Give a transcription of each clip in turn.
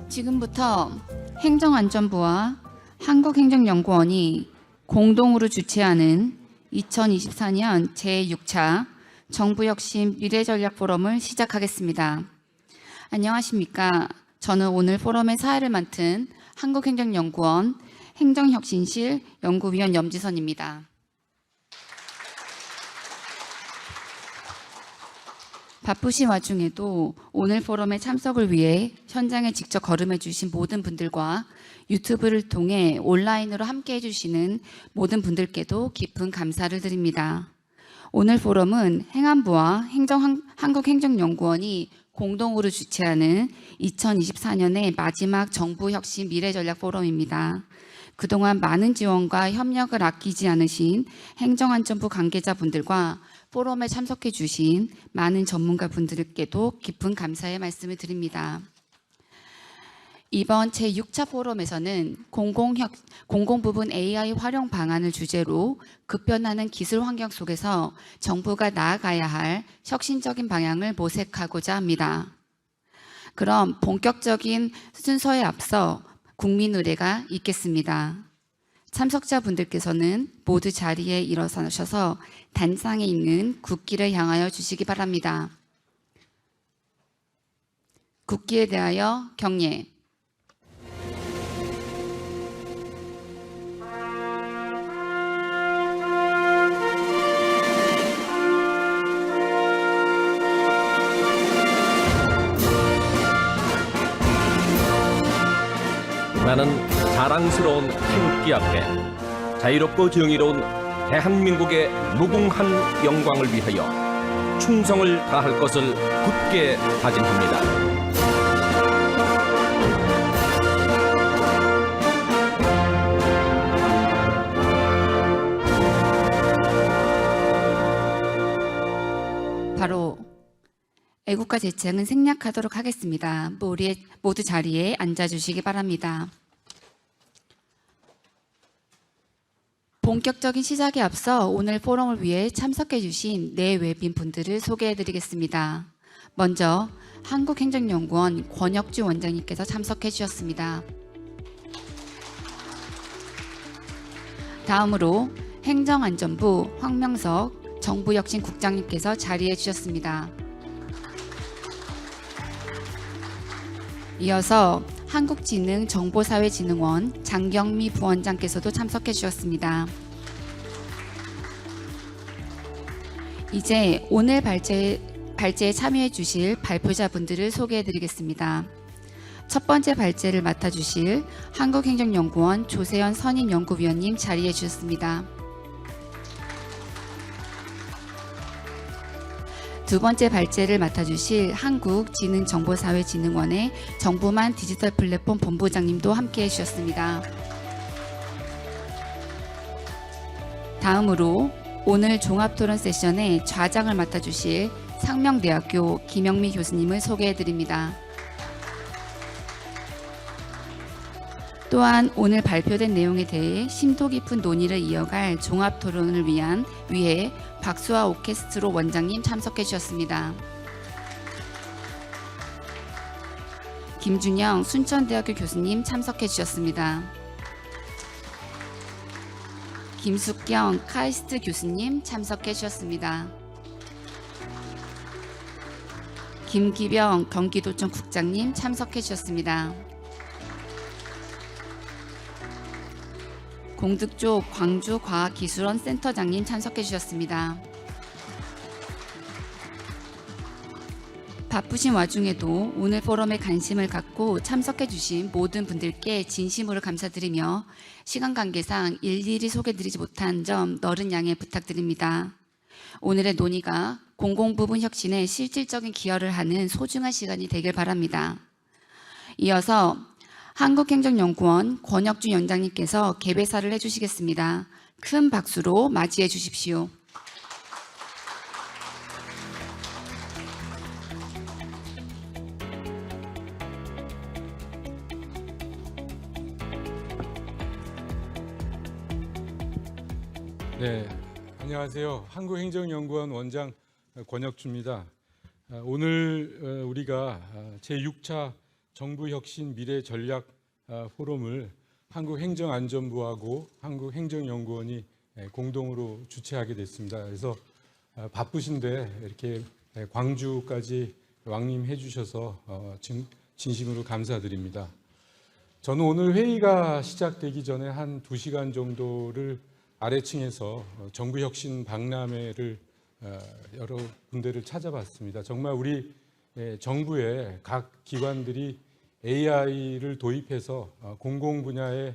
지금부터 행정안전부와 한국행정연구원이 공동으로 주최하는 2024년 제6차 정부혁신 미래전략 포럼을 시작하겠습니다. 안녕하십니까. 저는 오늘 포럼의 사회를 맡은 한국행정연구원 행정혁신실 연구위원 염지선입니다. 바쁘신 와중에도 오늘 포럼에 참석을 위해 현장에 직접 걸음해 주신 모든 분들과 유튜브를 통해 온라인으로 함께 해주시는 모든 분들께도 깊은 감사를 드립니다. 오늘 포럼은 행안부와 한국행정연구원이 공동으로 주최하는 2024년의 마지막 정부혁신 미래전략 포럼입니다. 그동안 많은 지원과 협력을 아끼지 않으신 행정안전부 관계자분들과 포럼에 참석해 주신 많은 전문가분들께도 깊은 감사의 말씀을 드립니다. 이번 제6차 포럼에서는 공공부문 AI 활용 방안을 주제로 급변하는 기술 환경 속에서 정부가 나아가야 할 혁신적인 방향을 모색하고자 합니다. 그럼 본격적인 순서에 앞서 국민 의례가 있겠습니다. 참석자분들께서는 모두 자리에 일어서셔서 단상에 있는 국기를 향하여 주시기 바랍니다. 국기에 대하여 경례. 나는 자랑스러운 태극기 앞에 자유롭고 정의로운 대한민국의 무궁한 영광을 위하여 충성을 다할 것을 굳게 다짐합니다. 바로 애국가 제창은 생략하도록 하겠습니다. 모두 자리에 앉아주시기 바랍니다. 본격적인 시작에 앞서 오늘 포럼을 위해 참석해 주신 네 외빈 분들을 소개해 드리겠습니다. 먼저 한국행정연구원 권혁주 원장님께서 참석해 주셨습니다. 다음으로 행정안전부 황명석 정부혁신국장님께서 자리해 주셨습니다. 이어서 한국지능정보사회진흥원 장경미 부원장께서도 참석해 주셨습니다. 이제 오늘 발제에 참여해 주실 발표자분들을 소개해 드리겠습니다. 첫 번째 발제를 맡아 주실 한국행정연구원 조세현 선임연구위원님 자리해 주셨습니다. 두 번째 발제를 맡아주실 한국지능정보사회진흥원의 정부만 디지털 플랫폼 본부장님도 함께해 주셨습니다. 다음으로 오늘 종합토론 세션의 좌장을 맡아주실 상명대학교 김영미 교수님을 소개해 드립니다. 또한 오늘 발표된 내용에 대해 심도 깊은 논의를 이어갈 종합토론을 위해 박수아 오케스트로 원장님 참석해 주셨습니다. 김준영 순천대학교 교수님 참석해 주셨습니다. 김숙경 카이스트 교수님 참석해 주셨습니다. 김기병 경기도청 국장님 참석해 주셨습니다. 공득조 광주과학기술원 센터장님 참석해 주셨습니다. 바쁘신 와중에도 오늘 포럼에 관심을 갖고 참석해 주신 모든 분들께 진심으로 감사드리며 시간 관계상 일일이 소개드리지 못한 점 너른 양해 부탁드립니다. 오늘의 논의가 공공부문 혁신에 실질적인 기여를 하는 소중한 시간이 되길 바랍니다. 이어서 한국행정연구원 권혁주 연장님께서 개회사를 해주시겠습니다. 큰 박수로 맞이해 주십시오. 네, 안녕하세요. 한국행정연구원 원장 권혁주입니다. 오늘 우리가 제6차 정부혁신 미래전략 포럼을 한국행정안전부하고 한국행정연구원이 공동으로 주최하게 됐습니다. 그래서 바쁘신데 이렇게 광주까지 왕림해 주셔서 진심으로 감사드립니다. 저는 오늘 회의가 시작되기 전에 한 2시간 정도를 아래층에서 정부혁신 박람회를 여러 군데를 찾아봤습니다. 정말 우리 정부의 각 기관들이 AI를 도입해서 공공 분야에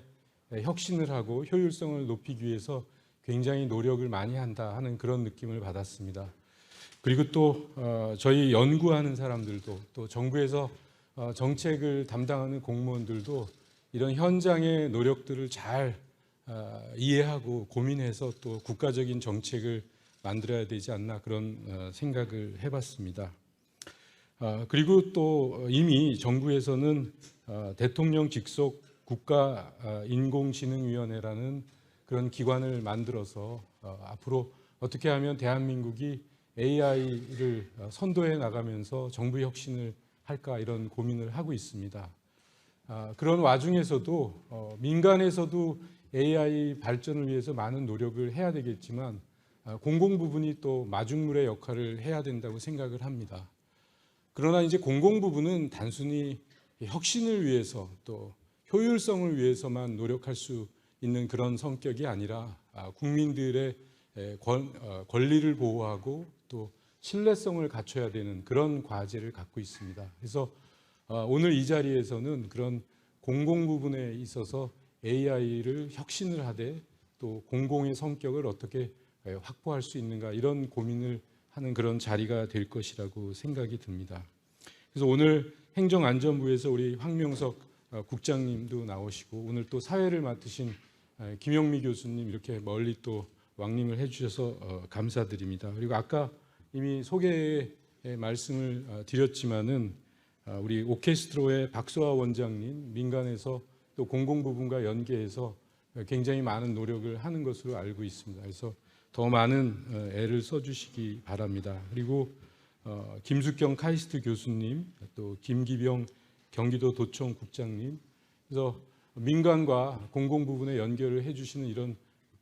혁신을 하고 효율성을 높이기 위해서 굉장히 노력을 많이 한다 하는 그런 느낌을 받았습니다. 그리고 또 저희 연구하는 사람들도 또 정부에서 정책을 담당하는 공무원들도 이런 현장의 노력들을 잘 이해하고 고민해서 또 국가적인 정책을 만들어야 되지 않나 그런 생각을 해봤습니다. 그리고 또 이미 정부에서는 대통령 직속 국가인공지능위원회라는 그런 기관을 만들어서 앞으로 어떻게 하면 대한민국이 AI를 선도해 나가면서 정부 혁신을 할까 이런 고민을 하고 있습니다. 그런 와중에서도 민간에서도 AI 발전을 위해서 많은 노력을 해야 되겠지만 공공 부분이 또 마중물의 역할을 해야 된다고 생각을 합니다. 그러나 이제 공공 부분은 단순히 혁신을 위해서 또 효율성을 위해서만 노력할 수 있는 그런 성격이 아니라 국민들의 권리를 보호하고 또 신뢰성을 갖춰야 되는 그런 과제를 갖고 있습니다. 그래서 오늘 이 자리에서는 그런 공공 부분에 있어서 AI를 혁신을 하되 또 공공의 성격을 어떻게 확보할 수 있는가 이런 고민을 하는 그런 자리가 될 것이라고 생각이 듭니다. 그래서 오늘 행정안전부에서 우리 황명석 국장님도 나오시고 오늘 또 사회를 맡으신 김영미 교수님 이렇게 멀리 또 왕림을 해주셔서 감사드립니다. 그리고 아까 이미 소개의 말씀을 드렸지만은 우리 오케스트로의 박소아 원장님 민간에서 또 공공 부분과 연계해서 굉장히 많은 노력을 하는 것으로 알고 있습니다. 그래서 더 많은 애를 써주시기 바랍니다. 그리고 김숙경 카이스트 교수님, 또 김기병 경기도도청 국장님, 그래서 민간과 공공 부분의 연결을 해주시는 이런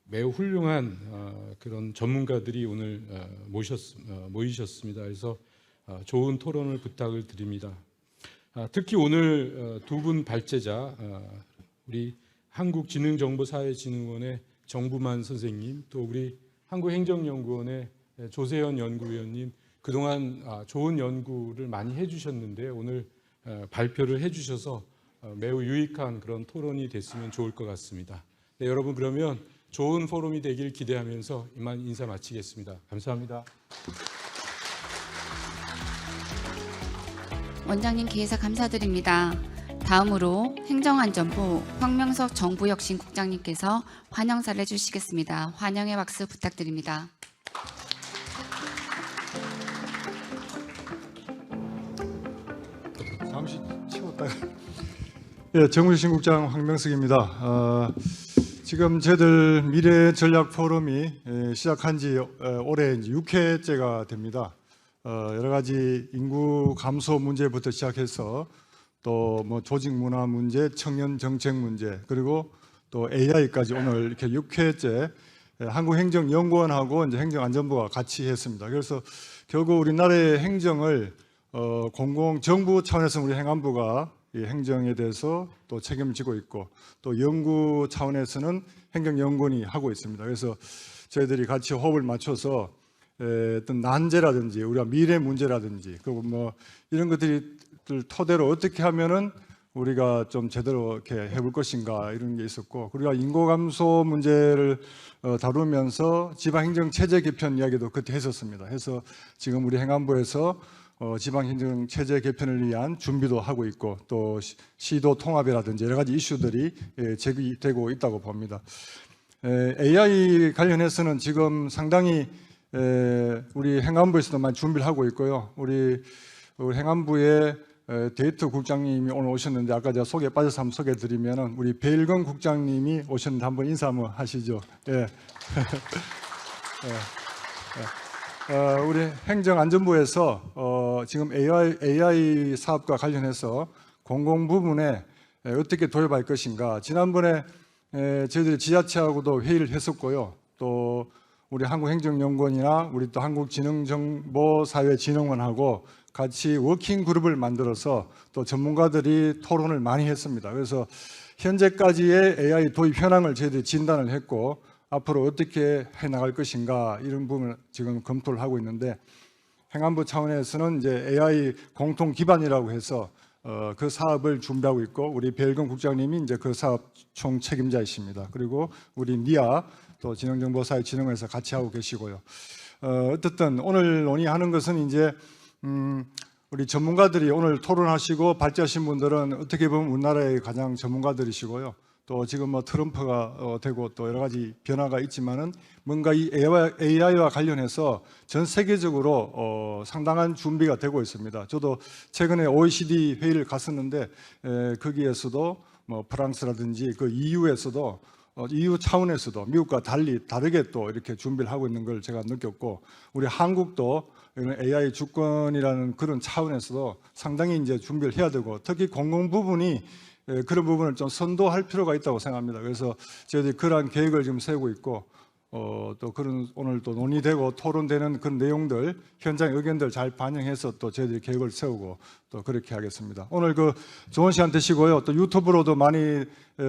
매우 훌륭한 그런 전문가들이 오늘 모이셨습니다. 그래서 좋은 토론을 부탁을 드립니다. 특히 오늘 두 분 발제자 우리 한국지능정보사회진흥원의 정부만 선생님, 또 우리 한국행정연구원의 조세현 연구위원님 그동안 좋은 연구를 많이 해주셨는데 오늘 발표를 해주셔서 매우 유익한 그런 토론이 됐으면 좋을 것 같습니다. 네, 여러분 그러면 좋은 포럼이 되길 기대하면서 이만 인사 마치겠습니다. 감사합니다. 원장님 기회사 감사드립니다. 다음으로 행정안전부 황명석 정부혁신국장님께서 환영사를 해주시겠습니다. 환영의 박수 부탁드립니다. 잠시 치웠다가 예, 정부혁신국장 황명석입니다. 지금 저희들 미래전략포럼이 시작한 지 올해 이제 6회째가 됩니다. 여러 가지 인구 감소 문제부터 시작해서 또 뭐 조직 문화 문제, 청년 정책 문제, 그리고 또 AI까지 오늘 이렇게 6회째 한국행정연구원하고 이제 행정안전부가 같이 했습니다. 그래서 결국 우리나라의 행정을 공공정부 차원에서 우리 행안부가 이 행정에 대해서 또 책임을 지고 있고 또 연구 차원에서는 행정연구원이 하고 있습니다. 그래서 저희들이 같이 호흡을 맞춰서 어떤 난제라든지 우리가 미래 문제라든지 그리고 뭐 이런 것들을 토대로 어떻게 하면은 우리가 좀 제대로 이렇게 해볼 것인가 이런 게 있었고, 그리고 인구 감소 문제를 다루면서 지방행정 체제 개편 이야기도 그때 했었습니다. 그래서 지금 우리 행안부에서 지방행정 체제 개편을 위한 준비도 하고 있고 또 시도 통합이라든지 여러 가지 이슈들이 제기되고 있다고 봅니다. AI 관련해서는 지금 상당히 우리 행안부에서도 많이 준비를 하고 있고요. 우리 행안부의 데이터 국장님이 오늘 오셨는데 아까 제가 소개 빠져서 한번 소개해드리면 우리 배일건 국장님이 오셨는데 한번 인사 한번 하시죠. 예. 예. 우리 행정안전부에서 지금 AI 사업과 관련해서 공공 부문에 어떻게 도입할 것인가. 지난번에 저희들이 지자체하고도 회의를 했었고요. 또 우리 한국행정연구원이나 우리 또 한국지능정보사회진흥원하고 같이 워킹 그룹을 만들어서 또 전문가들이 토론을 많이 했습니다. 그래서 현재까지의 AI 도입 현황을 저희들이 진단을 했고 앞으로 어떻게 해 나갈 것인가 이런 부분을 지금 검토를 하고 있는데 행안부 차원에서는 이제 AI 공통 기반이라고 해서 그 사업을 준비하고 있고 우리 배일건 국장님이 이제 그 사업 총 책임자이십니다. 그리고 우리 니아 또 지능정보사회진흥원에서 같이 하고 계시고요. 어쨌든 오늘 논의하는 것은 이제 우리 전문가들이 오늘 토론하시고 발제하신 분들은 어떻게 보면 우리나라의 가장 전문가들이시고요. 또 지금 뭐 트럼프가 되고 또 여러 가지 변화가 있지만은 뭔가 이 AI와 관련해서 전 세계적으로 상당한 준비가 되고 있습니다. 저도 최근에 OECD 회의를 갔었는데 거기에서도 뭐 프랑스라든지 그 EU에서도 EU 차원에서도 미국과 다르게 또 이렇게 준비를 하고 있는 걸 제가 느꼈고 우리 한국도 이런 AI 주권이라는 그런 차원에서도 상당히 이제 준비를 해야 되고 특히 공공 부분이 그런 부분을 좀 선도할 필요가 있다고 생각합니다. 그래서 저희들이 그러한 계획을 지금 세우고 있고 또 그런 오늘 또 논의되고 토론되는 그런 내용들 현장 의견들 잘 반영해서 또 저희들이 계획을 세우고 또 그렇게 하겠습니다. 오늘 그 좋은 시간 되시고요. 또 유튜브로도 많이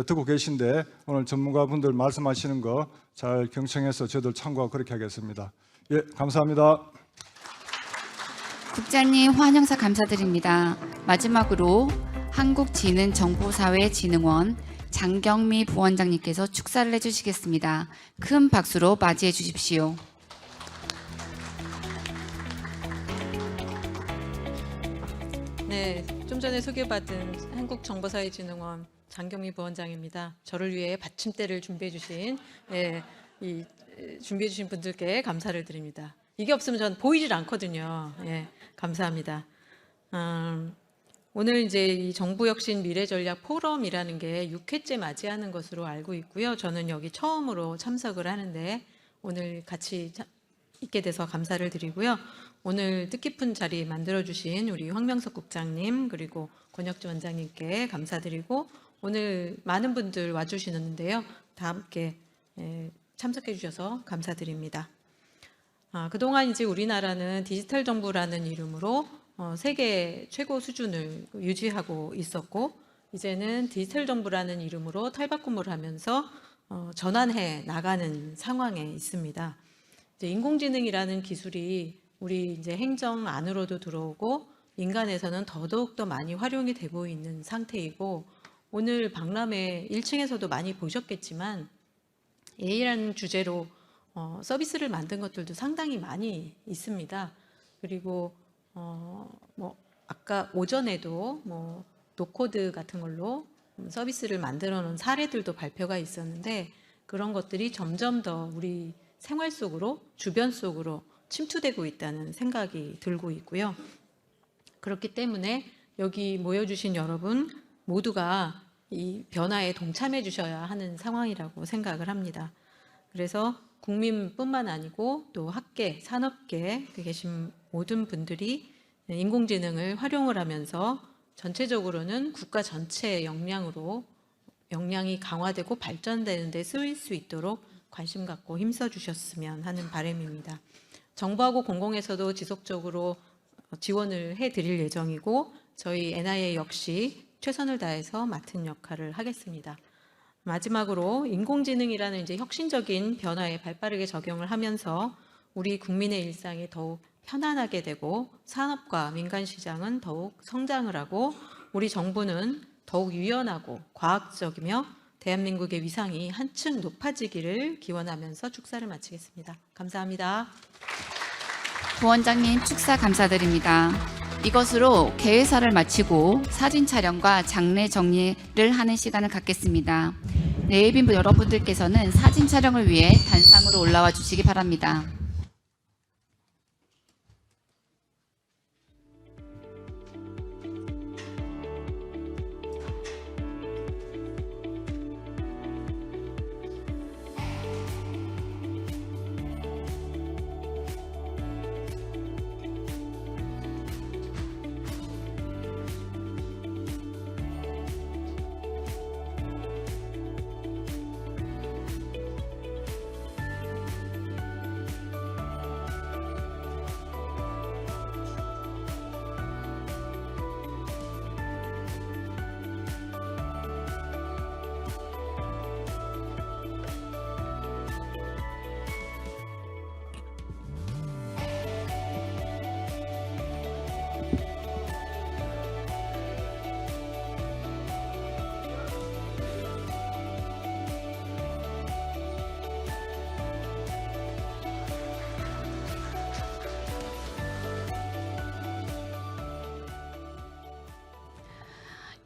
듣고 계신데 오늘 전문가분들 말씀하시는 거 잘 경청해서 저희들 참고하고 그렇게 하겠습니다. 예, 감사합니다. 국장님 환영사 감사드립니다. 마지막으로 한국지능정보사회진흥원 장경미 부원장님께서 축사를 해주시겠습니다. 큰 박수로 맞이해 주십시오. 네, 좀 전에 소개받은 한국정보사회진흥원 장경미 부원장입니다. 저를 위해 받침대를 준비해 주신 분들께 감사를 드립니다. 이게 없으면 전 보이질 않거든요. 예, 감사합니다. 오늘 이제 이 정부혁신 미래전략 포럼이라는 게 6회째 맞이하는 것으로 알고 있고요. 저는 여기 처음으로 참석을 하는데 오늘 같이 있게 돼서 감사를 드리고요. 오늘 뜻깊은 자리 만들어주신 우리 황명석 국장님 그리고 권혁주 원장님께 감사드리고 오늘 많은 분들 와주시는데요. 다 함께 참석해 주셔서 감사드립니다. 그동안 이제 우리나라는 디지털 정부라는 이름으로 세계 최고 수준을 유지하고 있었고 이제는 디지털 정부라는 이름으로 탈바꿈을 하면서 전환해 나가는 상황에 있습니다. 이제 인공지능이라는 기술이 우리 이제 행정 안으로도 들어오고 민간에서는 더더욱 더 많이 활용이 되고 있는 상태이고 오늘 박람회 1층에서도 많이 보셨겠지만 AI라는 주제로 서비스를 만든 것들도 상당히 많이 있습니다. 그리고 뭐 아까 오전에도 뭐 노코드 같은 걸로 서비스를 만들어 놓은 사례들도 발표가 있었는데 그런 것들이 점점 더 우리 생활 속으로 주변 속으로 침투되고 있다는 생각이 들고 있고요. 그렇기 때문에 여기 모여주신 여러분 모두가 이 변화에 동참해 주셔야 하는 상황이라고 생각을 합니다. 그래서 국민뿐만 아니고 또 학계, 산업계에 계신 모든 분들이 인공지능을 활용을 하면서 전체적으로는 국가 전체의 역량이 강화되고 발전되는 데 쓰일 수 있도록 관심 갖고 힘써 주셨으면 하는 바람입니다. 정부하고 공공에서도 지속적으로 지원을 해드릴 예정이고 저희 NIA 역시 최선을 다해서 맡은 역할을 하겠습니다. 마지막으로 인공지능이라는 이제 혁신적인 변화에 발빠르게 적용을 하면서 우리 국민의 일상이 더욱 편안하게 되고 산업과 민간 시장은 더욱 성장을 하고 우리 정부는 더욱 유연하고 과학적이며 대한민국의 위상이 한층 높아지기를 기원하면서 축사를 마치겠습니다. 감사합니다. 부원장님 축사 감사드립니다. 이것으로 개회사를 마치고 사진 촬영과 장례 정리를 하는 시간을 갖겠습니다. 내외빈 여러분들께서는 사진 촬영을 위해 단상으로 올라와 주시기 바랍니다.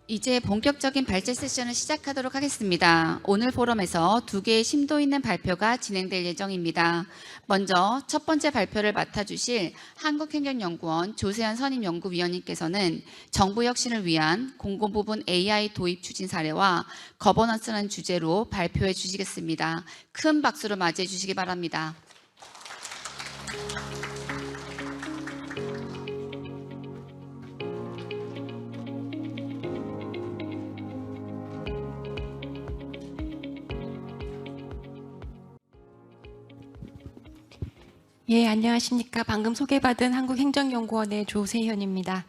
이제 본격적인 발제 세션을 시작하도록 하겠습니다. 오늘 포럼에서 2개의 심도 있는 발표가 진행될 예정입니다. 먼저 첫 번째 발표를 맡아주실 한국행정연구원 조세현 선임연구위원님께서는 정부 혁신을 위한 공공부문 AI 도입 추진 사례와 거버넌스라는 주제로 발표해 주시겠습니다. 큰 박수로 맞이해 주시기 바랍니다. 예, 안녕하십니까. 방금 소개받은 한국행정연구원의 조세현입니다.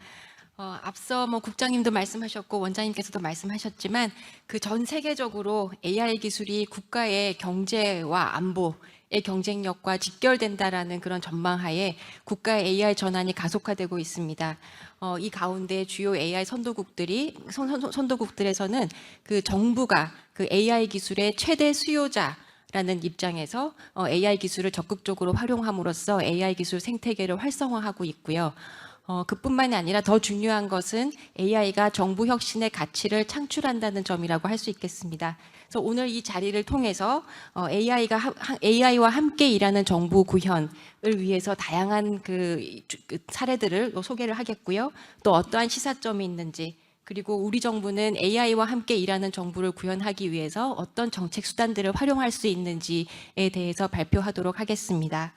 앞서 국장님도 말씀하셨고 원장님께서도 말씀하셨지만 그 전 세계적으로 AI 기술이 국가의 경제와 안보의 경쟁력과 직결된다라는 그런 전망하에 국가의 AI 전환이 가속화되고 있습니다. 이 가운데 주요 AI 선도국들에서는 그 정부가 그 AI 기술의 최대 수요자라는 입장에서 AI 기술을 적극적으로 활용함으로써 AI 기술 생태계를 활성화하고 있고요. 그뿐만이 아니라 더 중요한 것은 AI가 정부 혁신의 가치를 창출한다는 점이라고 할 수 있겠습니다. 그래서 오늘 이 자리를 통해서 AI와 함께 일하는 정부 구현을 위해서 다양한 그 사례들을 소개를 하겠고요. 또 어떠한 시사점이 있는지, 그리고 우리 정부는 AI와 함께 일하는 정부를 구현하기 위해서 어떤 정책 수단들을 활용할 수 있는지에 대해서 발표하도록 하겠습니다.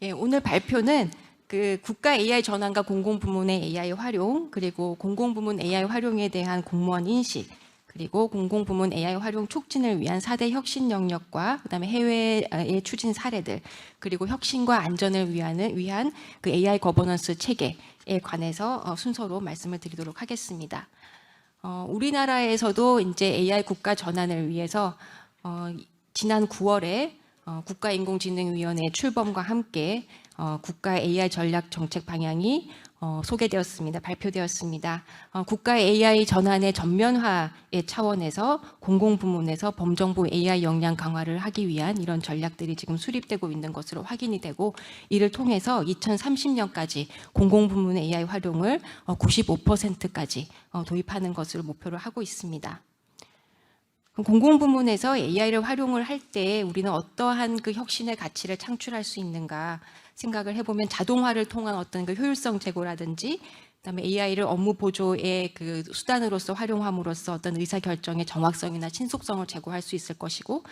예, 오늘 발표는 그 국가 AI 전환과 공공부문의 AI 활용, 그리고 공공부문 AI 활용에 대한 공무원 인식, 그리고 공공부문 AI 활용 촉진을 위한 4대 혁신 영역과 그다음에 해외의 추진 사례들, 그리고 혁신과 안전을 위한 그 AI 거버넌스 체계에 관해서 순서로 말씀을 드리도록 하겠습니다. 우리나라에서도 이제 AI 국가 전환을 위해서 지난 9월에 국가인공지능위원회 출범과 함께 국가 AI 전략 정책 방향이 소개되었습니다. 발표되었습니다. 국가 AI 전환의 전면화의 차원에서 공공부문에서 범정부 AI 역량 강화를 하기 위한 이런 전략들이 지금 수립되고 있는 것으로 확인이 되고, 이를 통해서 2030년까지 공공부문 AI 활용을 95%까지 도입하는 것을 목표로 하고 있습니다. 공공부문에서 AI를 활용을 할 때 우리는 어떠한 그 혁신의 가치를 창출할 수 있는가 생각을 해보면, 자동화를 통한 어떤 그 효율성 제고라든지, 그다음에 AI를 업무 보조의 그 수단으로서 활용함으로써 어떤 의사결정의 정확성이나 신속성을 제고할 수 있을 것이고,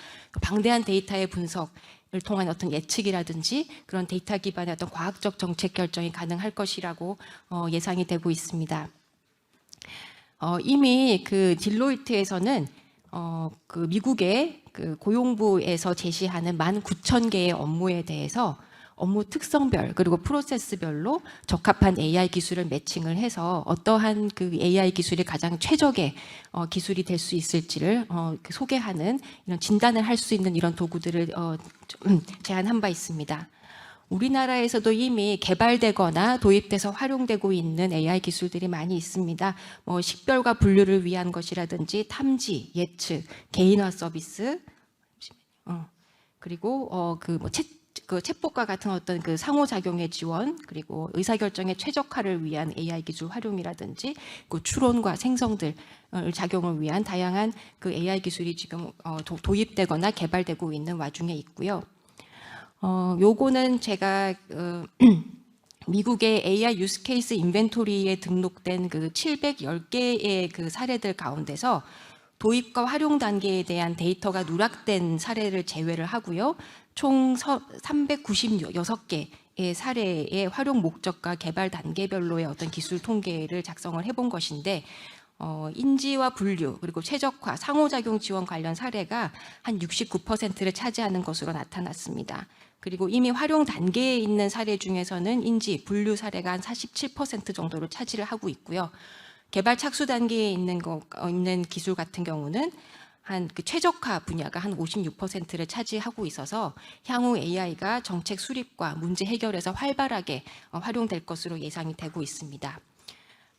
방대한 데이터의 분석을 통한 어떤 예측이라든지 그런 데이터 기반의 어떤 과학적 정책 결정이 가능할 것이라고 예상이 되고 있습니다. 이미 그 딜로이트에서는 그 미국의 그 고용부에서 제시하는 19,000개의 업무에 대해서 업무 특성별 그리고 프로세스별로 적합한 AI 기술을 매칭을 해서 어떠한 그 AI 기술이 가장 최적의 기술이 될 수 있을지를 소개하는 이런 진단을 할 수 있는 이런 도구들을 제안한 바 있습니다. 우리나라에서도 이미 개발되거나 도입돼서 활용되고 있는 AI 기술들이 많이 있습니다. 식별과 분류를 위한 것이라든지 탐지, 예측, 개인화 서비스, 그리고 그 챗봇과 같은 어떤 그 상호작용의 지원, 그리고 의사결정의 최적화를 위한 AI 기술 활용이라든지, 그 추론과 생성들 작용을 위한 다양한 그 AI 기술이 지금 도입되거나 개발되고 있는 와중에 있고요. 요거는 제가 미국의 AI 유스 케이스 인벤토리에 등록된 그 710개의 그 사례들 가운데서 도입과 활용 단계에 대한 데이터가 누락된 사례를 제외를 하고요. 총 396개의 사례의 활용 목적과 개발 단계별로의 어떤 기술 통계를 작성을 해본 것인데, 인지와 분류, 그리고 최적화, 상호작용 지원 관련 사례가 한 69%를 차지하는 것으로 나타났습니다. 그리고 이미 활용 단계에 있는 사례 중에서는 인지, 분류 사례가 한 47% 정도를 차지를 하고 있고요. 개발 착수 단계에 있는 기술 같은 경우는 한 그 최적화 분야가 한 56%를 차지하고 있어서 향후 AI가 정책 수립과 문제 해결에서 활발하게 활용될 것으로 예상이 되고 있습니다.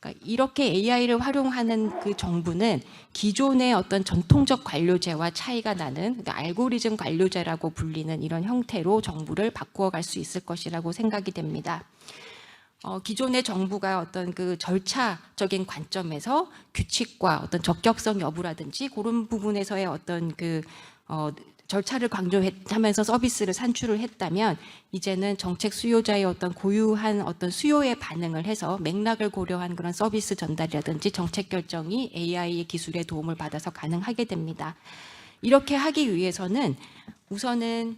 그러니까 이렇게 AI를 활용하는 그 정부는 기존의 어떤 전통적 관료제와 차이가 나는 그러니까 알고리즘 관료제라고 불리는 이런 형태로 정부를 바꾸어 갈 수 있을 것이라고 생각이 됩니다. 기존의 정부가 어떤 그 절차적인 관점에서 규칙과 어떤 적격성 여부라든지 그런 부분에서의 어떤 그 절차를 강조하면서 서비스를 산출을 했다면 이제는 정책 수요자의 어떤 고유한 어떤 수요에 반응을 해서 맥락을 고려한 그런 서비스 전달이라든지 정책 결정이 AI의 기술의 도움을 받아서 가능하게 됩니다. 이렇게 하기 위해서는 우선은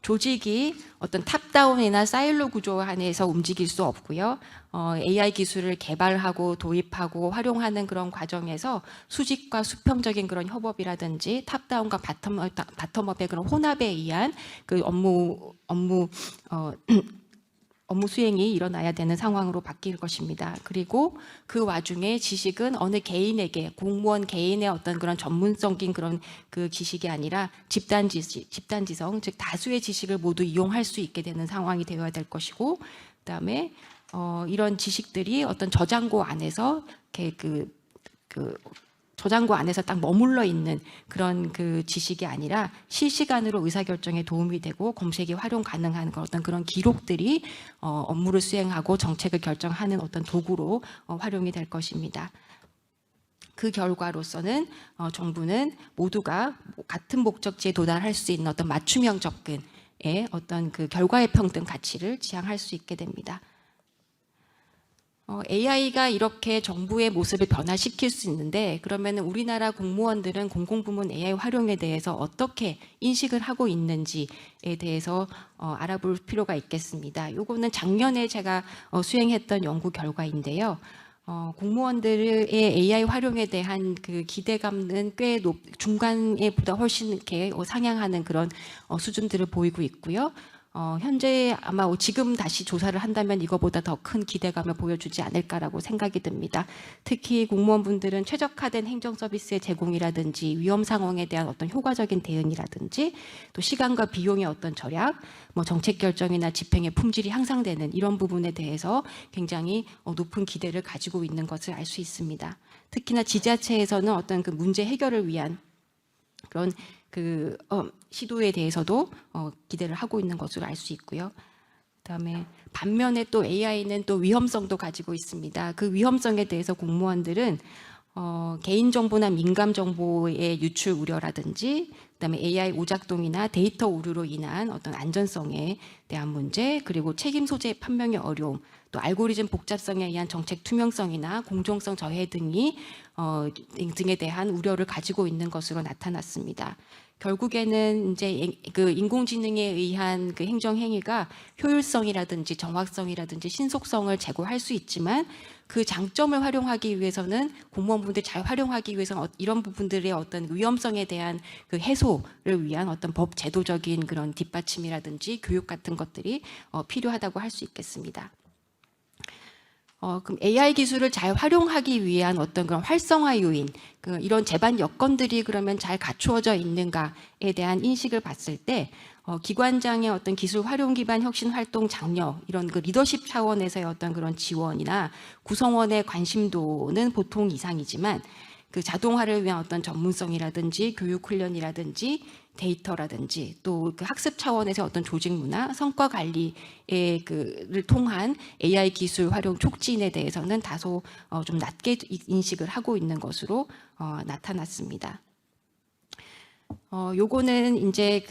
조직이 어떤 탑다운이나 사일로 구조 안에서 움직일 수 없고요. AI 기술을 개발하고 도입하고 활용하는 그런 과정에서 수직과 수평적인 그런 협업이라든지 탑다운과 바텀업의 그런 혼합에 의한 그 업무 수행이 일어나야 되는 상황으로 바뀔 것입니다. 그리고 그 와중에 지식은 어느 개인에게 공무원 개인의 어떤 그런 전문적인 그런 그 지식이 아니라 집단지성, 즉 다수의 지식을 모두 이용할 수 있게 되는 상황이 되어야 될 것이고, 그다음에 이런 지식들이 어떤 저장고 안에서 이렇게 저장고 안에서 딱 머물러 있는 그런 그 지식이 아니라 실시간으로 의사결정에 도움이 되고 검색이 활용 가능한 어떤 그런 기록들이 업무를 수행하고 정책을 결정하는 어떤 도구로 활용이 될 것입니다. 그 결과로서는 정부는 모두가 같은 목적지에 도달할 수 있는 어떤 맞춤형 접근의 어떤 그 결과의 평등 가치를 지향할 수 있게 됩니다. AI가 이렇게 정부의 모습을 변화시킬 수 있는데 그러면 우리나라 공무원들은 공공부문 AI 활용에 대해서 어떻게 인식을 하고 있는지에 대해서 알아볼 필요가 있겠습니다. 요거는 작년에 제가 수행했던 연구 결과인데요. 공무원들의 AI 활용에 대한 그 기대감은 꽤 중간에 보다 훨씬 이렇게 상향하는 그런 수준들을 보이고 있고요. 현재 아마 지금 다시 조사를 한다면 이거보다 더 큰 기대감을 보여주지 않을까라고 생각이 듭니다. 특히 공무원분들은 최적화된 행정 서비스의 제공이라든지 위험 상황에 대한 어떤 효과적인 대응이라든지 또 시간과 비용의 어떤 절약, 정책 결정이나 집행의 품질이 향상되는 이런 부분에 대해서 굉장히 높은 기대를 가지고 있는 것을 알 수 있습니다. 특히나 지자체에서는 어떤 그 문제 해결을 위한 그런 시도에 대해서도 기대를 하고 있는 것으로 알 수 있고요. 그다음에 반면에 또 AI는 또 위험성도 가지고 있습니다. 그 위험성에 대해서 공무원들은 개인정보나 민감정보의 유출 우려라든지 그다음에 AI 오작동이나 데이터 오류로 인한 어떤 안전성에 대한 문제, 그리고 책임 소재 판명의 어려움, 또 알고리즘 복잡성에 의한 정책 투명성이나 공정성 저해 등에 대한 우려를 가지고 있는 것으로 나타났습니다. 결국에는 이제 그 인공지능에 의한 그 행정 행위가 효율성이라든지 정확성이라든지 신속성을 제고할 수 있지만 그 장점을 활용하기 위해서는 공무원분들이 잘 활용하기 위해서는 이런 부분들의 어떤 위험성에 대한 그 해소를 위한 어떤 법 제도적인 그런 뒷받침이라든지 교육 같은 것들이 필요하다고 할 수 있겠습니다. 그럼 AI 기술을 잘 활용하기 위한 어떤 그런 활성화 요인, 이런 제반 여건들이 그러면 잘 갖추어져 있는가에 대한 인식을 봤을 때, 기관장의 어떤 기술 활용 기반 혁신 활동 장려, 이런 그 리더십 차원에서의 어떤 그런 지원이나 구성원의 관심도는 보통 이상이지만, 그 자동화를 위한 어떤 전문성이라든지 교육 훈련이라든지 데이터라든지 또 그 학습 차원에서 어떤 조직 문화, 성과 관리의 를 통한 AI 기술 활용 촉진에 대해서는 다소 좀 낮게 인식을 하고 있는 것으로 나타났습니다. 요거는 이제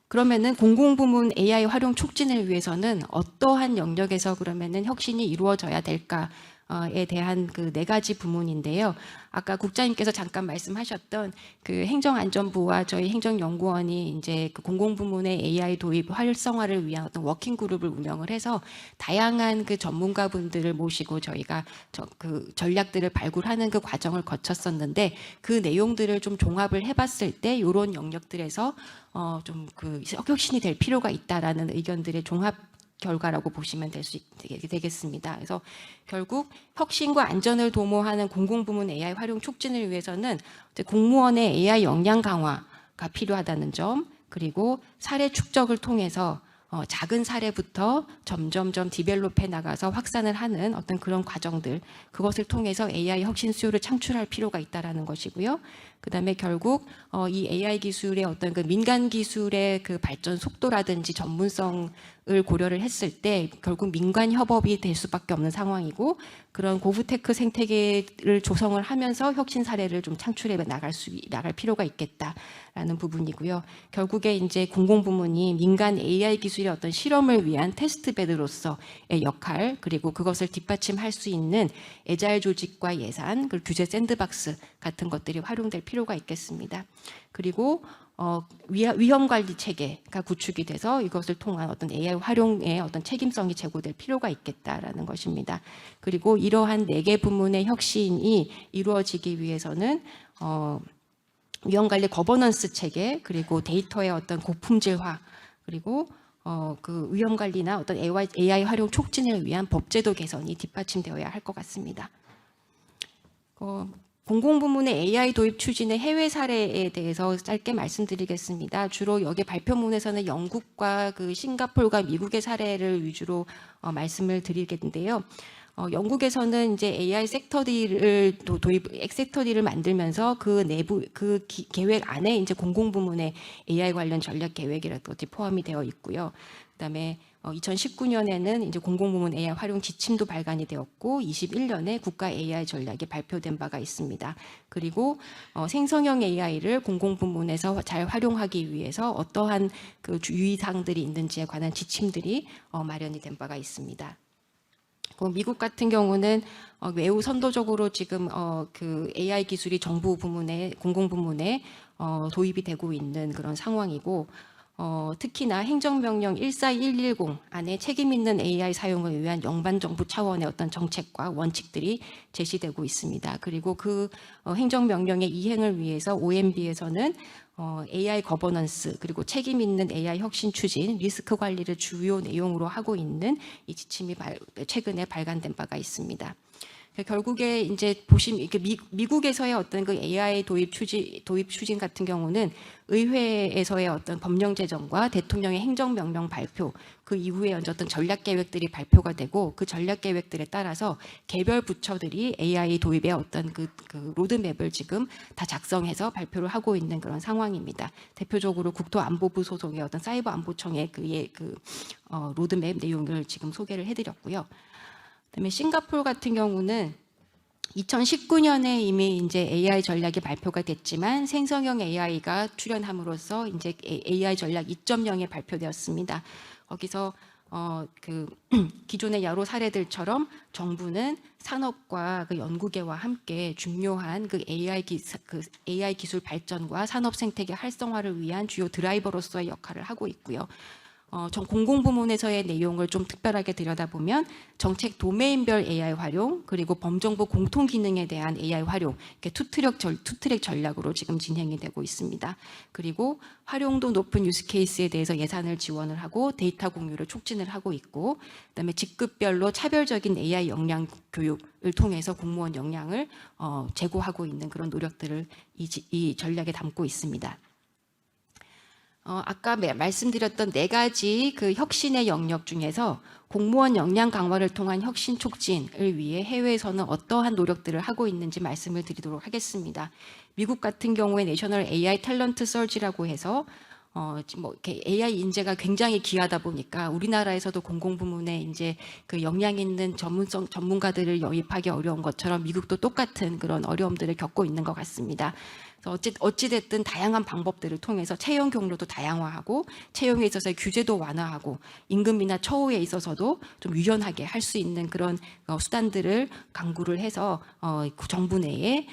그러면은 공공부문 AI 활용 촉진을 위해서는 어떠한 영역에서 그러면은 혁신이 이루어져야 될까에 대한 그 4가지 부문인데요. 아까 국장님께서 잠깐 말씀하셨던 그 행정안전부와 저희 행정연구원이 이제 그 공공부문의 AI 도입 활성화를 위한 어떤 워킹 그룹을 운영을 해서 다양한 그 전문가분들을 모시고 저희가 그 전략들을 발굴하는 그 과정을 거쳤었는데 그 내용들을 좀 종합을 해봤을 때 이런 영역들에서 좀 그 혁신이 될 필요가 있다라는 의견들의 종합 결과라고 보시면 되겠습니다. 그래서 결국 혁신과 안전을 도모하는 공공부문 AI 활용 촉진을 위해서는 공무원의 AI 역량 강화가 필요하다는 점, 그리고 사례 축적을 통해서 작은 사례부터 점점점 디벨롭해 나가서 확산을 하는 어떤 그런 과정들, 그것을 통해서 AI 혁신 수요를 창출할 필요가 있다라는 것이고요. 그다음에 결국 이 AI 기술의 어떤 그 민간 기술의 그 발전 속도라든지 전문성을 고려를 했을 때 결국 민간 협업이 될 수밖에 없는 상황이고, 그런 고부테크 생태계를 조성을 하면서 혁신 사례를 좀 창출해 나갈 필요가 있겠다라는 부분이고요. 결국에 이제 공공부문이 민간 AI 기술의 어떤 실험을 위한 테스트베드로서의 역할, 그리고 그것을 뒷받침할 수 있는 애자일 조직과 예산, 그리고 규제 샌드박스 같은 것들이 활용될 필요가 있겠습니다. 그리고 위험 관리 체계가 구축이 돼서 이것을 통한 어떤 AI 활용의 어떤 책임성이 제고될 필요가 있겠다라는 것입니다. 그리고 이러한 4개 부문의 혁신이 이루어지기 위해서는 위험 관리 거버넌스 체계, 그리고 데이터의 어떤 고품질화, 그리고 그 위험 관리나 어떤 AI 활용 촉진을 위한 법제도 개선이 뒷받침되어야 할 것 같습니다. 공공부문의 AI 도입 추진의 해외 사례에 대해서 짧게 말씀드리겠습니다. 주로 여기 발표문에서는 영국과 그 싱가포르가 미국의 사례를 위주로 말씀을 드리겠는데요. 영국에서는 이제 AI 섹터디를 섹터디를 만들면서 그 내부 계획 안에 이제 공공부문의 AI 관련 전략 계획이라든지 포함이 되어 있고요. 그다음에 2019년에는 이제 공공부문 AI 활용 지침도 발간이 되었고, 21년에 국가 AI 전략이 발표된 바가 있습니다. 그리고 생성형 AI를 공공부문에서 잘 활용하기 위해서 어떠한 그 유의사항들이 있는지에 관한 지침들이 마련이 된 바가 있습니다. 미국 같은 경우는 매우 선도적으로 지금 그 AI 기술이 정부 부문에, 공공부문에 도입이 되고 있는 그런 상황이고, 특히나 행정명령 14110 안에 책임 있는 AI 사용을 위한 영반정부 차원의 어떤 정책과 원칙들이 제시되고 있습니다. 그리고 그 행정명령의 이행을 위해서 OMB에서는 AI 거버넌스, 그리고 책임 있는 AI 혁신 추진, 리스크 관리를 주요 내용으로 하고 있는 이 지침이 최근에 발간된 바가 있습니다. 결국에 이제 보시면 미국에서의 어떤 그 AI 도입 추진 같은 경우는 의회에서의 어떤 법령 제정과 대통령의 행정명령 발표, 그 이후에 어떤 전략 계획들이 발표가 되고, 그 전략 계획들에 따라서 개별 부처들이 AI 도입의 어떤 그 로드맵을 지금 다 작성해서 발표를 하고 있는 그런 상황입니다. 대표적으로 국토안보부 소속의 어떤 사이버 안보청의 로드맵 내용을 지금 소개를 해드렸고요. 그다음에 싱가포르 같은 경우는 2019년에 이미 이제 AI 전략이 발표가 됐지만, 생성형 AI가 출현함으로써 이제 AI 전략 2.0에 발표되었습니다. 거기서 그 기존의 여러 사례들처럼 정부는 산업과 그 연구계와 함께 중요한 그 AI 기술 발전과 산업 생태계 활성화를 위한 주요 드라이버로서의 역할을 하고 있고요. 공공부문에서의 내용을 좀 특별하게 들여다보면 정책 도메인별 AI 활용, 그리고 범정부 공통 기능에 대한 AI 활용, 이렇게 투트랙 전략으로 지금 진행이 되고 있습니다. 그리고 활용도 높은 유스케이스에 대해서 예산을 지원을 하고 데이터 공유를 촉진을 하고 있고, 그다음에 직급별로 차별적인 AI 역량 교육을 통해서 공무원 역량을 제고하고 있는 그런 노력들을 이 전략에 담고 있습니다. 아까 말씀드렸던 4가지 그 혁신의 영역 중에서 공무원 역량 강화를 통한 혁신 促진을 위해 해외에서는 어떠한 노력들을 하고 있는지 말씀을 드리도록 하겠습니다. 미국 같은 경우에 내셔널 AI 탤런트 서치라고 해서 이렇게 AI 인재가 굉장히 귀하다 보니까 우리나라에서도 공공부문에 이제 그 역량 있는 전문가들을 영입하기 어려운 것처럼 미국도 똑같은 그런 어려움들을 겪고 있는 것 같습니다. 어찌됐든 다양한 방법들을 통해서 채용 경로도 다양화하고, 채용에 있어서의 규제도 완화하고, 임금이나 처우에 있어서도 좀 유연하게 할 수 있는 그런 수단들을 강구를 해서 정부 내에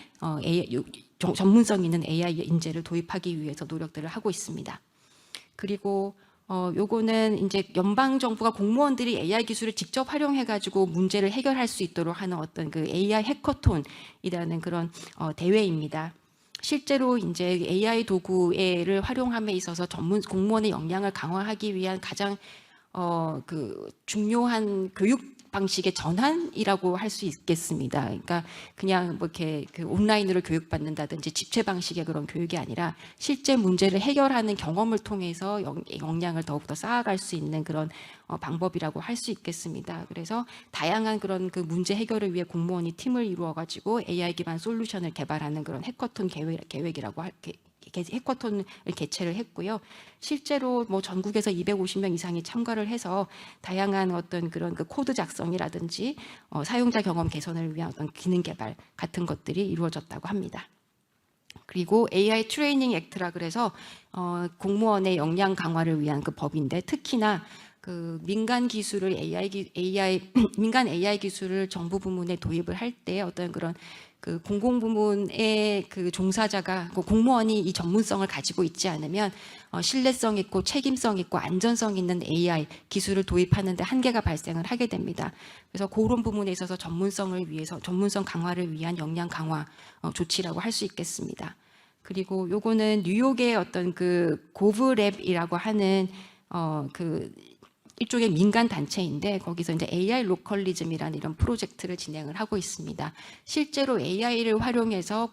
전문성 있는 AI 인재를 도입하기 위해서 노력들을 하고 있습니다. 그리고 요거는 이제 연방 정부가 공무원들이 AI 기술을 직접 활용해 가지고 문제를 해결할 수 있도록 하는 어떤 그 AI 해커톤이라는 그런 대회입니다. 실제로 이제 AI 도구를 활용함에 있어서 공무원의 역량을 강화하기 위한 가장 그 중요한 교육 방식의 전환이라고 할 수 있겠습니다. 그러니까 그냥 뭐 이렇게 그 온라인으로 교육받는다든지 집체 방식의 그런 교육이 아니라 실제 문제를 해결하는 경험을 통해서 역량을 더욱더 쌓아갈 수 있는 그런 방법이라고 할 수 있겠습니다. 그래서 다양한 그런 그 문제 해결을 위해 공무원이 팀을 이루어 가지고 AI 기반 솔루션을 개발하는 그런 해커톤 계획이라고 해커톤을 개최를 했고요. 실제로 뭐 전국에서 250명 이상이 참가를 해서 다양한 어떤 그런 그 코드 작성이라든지 사용자 경험 개선을 위한 어떤 기능 개발 같은 것들이 이루어졌다고 합니다. 그리고 AI 트레이닝 액트라 그래서 공무원의 역량 강화를 위한 그 법인데 특히나 그 민간 기술을 민간 AI 기술을 정부 부문에 도입을 할 때 어떤 그런 그 공공부문의 그 종사자가 그 공무원이 이 전문성을 가지고 있지 않으면 신뢰성 있고 책임성 있고 안전성 있는 AI 기술을 도입하는데 한계가 발생을 하게 됩니다. 그래서 그런 부분에 있어서 전문성을 위해서 전문성 강화를 위한 역량 강화 조치라고 할 수 있겠습니다. 그리고 요거는 뉴욕의 어떤 그 고브랩이라고 하는 그 일종의 민간 단체인데 거기서 이제 AI 로컬리즘이라는 이런 프로젝트를 진행을 하고 있습니다. 실제로 AI를 활용해서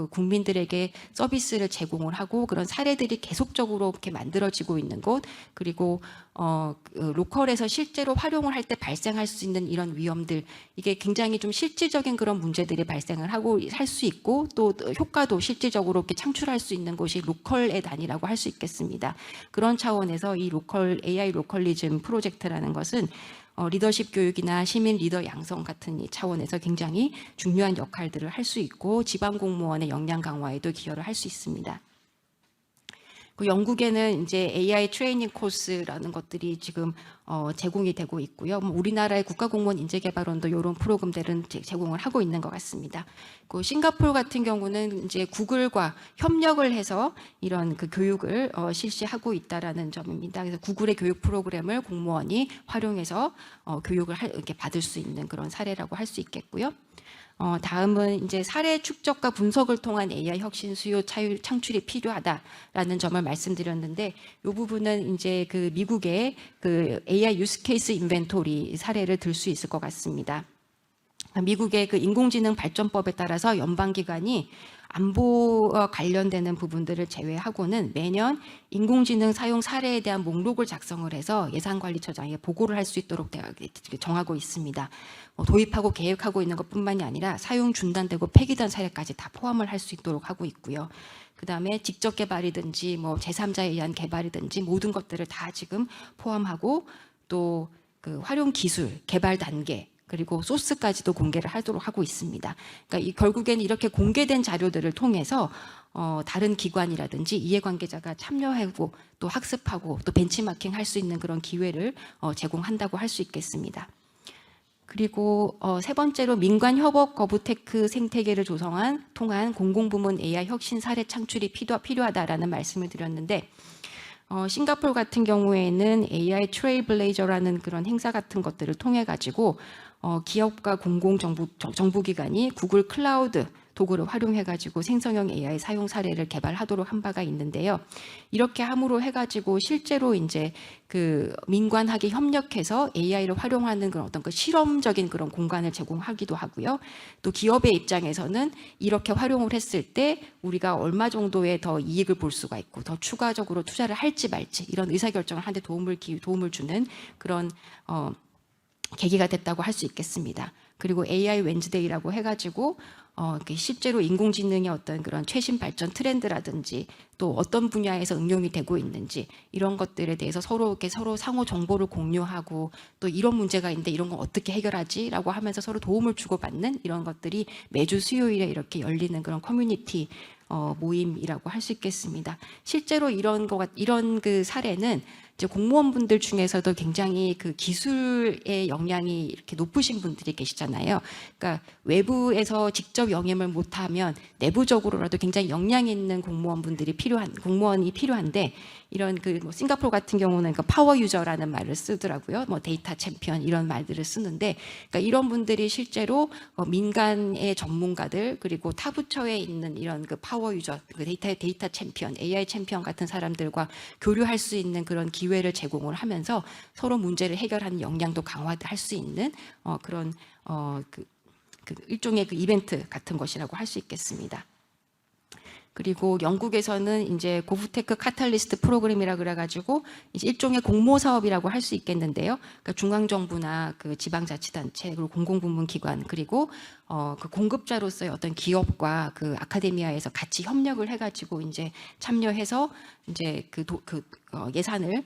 국민들에게 서비스를 제공을 하고 그런 사례들이 계속적으로 이렇게 만들어지고 있는 곳 그리고 로컬에서 실제로 활용을 할 때 발생할 수 있는 이런 위험들 이게 굉장히 좀 실질적인 그런 문제들이 발생을 하고 할 수 있고 또 효과도 실질적으로 이렇게 창출할 수 있는 곳이 로컬의 단위라고 할 수 있겠습니다. 그런 차원에서 이 AI 로컬리즘 프로젝트라는 것은 리더십 교육이나 시민 리더 양성 같은 이 차원에서 굉장히 중요한 역할들을 할 수 있고 지방 공무원의 역량 강화에도 기여를 할 수 있습니다. 그 영국에는 이제 AI 트레이닝 코스라는 것들이 지금 제공이 되고 있고요. 우리나라의 국가공무원 인재개발원도 이런 프로그램들은 제공을 하고 있는 것 같습니다. 그 싱가포르 같은 경우는 이제 구글과 협력을 해서 이런 그 교육을 실시하고 있다라는 점입니다. 그래서 구글의 교육 프로그램을 공무원이 활용해서 교육을 이렇게 받을 수 있는 그런 사례라고 할 수 있겠고요. 다음은 이제 사례 축적과 분석을 통한 AI 혁신 수요 창출이 필요하다라는 점을 말씀드렸는데 이 부분은 이제 그 미국의 그 AI 유스 케이스 인벤토리 사례를 들 수 있을 것 같습니다. 미국의 그 인공지능 발전법에 따라서 연방기관이 안보와 관련되는 부분들을 제외하고는 매년 인공지능 사용 사례에 대한 목록을 작성을 해서 예산관리처장에 보고를 할 수 있도록 정하고 있습니다. 도입하고 계획하고 있는 것뿐만이 아니라 사용 중단되고 폐기된 사례까지 다 포함을 할 수 있도록 하고 있고요. 그 다음에 직접 개발이든지 뭐 제3자에 의한 개발이든지 모든 것들을 다 지금 포함하고 또 그 활용 기술, 개발 단계 그리고 소스까지도 공개를 하도록 하고 있습니다. 그러니까 결국에는 이렇게 공개된 자료들을 통해서 다른 기관이라든지 이해관계자가 참여하고 또 학습하고 또 벤치마킹 할 수 있는 그런 기회를 제공한다고 할 수 있겠습니다. 그리고 세 번째로 민관 협업 거부테크 생태계를 통한 공공부문 AI 혁신 사례 창출이 필요하다라는 말씀을 드렸는데 싱가포르 같은 경우에는 AI 트레일블레이저라는 그런 행사 같은 것들을 통해 가지고 기업과 정부기관이 구글 클라우드 도구를 활용해 가지고 생성형 AI 사용 사례를 개발하도록 한 바가 있는데요. 이렇게 함으로 해가지고 실제로 이제 그 민관학이 협력해서 AI를 활용하는 그런 어떤 그 실험적인 그런 공간을 제공하기도 하고요. 또 기업의 입장에서는 이렇게 활용을 했을 때 우리가 얼마 정도의 더 이익을 볼 수가 있고 더 추가적으로 투자를 할지 말지 이런 의사결정을 하는 데 도움을 주는 그런 계기가 됐다고 할 수 있겠습니다. 그리고 AI 웬즈데이라고 해가지고 실제로 인공지능의 어떤 그런 최신 발전 트렌드라든지 또 어떤 분야에서 응용이 되고 있는지 이런 것들에 대해서 서로 상호 정보를 공유하고 또 이런 문제가 있는데 이런 건 어떻게 해결하지라고 하면서 서로 도움을 주고받는 이런 것들이 매주 수요일에 이렇게 열리는 그런 커뮤니티 모임이라고 할 수 있겠습니다. 실제로 이런 그 사례는 이제 공무원분들 중에서도 굉장히 그 기술의 역량이 이렇게 높으신 분들이 계시잖아요. 그러니까 외부에서 직접 영임을 못하면 내부적으로라도 굉장히 역량 있는 공무원이 필요한데 이런 뭐 싱가포르 같은 경우는 그 파워 유저라는 말을 쓰더라고요. 뭐 데이터 챔피언 이런 말들을 쓰는데, 그러니까 이런 분들이 실제로 민간의 전문가들 그리고 타 부처에 있는 이런 그 파워 파워 유저, 그 데이터 챔피언, AI 챔피언 같은 사람들과 교류할 수 있는 그런 기회를 제공을 하면서 서로 문제를 해결하는 역량도 강화할 수 있는 그런 그 일종의 그 이벤트 같은 것이라고 할 수 있겠습니다. 그리고 영국에서는 이제 고프테크 카탈리스트 프로그램이라 그래가지고 이제 일종의 공모 사업이라고 할 수 있겠는데요. 그러니까 중앙 정부나 그 지방자치단체 그리고 공공부문 기관 그리고 그 공급자로서의 어떤 기업과 그 아카데미아에서 같이 협력을 해가지고 이제 참여해서 이제 예산을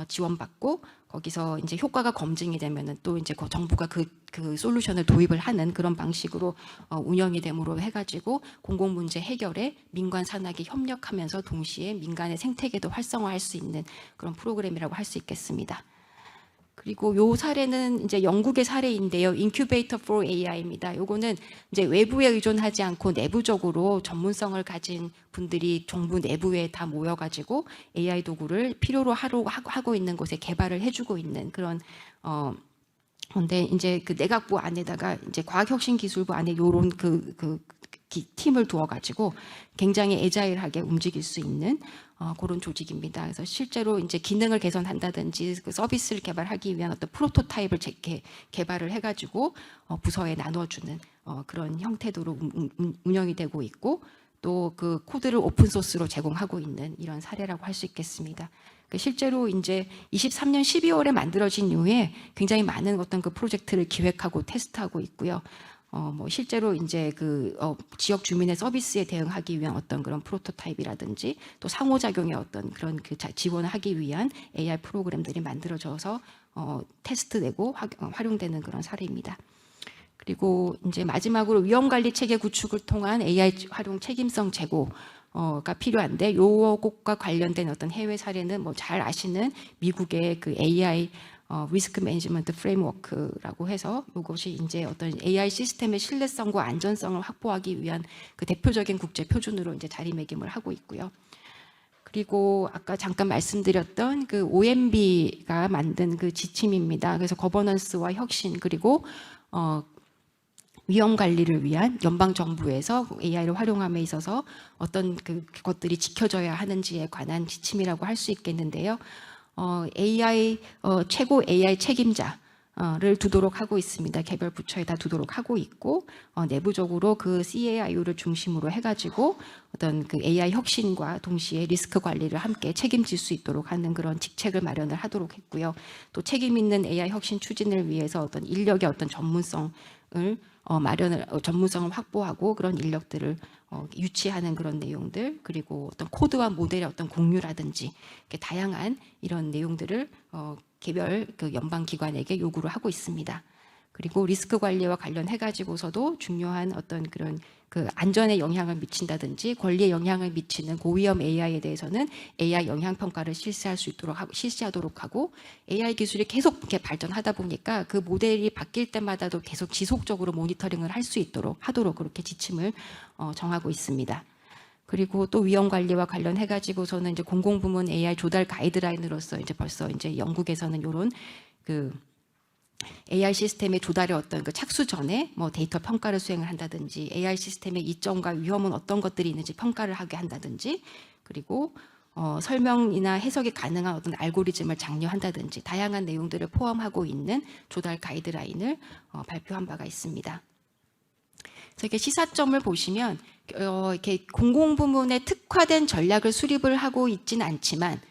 지원받고 거기서 이제 효과가 검증이 되면은 또 이제 정부가 그 솔루션을 도입을 하는 그런 방식으로 운영이 됨으로 해가지고 공공 문제 해결에 민관 산학이 협력하면서 동시에 민간의 생태계도 활성화할 수 있는 그런 프로그램이라고 할 수 있겠습니다. 그리고 요 사례는 이제 영국의 사례인데요. 인큐베이터 for AI입니다. 요거는 이제 외부에 의존하지 않고 내부적으로 전문성을 가진 분들이 정부 내부에 다 모여가지고 AI 도구를 필요로 하고 있는 곳에 개발을 해주고 있는 그런 근데 이제 그 내각부 안에다가 이제 과학혁신기술부 안에 요런 팀을 두어가지고 굉장히 애자일하게 움직일 수 있는 그런 조직입니다. 그래서 실제로 이제 기능을 개선한다든지 그 서비스를 개발하기 위한 어떤 프로토타입을 개발을 해가지고 부서에 나눠주는 그런 형태로 운영이 되고 있고 또 그 코드를 오픈 소스로 제공하고 있는 이런 사례라고 할 수 있겠습니다. 실제로 이제 23년 12월에 만들어진 이후에 굉장히 많은 어떤 그 프로젝트를 기획하고 테스트하고 있고요. 뭐 실제로 이제 지역 주민의 서비스에 대응하기 위한 어떤 그런 프로토타입이라든지 또 상호작용의 어떤 그런 지원을 하기 위한 AI 프로그램들이 만들어져서 테스트되고 활용되는 그런 사례입니다. 그리고 이제 마지막으로 위험관리 체계 구축을 통한 AI 활용 책임성 제고가 필요한데 요것과 관련된 어떤 해외 사례는 뭐 잘 아시는 미국의 그 AI 리스크 매니지먼트 프레임워크라고 해서 이것이 이제 어떤 AI 시스템의 신뢰성과 안전성을 확보하기 위한 그 대표적인 국제 표준으로 이제 자리매김을 하고 있고요. 그리고 아까 잠깐 말씀드렸던 그 OMB가 만든 그 지침입니다. 그래서 거버넌스와 혁신 그리고 위험 관리를 위한 연방 정부에서 AI를 활용함에 있어서 어떤 그것들이 지켜져야 하는지에 관한 지침이라고 할 수 있겠는데요. 최고 AI 책임자를 두도록 하고 있습니다. 개별 부처에 다 두도록 하고 있고 내부적으로 그 CAIU를 중심으로 해가지고 어떤 그 AI 혁신과 동시에 리스크 관리를 함께 책임질 수 있도록 하는 그런 직책을 마련을 하도록 했고요. 또 책임 있는 AI 혁신 추진을 위해서 어떤 인력의 어떤 전문성을 전문성을 확보하고 그런 인력들을 유치하는 그런 내용들 그리고 어떤 코드와 모델의 어떤 공유라든지 이렇게 다양한 이런 내용들을 개별 그 연방 기관에게 요구를 하고 있습니다. 그리고 리스크 관리와 관련해 가지고서도 중요한 어떤 그런 그 안전에 영향을 미친다든지 권리에 영향을 미치는 고위험 AI에 대해서는 AI 영향 평가를 실시하도록 하고 AI 기술이 계속 이렇게 발전하다 보니까 그 모델이 바뀔 때마다도 계속 지속적으로 모니터링을 할 수 있도록 하도록 그렇게 지침을 정하고 있습니다. 그리고 또 위험 관리와 관련해 가지고서는 이제 공공부문 AI 조달 가이드라인으로서 이제 벌써 이제 영국에서는 이런 그 AI 시스템의 조달의 어떤 그 착수 전에 뭐 데이터 평가를 수행을 한다든지 AI 시스템의 이점과 위험은 어떤 것들이 있는지 평가를 하게 한다든지 그리고 설명이나 해석이 가능한 어떤 알고리즘을 장려한다든지 다양한 내용들을 포함하고 있는 조달 가이드라인을 발표한 바가 있습니다. 그래서 이렇게 시사점을 보시면 이렇게 공공부문에 특화된 전략을 수립을 하고 있지는 않지만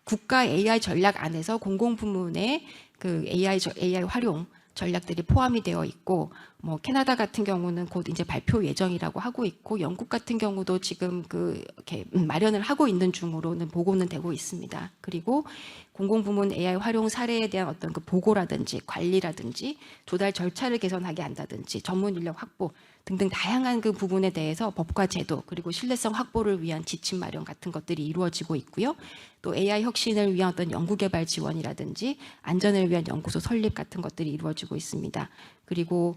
국가 AI 전략 안에서 공공부문의 그 AI 활용 전략들이 포함이 되어 있고, 뭐 캐나다 같은 경우는 곧 이제 발표 예정이라고 하고 있고, 영국 같은 경우도 지금 이렇게 마련을 하고 있는 중으로는 보고는 되고 있습니다. 그리고 공공부문 AI 활용 사례에 대한 어떤 그 보고라든지 관리라든지 조달 절차를 개선하게 한다든지 전문 인력 확보 등등 다양한 그 부분에 대해서 법과 제도 그리고 신뢰성 확보를 위한 지침 마련 같은 것들이 이루어지고 있고요. 또 AI 혁신을 위한 어떤 연구개발 지원이라든지 안전을 위한 연구소 설립 같은 것들이 이루어지고 있습니다. 그리고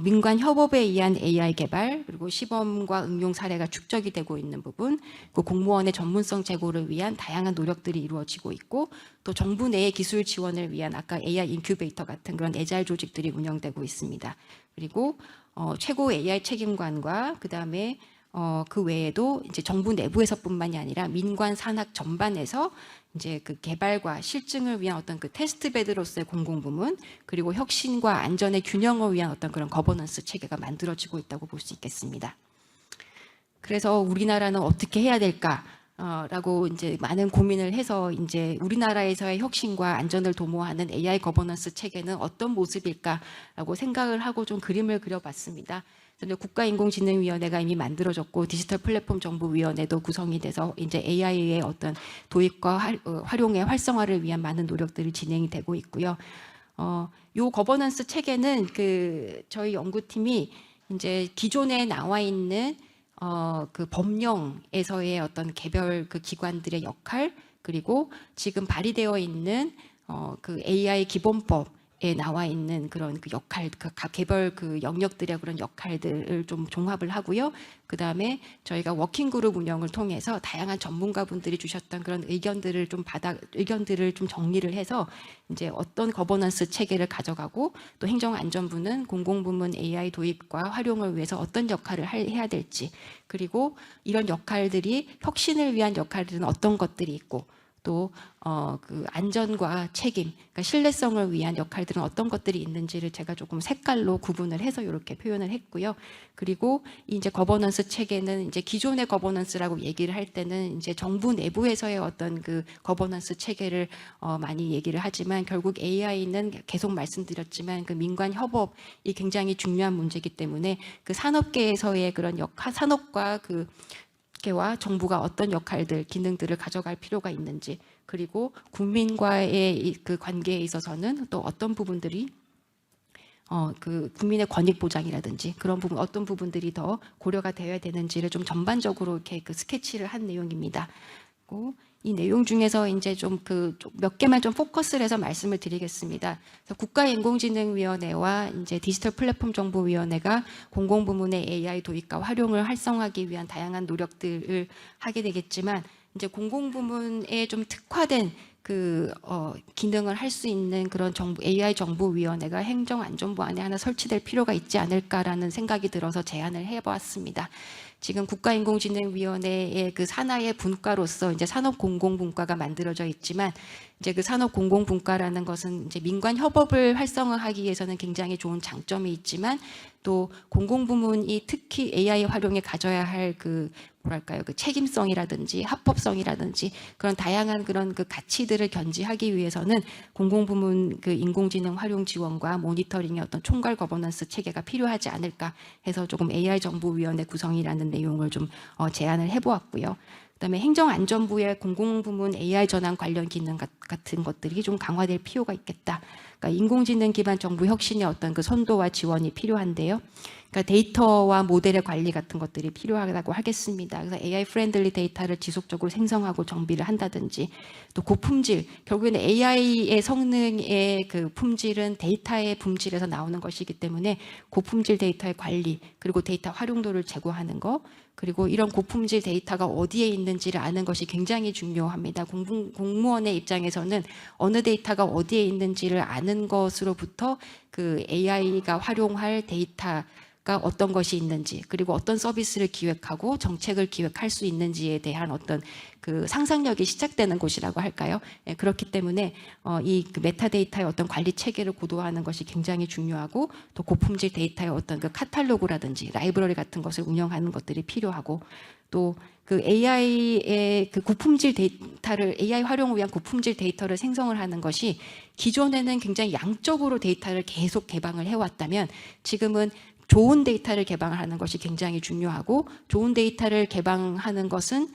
민관 협업에 의한 AI 개발 그리고 시범과 응용 사례가 축적이 되고 있는 부분, 그 공무원의 전문성 제고를 위한 다양한 노력들이 이루어지고 있고, 또 정부 내의 기술 지원을 위한 아까 AI 인큐베이터 같은 그런 애자일 조직들이 운영되고 있습니다. 그리고 최고 AI 책임관과 그 다음에 그 외에도 이제 정부 내부에서뿐만이 아니라 민관 산학 전반에서 이제 그 개발과 실증을 위한 어떤 그 테스트 베드로서의 공공부문, 그리고 혁신과 안전의 균형을 위한 어떤 그런 거버넌스 체계가 만들어지고 있다고 볼 수 있겠습니다. 그래서 우리나라는 어떻게 해야 될까? 라고 이제 많은 고민을 해서 이제 우리나라에서의 혁신과 안전을 도모하는 AI 거버넌스 체계는 어떤 모습일까라고 생각을 하고 좀 그림을 그려봤습니다. 국가인공지능위원회가 이미 만들어졌고 디지털 플랫폼 정보위원회도 구성이 돼서 이제 AI의 어떤 도입과 활용의 활성화를 위한 많은 노력들이 진행이 되고 있고요. 요 거버넌스 체계는 그 저희 연구팀이 이제 기존에 나와 있는 그 법령에서의 어떤 개별 그 기관들의 역할, 그리고 지금 발의되어 있는 그 AI 기본법에 나와 있는 그런 그 역할, 그 개별 그 영역들의 그런 역할들을 좀 종합을 하고요. 그 다음에 저희가 워킹그룹 운영을 통해서 다양한 전문가분들이 주셨던 그런 의견들을 좀 정리를 해서 이제 어떤 거버넌스 체계를 가져가고, 또 행정안전부는 공공부문 AI 도입과 활용을 위해서 어떤 역할을 해야 될지, 그리고 이런 역할들이 혁신을 위한 역할들은 어떤 것들이 있고, 또 그 안전과 책임, 그러니까 신뢰성을 위한 역할들은 어떤 것들이 있는지를 제가 조금 색깔로 구분을 해서 이렇게 표현을 했고요. 그리고 이제 거버넌스 체계는 이제 기존의 거버넌스라고 얘기를 할 때는 이제 정부 내부에서의 어떤 그 거버넌스 체계를 많이 얘기를 하지만, 결국 AI는 계속 말씀드렸지만 그 민관 협업이 굉장히 중요한 문제이기 때문에 그 산업계에서의 그런 산업과 그 와 정부가 어떤 역할들, 기능들을 가져갈 필요가 있는지, 그리고 국민과의 그 관계에 있어서는 또 어떤 부분들이 그 국민의 권익 보장이라든지 그런 부분, 어떤 부분들이 더 고려가 되어야 되는지를 좀 전반적으로 이렇게 그 스케치를 한 내용입니다. 이 내용 중에서 이제 좀 몇 개만 좀 포커스를 해서 말씀을 드리겠습니다. 국가인공지능위원회와 이제 디지털 플랫폼 정보위원회가 공공부문의 AI 도입과 활용을 활성화하기 위한 다양한 노력들을 하게 되겠지만, 이제 공공부문에 좀 특화된 그 기능을 할 수 있는 그런 AI 정보위원회가 행정안전부 안에 하나 설치될 필요가 있지 않을까라는 생각이 들어서 제안을 해보았습니다. 지금 국가인공지능위원회의 그 산하의 분과로서 이제 산업공공분과가 만들어져 있지만, 이제 그 산업공공분과라는 것은 이제 민관 협업을 활성화하기 위해서는 굉장히 좋은 장점이 있지만, 또 공공부문이 특히 AI 활용에 가져야 할 그 뭐랄까요, 그 책임성이라든지 합법성이라든지 그런 다양한 그런 그 가치들을 견지하기 위해서는 공공부문 그 인공지능 활용 지원과 모니터링의 어떤 총괄 거버넌스 체계가 필요하지 않을까 해서 조금 AI 정보위원회 구성이라는 내용을 좀 제안을 해보았고요. 그다음에 행정안전부의 공공부문 AI 전환 관련 기능 같은 것들이 좀 강화될 필요가 있겠다. 그러니까 인공지능 기반 정부 혁신의 어떤 그 선도와 지원이 필요한데요. 그러니까 데이터와 모델의 관리 같은 것들이 필요하다고 하겠습니다. 그래서 AI 프렌들리 데이터를 지속적으로 생성하고 정비를 한다든지, 또 고품질, 결국에는 AI의 성능의 그 품질은 데이터의 품질에서 나오는 것이기 때문에 고품질 데이터의 관리, 그리고 데이터 활용도를 제고하는 것, 그리고 이런 고품질 데이터가 어디에 있는지를 아는 것이 굉장히 중요합니다. 공무원의 입장에서는 어느 데이터가 어디에 있는지를 아는 것으로부터 그 AI가 활용할 데이터가 어떤 것이 있는지, 그리고 어떤 서비스를 기획하고 정책을 기획할 수 있는지에 대한 어떤 그 상상력이 시작되는 곳이라고 할까요? 그렇기 때문에 이 그 메타데이터의 어떤 관리 체계를 고도화하는 것이 굉장히 중요하고, 또 고품질 데이터의 어떤 그 카탈로그라든지 라이브러리 같은 것을 운영하는 것들이 필요하고, 또 그 AI의 그 고품질 데이터를, AI 활용을 위한 고품질 데이터를 생성을 하는 것이 기존에는 굉장히 양적으로 데이터를 계속 개방을 해왔다면, 지금은 좋은 데이터를 개방하는 것이 굉장히 중요하고, 좋은 데이터를 개방하는 것은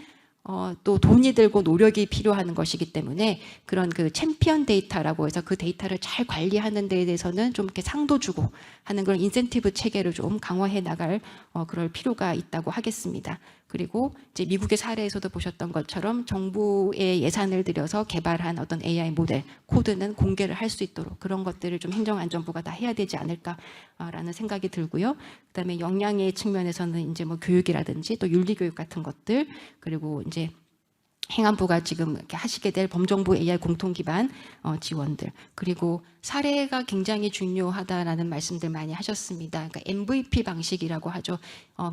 또 돈이 들고 노력이 필요한 것이기 때문에, 그런 그 챔피언 데이터라고 해서 그 데이터를 잘 관리하는 데에 대해서는 좀 이렇게 상도 주고 하는 그런 인센티브 체계를 좀 강화해 나갈 그럴 필요가 있다고 하겠습니다. 그리고 이제 미국의 사례에서도 보셨던 것처럼 정부의 예산을 들여서 개발한 어떤 AI 모델, 코드는 공개를 할 수 있도록 그런 것들을 좀 행정안전부가 다 해야 되지 않을까라는 생각이 들고요. 그다음에 역량의 측면에서는 이제 뭐 교육이라든지 또 윤리교육 같은 것들, 그리고 이제 행안부가 지금 이렇게 하시게 될 범정부 AI 공통 기반 지원들, 그리고 사례가 굉장히 중요하다라는 말씀들 많이 하셨습니다. 그러니까 MVP 방식이라고 하죠.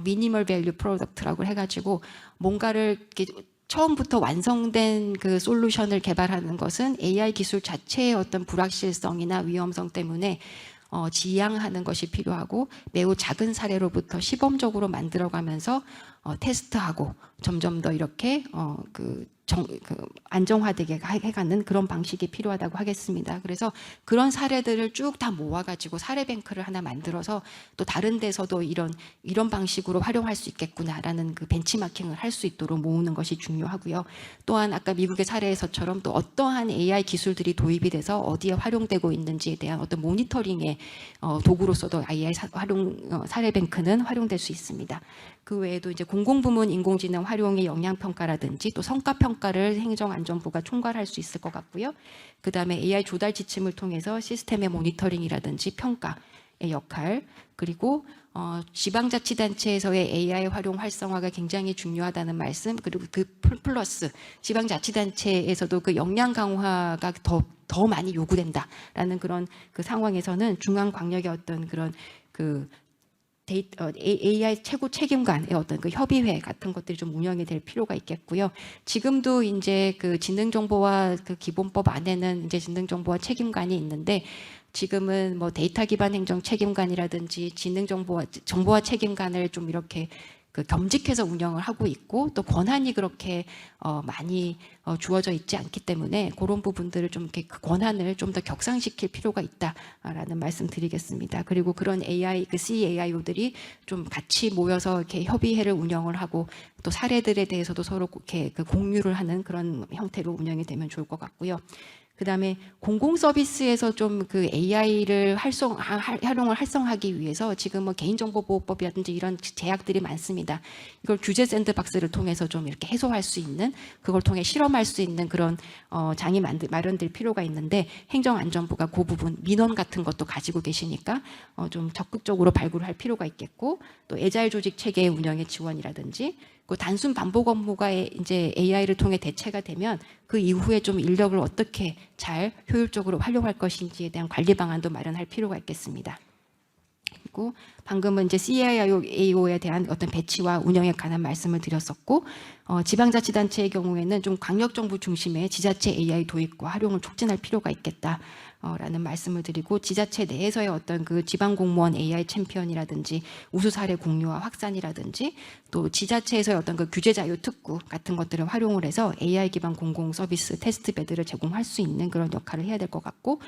미니멀 밸류 프로덕트라고 해가지고 뭔가를 이렇게 처음부터 완성된 그 솔루션을 개발하는 것은 AI 기술 자체의 어떤 불확실성이나 위험성 때문에 지양하는 것이 필요하고, 매우 작은 사례로부터 시범적으로 만들어가면서 테스트하고 점점 더 이렇게 안정화되게 해가는 그런 방식이 필요하다고 하겠습니다. 그래서 그런 사례들을 쭉 다 모아가지고 사례 뱅크를 하나 만들어서 또 다른 데서도 이런 방식으로 활용할 수 있겠구나라는 그 벤치마킹을 할 수 있도록 모으는 것이 중요하고요. 또한 아까 미국의 사례에서처럼 또 어떠한 AI 기술들이 도입이 돼서 어디에 활용되고 있는지에 대한 어떤 모니터링의 도구로서도 AI 활용 사례 뱅크는 활용될 수 있습니다. 그 외에도 이제 공공부문 인공지능 활용의 영향평가라든지 또 성과평가를 행정안전부가 총괄할 수 있을 것 같고요. 그 다음에 AI 조달 지침을 통해서 시스템의 모니터링이라든지 평가의 역할, 그리고 지방자치단체에서의 AI 활용 활성화가 굉장히 중요하다는 말씀, 그리고 그 플러스 지방자치단체에서도 그 역량 강화가 더 많이 요구된다라는 그런 그 상황에서는 중앙광역의 어떤 그런 그 AI 최고 책임관의 어떤 그 협의회 같은 것들이 좀 운영이 될 필요가 있겠고요. 지금도 이제 그 지능정보화 그 기본법 안에는 이제 지능정보화 책임관이 있는데, 지금은 뭐 데이터 기반 행정 책임관이라든지 정보화 책임관을 좀 이렇게 그 겸직해서 운영을 하고 있고, 또 권한이 그렇게 많이 주어져 있지 않기 때문에 그런 부분들을 좀 이렇게 그 권한을 좀 더 격상시킬 필요가 있다라는 말씀드리겠습니다. 그리고 그런 AI 그 CAIO들이 좀 같이 모여서 이렇게 협의회를 운영을 하고 또 사례들에 대해서도 서로 이렇게 그 공유를 하는 그런 형태로 운영이 되면 좋을 것 같고요. 그다음에 공공 서비스에서 좀 그 AI를 활용을 활성화하기 위해서 지금 뭐 개인정보보호법이라든지 이런 제약들이 많습니다. 이걸 규제 샌드박스를 통해서 좀 이렇게 해소할 수 있는, 그걸 통해 실험할 수 있는 그런 장이 마련될 필요가 있는데, 행정안전부가 그 부분 민원 같은 것도 가지고 계시니까 좀 적극적으로 발굴할 필요가 있겠고, 또 애자일 조직 체계의 운영의 지원이라든지, 그 단순 반복 업무가 이제 AI를 통해 대체가 되면 그 이후에 좀 인력을 어떻게 잘 효율적으로 활용할 것인지에 대한 관리 방안도 마련할 필요가 있겠습니다. 그리고 방금은 이제 CAIO에 대한 어떤 배치와 운영에 관한 말씀을 드렸었고, 지방자치단체의 경우에는 좀 광역정부 중심의 지자체 AI 도입과 활용을 촉진할 필요가 있겠다라는 말씀을 드리고, 지자체 내에서의 어떤 그 지방공무원 AI 챔피언이라든지 우수 사례 공유와 확산이라든지, 또 지자체에서의 어떤 그 규제 자유 특구 같은 것들을 활용을 해서 AI 기반 공공 서비스 테스트 베드를 제공할 수 있는 그런 역할을 해야 될 것 같고,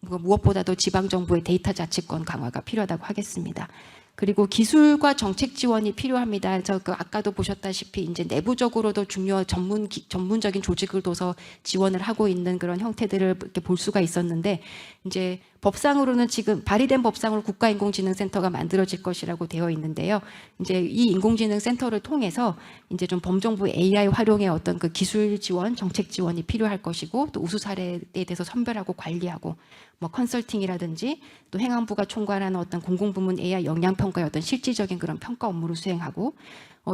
무엇보다도 지방정부의 데이터 자치권 강화가 필요하다고 하겠습니다. 그리고 기술과 정책 지원이 필요합니다. 아까도 보셨다시피 이제 내부적으로도 전문적인 조직을 둬서 지원을 하고 있는 그런 형태들을 이렇게 볼 수가 있었는데, 이제 법상으로는 지금 발의된 법상으로 국가인공지능센터가 만들어질 것이라고 되어 있는데요. 이제 이 인공지능센터를 통해서 이제 좀 범정부 AI 활용의 어떤 그 기술 지원, 정책 지원이 필요할 것이고, 또 우수 사례에 대해서 선별하고 관리하고, 뭐 컨설팅이라든지 또 행안부가 총괄하는 어떤 공공부문 AI 역량평가의 어떤 실질적인 그런 평가 업무를 수행하고,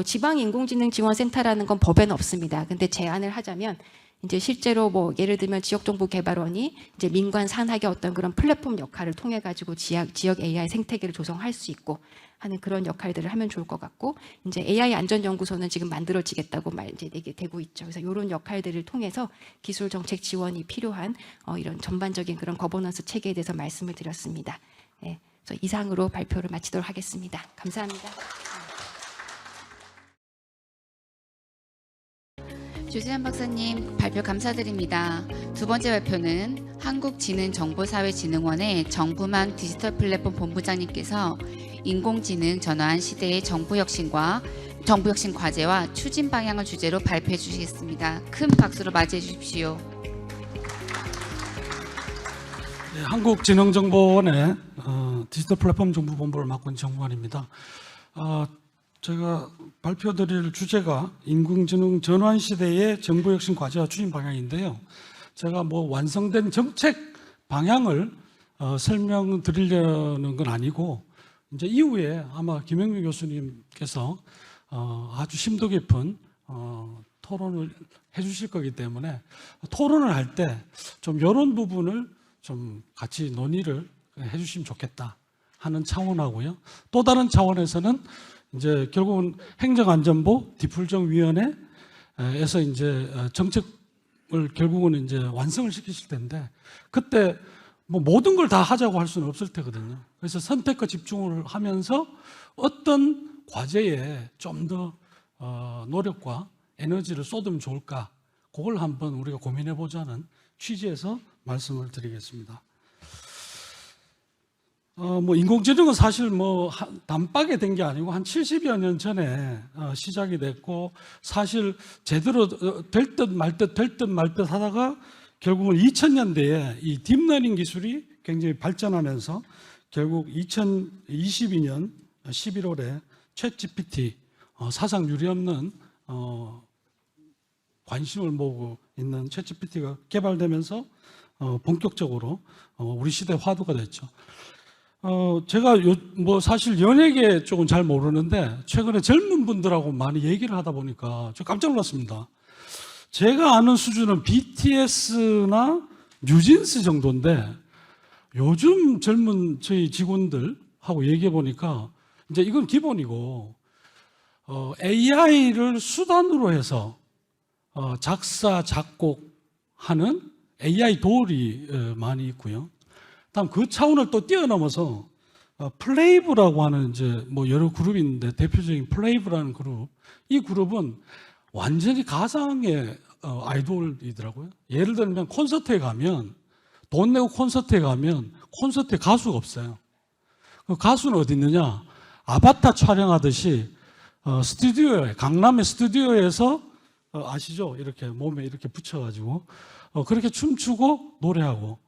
지방인공지능지원센터라는 건 법에는 없습니다. 근데 제안을 하자면 이제 실제로 뭐 예를 들면 지역정보개발원이 이제 민관 산학의 어떤 그런 플랫폼 역할을 통해 가지고 지역 AI 생태계를 조성할 수 있고 하는 그런 역할들을 하면 좋을 것 같고, 이제 AI 안전연구소는 지금 만들어지겠다고 이제 되고 있죠. 그래서 이런 역할들을 통해서 기술 정책 지원이 필요한 이런 전반적인 그런 거버넌스 체계에 대해서 말씀을 드렸습니다. 네, 그래서 이상으로 발표를 마치도록 하겠습니다. 감사합니다. 주세현 박사님 발표 감사드립니다. 두 번째 발표는 한국지능정보사회진흥원의 정부망 디지털 플랫폼 본부장님께서 인공지능 전환 시대의 정부혁신 과제와 추진 방향을 주제로 발표해 주시겠습니다. 큰 박수로 맞이해 주십시오. 네, 한국지능정보원의 디지털 플랫폼 정부본부를 맡고 있는 정무관입니다. 제가 발표드릴 주제가 인공지능 전환 시대의 정부혁신 과제와 추진 방향인데요. 제가 뭐 완성된 정책 방향을 설명드리려는 건 아니고, 이제 이후에 아마 김영미 교수님께서 아주 심도 깊은 토론을 해주실 거기 때문에 토론을 할 때 좀 이런 부분을 좀 같이 논의를 해주시면 좋겠다 하는 차원하고요. 또 다른 차원에서는 이제 결국은 행정안전부 디풀정위원회에서 이제 정책을 결국은 이제 완성을 시키실 텐데 그때 뭐 모든 걸 다 하자고 할 수는 없을 테거든요. 그래서 선택과 집중을 하면서 어떤 과제에 좀 더 노력과 에너지를 쏟으면 좋을까? 그걸 한번 우리가 고민해 보자는 취지에서 말씀을 드리겠습니다. 뭐 인공지능은 사실 뭐 단박에 된 게 아니고 한 70여 년 전에 시작이 됐고 사실 제대로 될 듯 말 듯 될 듯 말 듯 하다가 결국은 2000년대에 이 딥러닝 기술이 굉장히 발전하면서 결국 2022년 11월에 챗GPT 사상 유례없는 관심을 모으고 있는 챗GPT가 개발되면서 본격적으로 우리 시대 화두가 됐죠. 제가 뭐 사실 연예계 쪽은 잘 모르는데 최근에 젊은 분들하고 많이 얘기를 하다 보니까 저 깜짝 놀랐습니다. 제가 아는 수준은 BTS나 뉴진스 정도인데 요즘 젊은 저희 직원들하고 얘기해 보니까 이제 이건 기본이고 AI를 수단으로 해서 작사, 작곡하는 AI 도울이 많이 있고요. 다음 그 차원을 또 뛰어넘어서 플레이브라고 하는 이제 뭐 여러 그룹이 있는데 대표적인 플레이브라는 그룹, 이 그룹은 완전히 가상의 아이돌이더라고요. 예를 들면 콘서트에 가면 돈 내고 콘서트에 가면 콘서트에 가수가 없어요. 그 가수는 어디 있느냐? 아바타 촬영하듯이 스튜디오에 강남의 스튜디오에서 아시죠? 이렇게 몸에 이렇게 붙여가지고 그렇게 춤추고 노래하고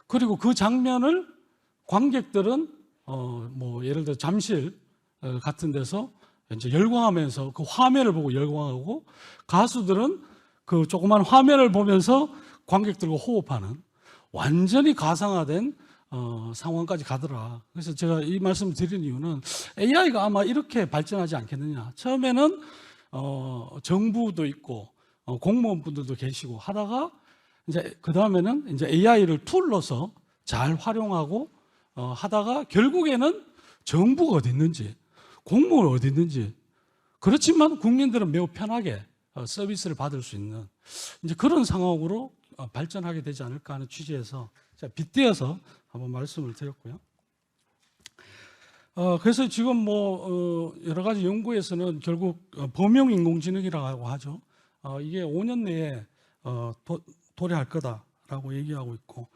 그리고 그 장면을 관객들은 뭐 예를 들어 잠실 같은 데서 이제 열광하면서 그 화면을 보고 열광하고 가수들은 그 조그만 화면을 보면서 관객들과 호흡하는 완전히 가상화된 상황까지 가더라. 그래서 제가 이 말씀을 드린 이유는 AI가 아마 이렇게 발전하지 않겠느냐. 처음에는 정부도 있고 공무원분들도 계시고 하다가 이제 그 다음에는 이제 AI를 툴로서 잘 활용하고 하다가 결국에는 정부가 어디 있는지 공무원 어디 있는지 그렇지만 국민들은 매우 편하게 서비스를 받을 수 있는 이제 그런 상황으로 발전하게 되지 않을까 하는 취지에서 제가 빗대어서 한번 말씀을 드렸고요. 그래서 지금 뭐 여러 가지 연구에서는 결국 범용 인공지능이라고 하죠. 이게 5년 내에 도래할 거다라고 얘기하고 있고,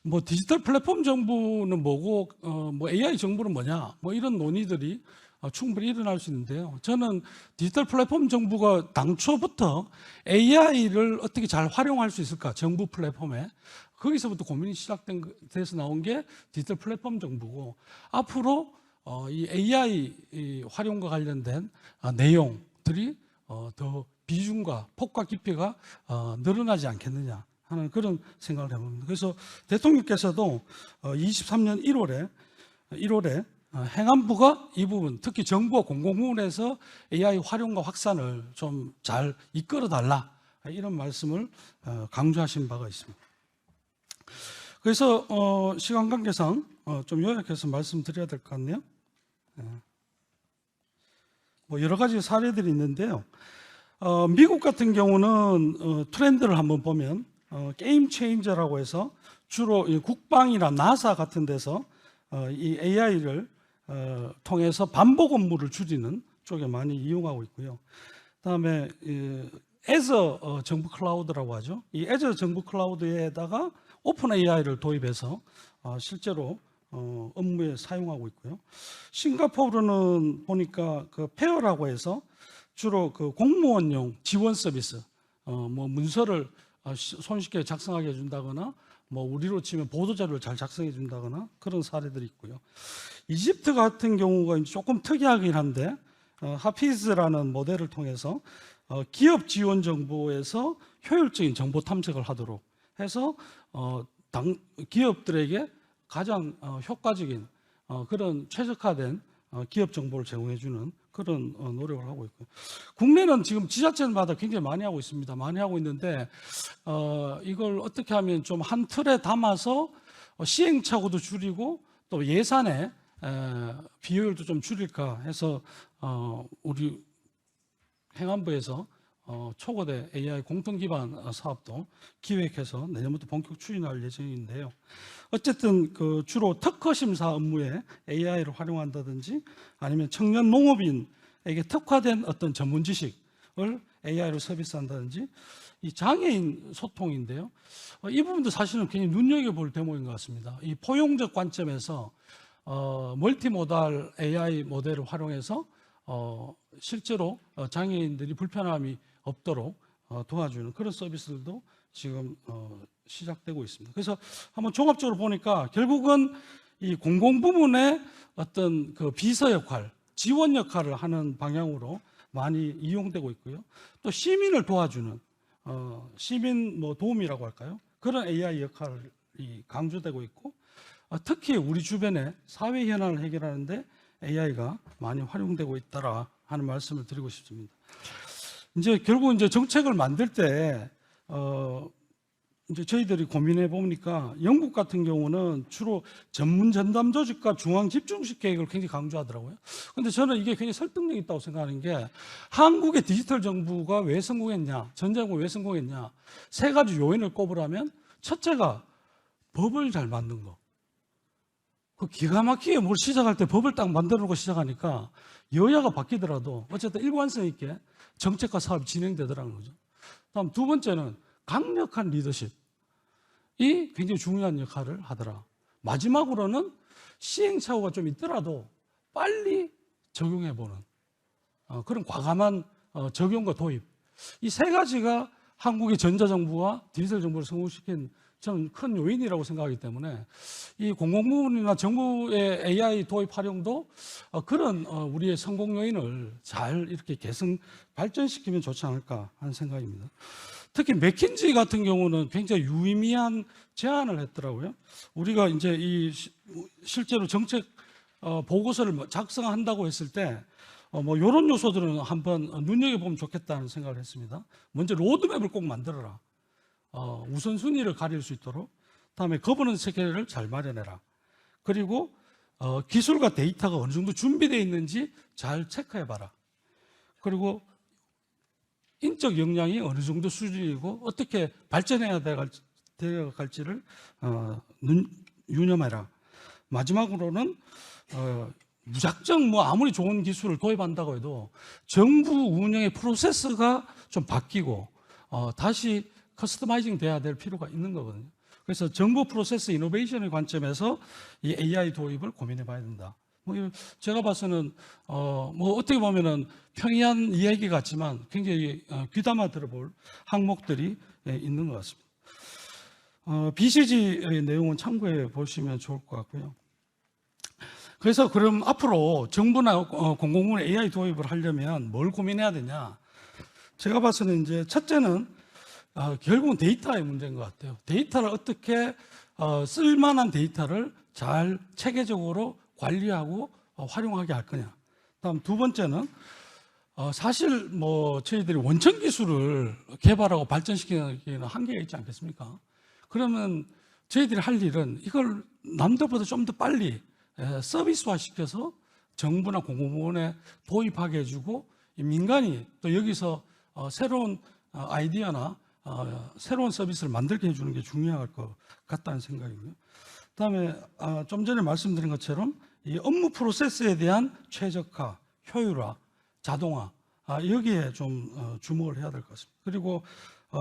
뭐 디지털 플랫폼 정부는 뭐고, 뭐 AI 정부는 뭐냐, 뭐 이런 논의들이 충분히 일어날 수 있는데요. 저는 디지털 플랫폼 정부가 당초부터 AI를 어떻게 잘 활용할 수 있을까, 정부 플랫폼에. 거기서부터 고민이 시작돼서 나온 게 디지털 플랫폼 정부고, 앞으로 이 AI 활용과 관련된 내용들이 더 비중과 폭과 깊이가 늘어나지 않겠느냐 하는 그런 생각을 해봅니다. 그래서 대통령께서도 23년 1월에 행안부가 이 부분, 특히 정부와 공공부문에서 AI 활용과 확산을 좀 잘 이끌어달라 이런 말씀을 강조하신 바가 있습니다. 그래서 시간 관계상 좀 요약해서 말씀드려야 될 것 같네요. 뭐 여러 가지 사례들이 있는데요. 미국 같은 경우는 트렌드를 한번 보면 게임 체인저라고 해서 주로 국방이나 나사 같은 데서 이 AI를 통해서 반복 업무를 줄이는 쪽에 많이 이용하고 있고요. 그다음에 애저 정부 클라우드라고 하죠. 이 애저 정부 클라우드에다가 오픈 AI를 도입해서 실제로 업무에 사용하고 있고요. 싱가포르는 보니까 그 페어라고 해서 주로 그 공무원용 지원 서비스, 뭐 문서를 손쉽게 작성하게 해준다거나, 뭐 우리로 치면 보도자료를 잘 작성해 준다거나 그런 사례들이 있고요. 이집트 같은 경우가 조금 특이하긴 한데 하피즈라는 모델을 통해서 기업 지원 정보에서 효율적인 정보 탐색을 하도록 해서 기업들에게 가장 효과적인 그런 최적화된 기업 정보를 제공해 주는 그런 노력을 하고 있고요. 국내는 지금 지자체마다 굉장히 많이 하고 있습니다. 많이 하고 있는데 이걸 어떻게 하면 좀 한 틀에 담아서 시행착오도 줄이고 또 예산의 비효율도 좀 줄일까 해서 우리 행안부에서 초거대 AI 공통 기반 사업도 기획해서 내년부터 본격 추진할 예정인데요. 어쨌든 그 주로 특허 심사 업무에 AI를 활용한다든지 아니면 청년 농업인에게 특화된 어떤 전문 지식을 AI로 서비스한다든지 이 장애인 소통인데요. 이 부분도 사실은 굉장히 눈여겨볼 대목인 것 같습니다. 이 포용적 관점에서 멀티모달 AI 모델을 활용해서 실제로 장애인들이 불편함이 없도록 도와주는 그런 서비스들도 지금 시작되고 있습니다. 그래서 한번 종합적으로 보니까 결국은 이 공공부문의 어떤 그 비서 역할, 지원 역할을 하는 방향으로 많이 이용되고 있고요. 또 시민을 도와주는 시민 뭐 도움이라고 할까요? 그런 AI 역할이 강조되고 있고 특히 우리 주변의 사회 현안을 해결하는데 AI가 많이 활용되고 있다라 하는 말씀을 드리고 싶습니다. 이제 결국 이제 정책을 만들 때 이제 저희들이 고민해 보니까 영국 같은 경우는 주로 전문 전담 조직과 중앙 집중식 계획을 굉장히 강조하더라고요. 그런데 저는 이게 굉장히 설득력 있다고 생각하는 게 한국의 디지털 정부가 왜 성공했냐, 전자정부 왜 성공했냐 세 가지 요인을 꼽으라면 첫째가 법을 잘 만든 거. 그 기가 막히게 뭘 시작할 때 법을 딱 만들어 놓고 시작하니까 여야가 바뀌더라도 어쨌든 일관성 있게 정책과 사업이 진행되더라는 거죠. 다음 두 번째는 강력한 리더십이 굉장히 중요한 역할을 하더라. 마지막으로는 시행착오가 좀 있더라도 빨리 적용해보는 그런 과감한 적용과 도입. 이 세 가지가 한국의 전자정부와 디지털 정부를 성공시킨 저는 큰 요인이라고 생각하기 때문에 이 공공부문이나 정부의 AI 도입 활용도 그런 우리의 성공 요인을 잘 이렇게 개선 발전시키면 좋지 않을까 하는 생각입니다. 특히 맥킨지 같은 경우는 굉장히 유의미한 제안을 했더라고요. 우리가 이제 이 실제로 정책 보고서를 작성한다고 했을 때 뭐 이런 요소들은 한번 눈여겨보면 좋겠다는 생각을 했습니다. 먼저 로드맵을 꼭 만들어라. 우선순위를 가릴 수 있도록. 다음에 거버넌스 체계를 잘 마련해라. 그리고 기술과 데이터가 어느 정도 준비되어 있는지 잘 체크해봐라. 그리고 인적 역량이 어느 정도 수준이고 어떻게 발전해야 되어갈지를 유념해라. 마지막으로는 무작정 뭐 아무리 좋은 기술을 도입한다고 해도 정부 운영의 프로세스가 좀 바뀌고 다시 커스터마이징 돼야 될 필요가 있는 거거든요. 그래서 정부 프로세스 이노베이션의 관점에서 이 AI 도입을 고민해 봐야 된다. 뭐 제가 봐서는 뭐 어떻게 보면은 평이한 이야기 같지만 굉장히 귀담아 들어볼 항목들이 있는 것 같습니다. BCG의 내용은 참고해 보시면 좋을 것 같고요. 그래서 그럼 앞으로 정부나 공공부문 AI 도입을 하려면 뭘 고민해야 되냐? 제가 봐서는 이제 첫째는 결국은 데이터의 문제인 것 같아요. 데이터를 어떻게 쓸만한 데이터를 잘 체계적으로 관리하고 활용하게 할 거냐. 다음 두 번째는 사실 뭐 저희들이 원천 기술을 개발하고 발전시키는 한계가 있지 않겠습니까? 그러면 저희들이 할 일은 이걸 남들보다 좀 더 빨리 서비스화 시켜서 정부나 공공부문에 도입하게 해주고 민간이 또 여기서 새로운 아이디어나 새로운 서비스를 만들게 해주는 게 중요할 것 같다는 생각이고요. 그다음에 좀 전에 말씀드린 것처럼 이 업무 프로세스에 대한 최적화, 효율화, 자동화 여기에 좀 주목을 해야 될 것 같습니다. 그리고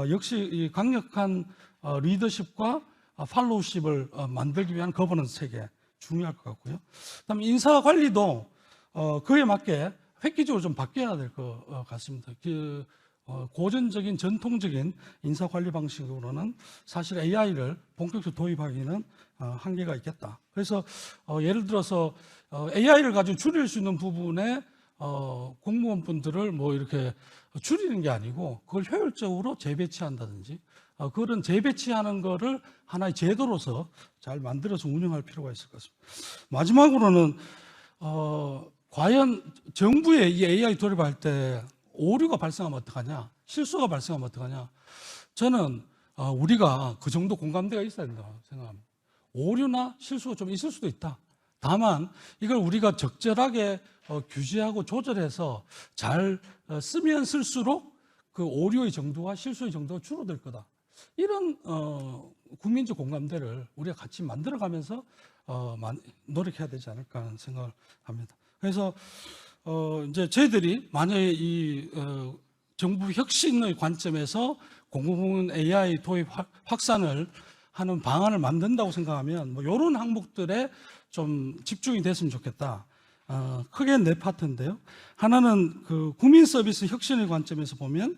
역시 이 강력한 리더십과 팔로우십을 만들기 위한 거버넌스 체계 중요할 것 같고요. 그다음에 인사 관리도 그에 맞게 획기적으로 좀 바뀌어야 될 것 같습니다. 고전적인 전통적인 인사 관리 방식으로는 사실 AI를 본격적으로 도입하기는 한계가 있겠다. 그래서 예를 들어서 AI를 가지고 줄일 수 있는 부분에 공무원분들을 뭐 이렇게 줄이는 게 아니고 그걸 효율적으로 재배치한다든지 그런 재배치하는 거를 하나의 제도로서 잘 만들어서 운영할 필요가 있을 것 같습니다. 마지막으로는 과연 정부에 이 AI 도입할 때 오류가 발생하면 어떡하냐, 실수가 발생하면 어떡하냐. 저는 우리가 그 정도 공감대가 있어야 된다 생각합니다. 오류나 실수가 좀 있을 수도 있다. 다만 이걸 우리가 적절하게 규제하고 조절해서 잘 쓰면 쓸수록 그 오류의 정도와 실수의 정도가 줄어들 거다. 이런 국민적 공감대를 우리가 같이 만들어가면서 노력해야 되지 않을까 하는 생각을 합니다. 그래서 이제 저희들이 만약에 이 정부 혁신의 관점에서 공공부문 AI 도입 확산을 하는 방안을 만든다고 생각하면 뭐 이런 항목들에 좀 집중이 됐으면 좋겠다. 크게 네 파트인데요. 하나는 그 국민 서비스 혁신의 관점에서 보면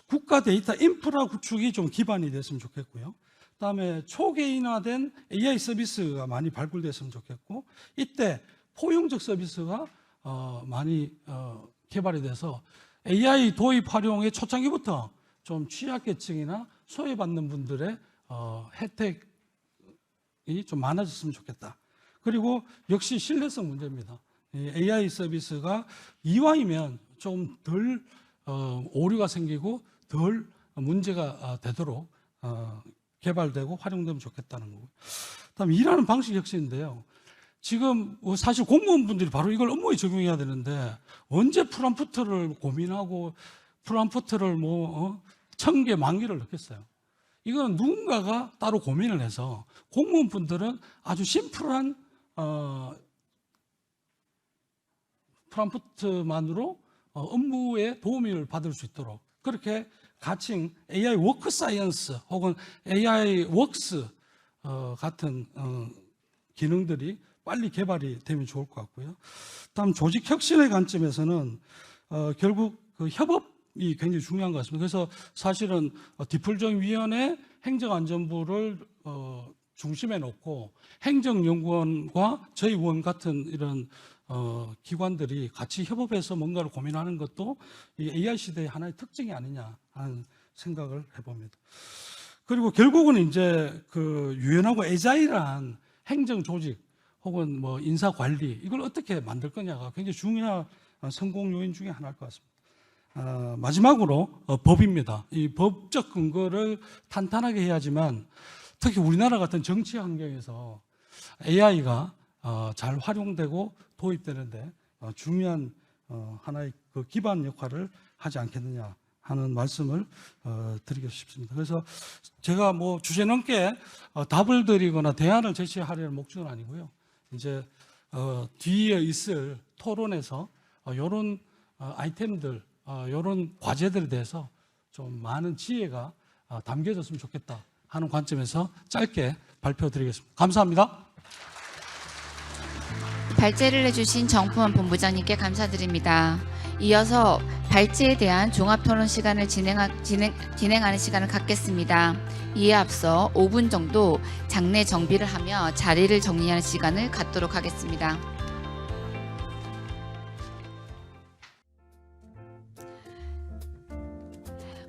국가 데이터 인프라 구축이 좀 기반이 됐으면 좋겠고요. 그다음에 초개인화된 AI 서비스가 많이 발굴됐으면 좋겠고, 이때 포용적 서비스가 많이 개발이 돼서 AI 도입 활용의 초창기부터 좀 취약계층이나 소외받는 분들의 혜택이 좀 많아졌으면 좋겠다. 그리고 역시 신뢰성 문제입니다. AI 서비스가 이왕이면 좀 덜 오류가 생기고 덜 문제가 되도록 개발되고 활용되면 좋겠다는 거고요. 그다음 일하는 방식 혁신인데요. 지금 사실 공무원분들이 바로 이걸 업무에 적용해야 되는데 언제 프롬프트를 고민하고 프롬프트를 1000개, 10,000개를 넣겠어요. 이거는 누군가가 따로 고민을 해서 공무원분들은 아주 심플한 프롬프트만으로 업무에 도움을 받을 수 있도록 그렇게 가칭 AI 워크 사이언스 혹은 AI 웍스 같은 기능들이 빨리 개발이 되면 좋을 것 같고요. 다음 조직 혁신의 관점에서는 결국 그 협업이 굉장히 중요한 것 같습니다. 그래서 사실은 디플정위원회 행정안전부를 중심에 놓고 행정연구원과 저희 원 같은 이런 기관들이 같이 협업해서 뭔가를 고민하는 것도 이 AI 시대의 하나의 특징이 아니냐 하는 생각을 해봅니다. 그리고 결국은 이제 그 유연하고 애자일한 행정 조직 혹은 뭐 인사 관리 이걸 어떻게 만들 거냐가 굉장히 중요한 성공 요인 중에 하나일 것 같습니다. 마지막으로 법입니다. 이 법적 근거를 탄탄하게 해야지만 특히 우리나라 같은 정치 환경에서 AI가 잘 활용되고 도입되는데 중요한 하나의 그 기반 역할을 하지 않겠느냐 하는 말씀을 드리고 싶습니다. 그래서 제가 뭐 주제 넘게 답을 드리거나 대안을 제시하려는 목적은 아니고요. 이제 뒤에 있을 토론에서 이런 아이템들, 이런 과제들에 대해서 좀 많은 지혜가 담겨졌으면 좋겠다 하는 관점에서 짧게 발표드리겠습니다. 감사합니다. 발제를 해주신 정포원 본부장님께 감사드립니다. 이어서 발제에 대한 종합토론 시간을 진행하는 시간을 갖겠습니다. 이에 앞서 5분 정도 장내 정비를 하며 자리를 정리하는 시간을 갖도록 하겠습니다.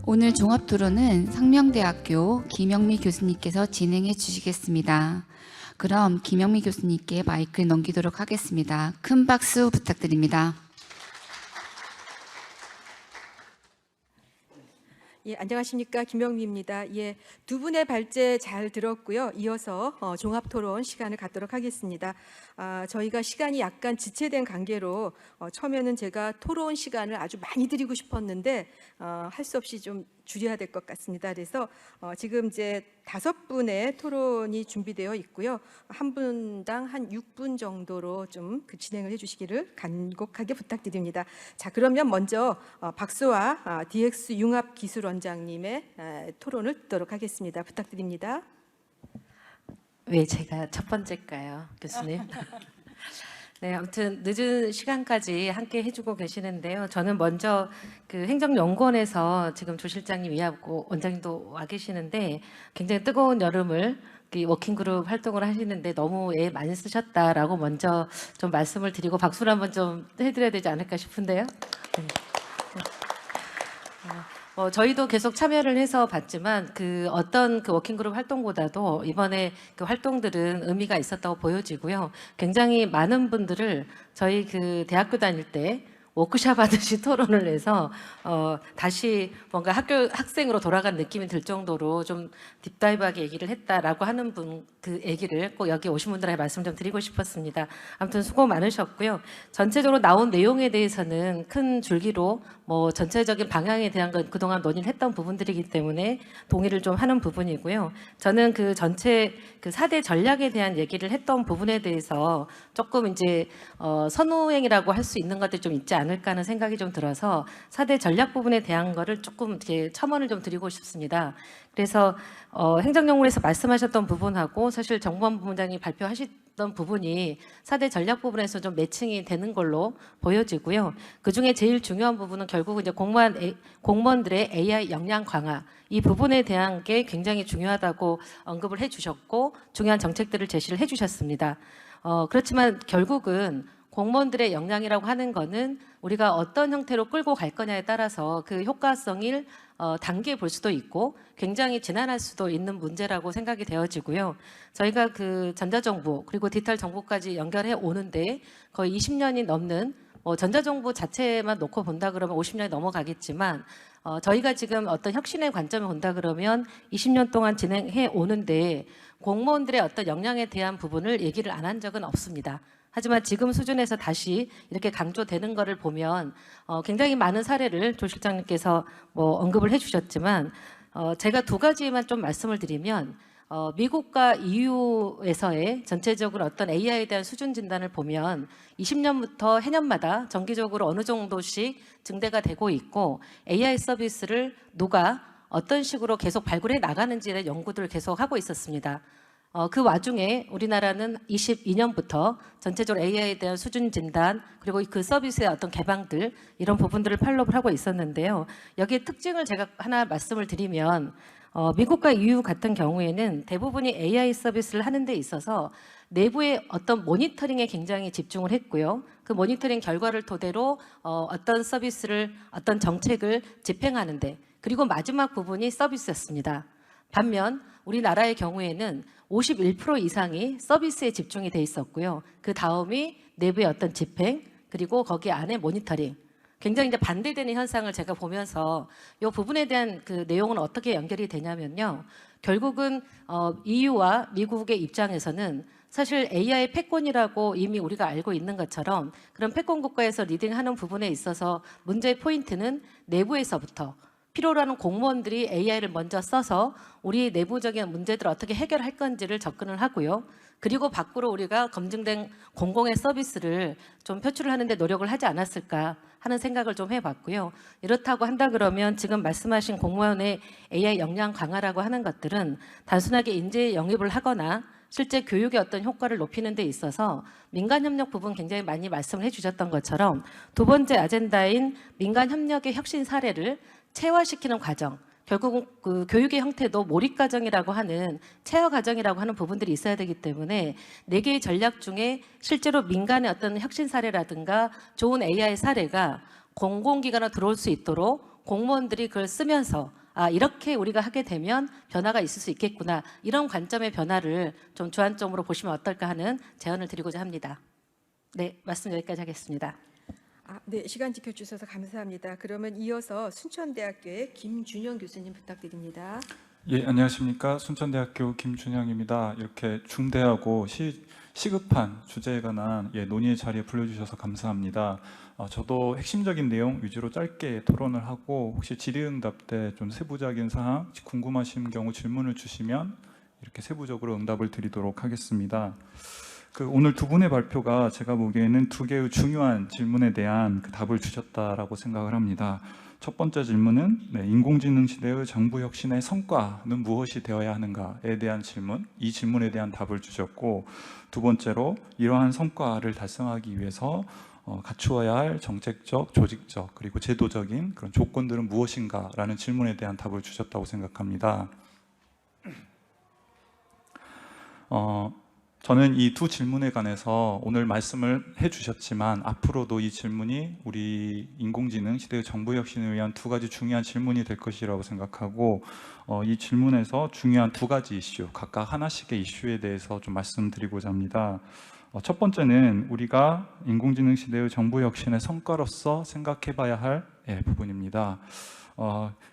오늘 종합토론은 상명대학교 김영미 교수님께서 진행해 주시겠습니다. 그럼 김영미 교수님께 마이크를 넘기도록 하겠습니다. 큰 박수 부탁드립니다. 예, 안녕하십니까. 김영미입니다. 예, 두 분의 발제 잘 들었고요. 이어서 종합토론 시간을 갖도록 하겠습니다. 저희가 시간이 약간 지체된 관계로 처음에는 제가 토론 시간을 아주 많이 드리고 싶었는데 할 수 없이 좀 줄여야 될 것 같습니다. 그래서 지금 이제 5분의 토론이 준비되어 있고요. 한 분당 한 6분 정도로 좀 그 진행을 해주시기를 간곡하게 부탁드립니다. 자, 그러면 먼저 박수와 DX 융합기술원장님의 토론을 듣도록 하겠습니다. 부탁드립니다. 왜 제가 첫 번째일까요, 교수님? 네, 아무튼 늦은 시간까지 함께 해주고 계시는데요. 저는 먼저 그 행정연구원에서 지금 조 실장님 이하고 원장님도 와 계시는데 굉장히 뜨거운 여름을 워킹그룹 활동을 하시는데 너무 애 많이 쓰셨다라고 먼저 좀 말씀을 드리고 박수를 한번 좀 해드려야 되지 않을까 싶은데요. 네. 저희도 계속 참여를 해서 봤지만 그 어떤 그 워킹그룹 활동보다도 이번에 그 활동들은 의미가 있었다고 보여지고요. 굉장히 많은 분들을 저희 그 대학교 다닐 때 워크숍 하듯이 토론을 해서 다시 뭔가 학생으로 돌아간 느낌이 들 정도로 좀 딥다이브하게 얘기를 했다라고 하는 분 그 얘기를 꼭 여기 오신 분들에게 말씀 좀 드리고 싶었습니다. 아무튼 수고 많으셨고요. 전체적으로 나온 내용에 대해서는 큰 줄기로 뭐 전체적인 방향에 대한 건 그동안 논의를 했던 부분들이기 때문에 동의를 좀 하는 부분이고요. 저는 그 전체 그 4대 전략에 대한 얘기를 했던 부분에 대해서 조금 이제 선후행이라고 할 수 있는 것들이 좀 있지 않을까 하는 생각이 좀 들어서 4대 전략 부분에 대한 거를 조금 이렇게 첨언을 좀 드리고 싶습니다. 그래서 행정연구원에서 말씀하셨던 부분하고 사실 정보안 부부장이 발표하셨던 부분이 4대 전략 부분에서 좀 매칭이 되는 걸로 보여지고요. 그중에 제일 중요한 부분은 결국은 이제 공무원들의 AI 역량 강화 이 부분에 대한 게 굉장히 중요하다고 언급을 해주셨고 중요한 정책들을 제시를 해주셨습니다. 그렇지만 결국은 공무원들의 역량이라고 하는 거는 우리가 어떤 형태로 끌고 갈 거냐에 따라서 그 효과성을 단계에 볼 수도 있고 굉장히 지난할 수도 있는 문제라고 생각이 되어지고요. 저희가 그 전자정부 그리고 디지털 정보까지 연결해 오는데 거의 20년이 넘는 전자정부 자체만 놓고 본다 그러면 50년이 넘어가겠지만 저희가 지금 어떤 혁신의 관점을 본다 그러면 20년 동안 진행해 오는데 공무원들의 어떤 역량에 대한 부분을 얘기를 안 한 적은 없습니다. 하지만 지금 수준에서 다시 이렇게 강조되는 것을 보면 굉장히 많은 사례를 조 실장님께서 언급을 해주셨지만 제가 두 가지만 좀 말씀을 드리면 미국과 EU에서의 전체적으로 어떤 AI에 대한 수준 진단을 보면 20년부터 해년마다 정기적으로 어느 정도씩 증대가 되고 있고 AI 서비스를 누가 어떤 식으로 계속 발굴해 나가는지에 대한 연구들을 계속 하고 있었습니다. 그 와중에 우리나라는 22년부터 전체적으로 AI에 대한 수준 진단 그리고 그 서비스의 어떤 개방들 이런 부분들을 팔로우를 하고 있었는데요. 여기에 특징을 제가 하나 말씀을 드리면 미국과 EU 같은 경우에는 대부분이 AI 서비스를 하는 데 있어서 내부의 어떤 모니터링에 굉장히 집중을 했고요. 그 모니터링 결과를 토대로 어떤 서비스를 어떤 정책을 집행하는데 그리고 마지막 부분이 서비스였습니다. 반면 우리나라의 경우에는 51% 이상이 서비스에 집중이 돼 있었고요. 그 다음이 내부의 어떤 집행 그리고 거기 안에 모니터링. 굉장히 이제 반대되는 현상을 제가 보면서 이 부분에 대한 그 내용은 어떻게 연결이 되냐면요. 결국은 EU와 미국의 입장에서는 사실 AI 패권이라고 이미 우리가 알고 있는 것처럼 그런 패권 국가에서 리딩하는 부분에 있어서 문제의 포인트는 내부에서부터 필요로 하는 공무원들이 AI를 먼저 써서 우리 내부적인 문제들을 어떻게 해결할 건지를 접근을 하고요. 그리고 밖으로 우리가 검증된 공공의 서비스를 좀 표출을 하는데 노력을 하지 않았을까 하는 생각을 좀 해봤고요. 이렇다고 한다 그러면 지금 말씀하신 공무원의 AI 역량 강화라고 하는 것들은 단순하게 인재 영입을 하거나 실제 교육의 어떤 효과를 높이는 데 있어서 민간협력 부분 굉장히 많이 말씀을 해주셨던 것처럼 두 번째 아젠다인 민간협력의 혁신 사례를 체화시키는 과정, 결국은 그 교육의 형태도 몰입과정이라고 하는 체화과정이라고 하는 부분들이 있어야 되기 때문에 4개의 전략 중에 실제로 민간의 어떤 혁신 사례라든가 좋은 AI 사례가 공공기관으로 들어올 수 있도록 공무원들이 그걸 쓰면서 이렇게 우리가 하게 되면 변화가 있을 수 있겠구나 이런 관점의 변화를 좀 주안점으로 보시면 어떨까 하는 제안을 드리고자 합니다. 네, 말씀 여기까지 하겠습니다. 네, 시간 지켜주셔서 감사합니다. 그러면 이어서 순천대학교의 김준영 교수님 부탁드립니다. 예, 안녕하십니까. 순천대학교 김준영입니다. 이렇게 중대하고 시급한 주제에 관한 논의의 자리에 불러주셔서 감사합니다. 저도 핵심적인 내용 위주로 짧게 토론을 하고 혹시 질의응답 때 좀 세부적인 사항 궁금하신 경우 질문을 주시면 이렇게 세부적으로 응답을 드리도록 하겠습니다. 오늘 두 분의 발표가 제가 보기에는 두 개의 중요한 질문에 대한 답을 주셨다라고 생각을 합니다. 첫 번째 질문은 인공지능 시대의 정부 혁신의 성과는 무엇이 되어야 하는가에 대한 질문, 이 질문에 대한 답을 주셨고 두 번째로 이러한 성과를 달성하기 위해서 갖추어야 할 정책적, 조직적 그리고 제도적인 그런 조건들은 무엇인가라는 질문에 대한 답을 주셨다고 생각합니다. 저는 이 두 질문에 관해서 오늘 말씀을 해주셨지만 앞으로도 이 질문이 우리 인공지능 시대의 정보혁신을 위한 두 가지 중요한 질문이 될 것이라고 생각하고 이 질문에서 중요한 두 가지 이슈, 각각 하나씩의 이슈에 대해서 좀 말씀드리고자 합니다. 첫 번째는 우리가 인공지능 시대의 정보혁신의 성과로서 생각해봐야 할 부분입니다.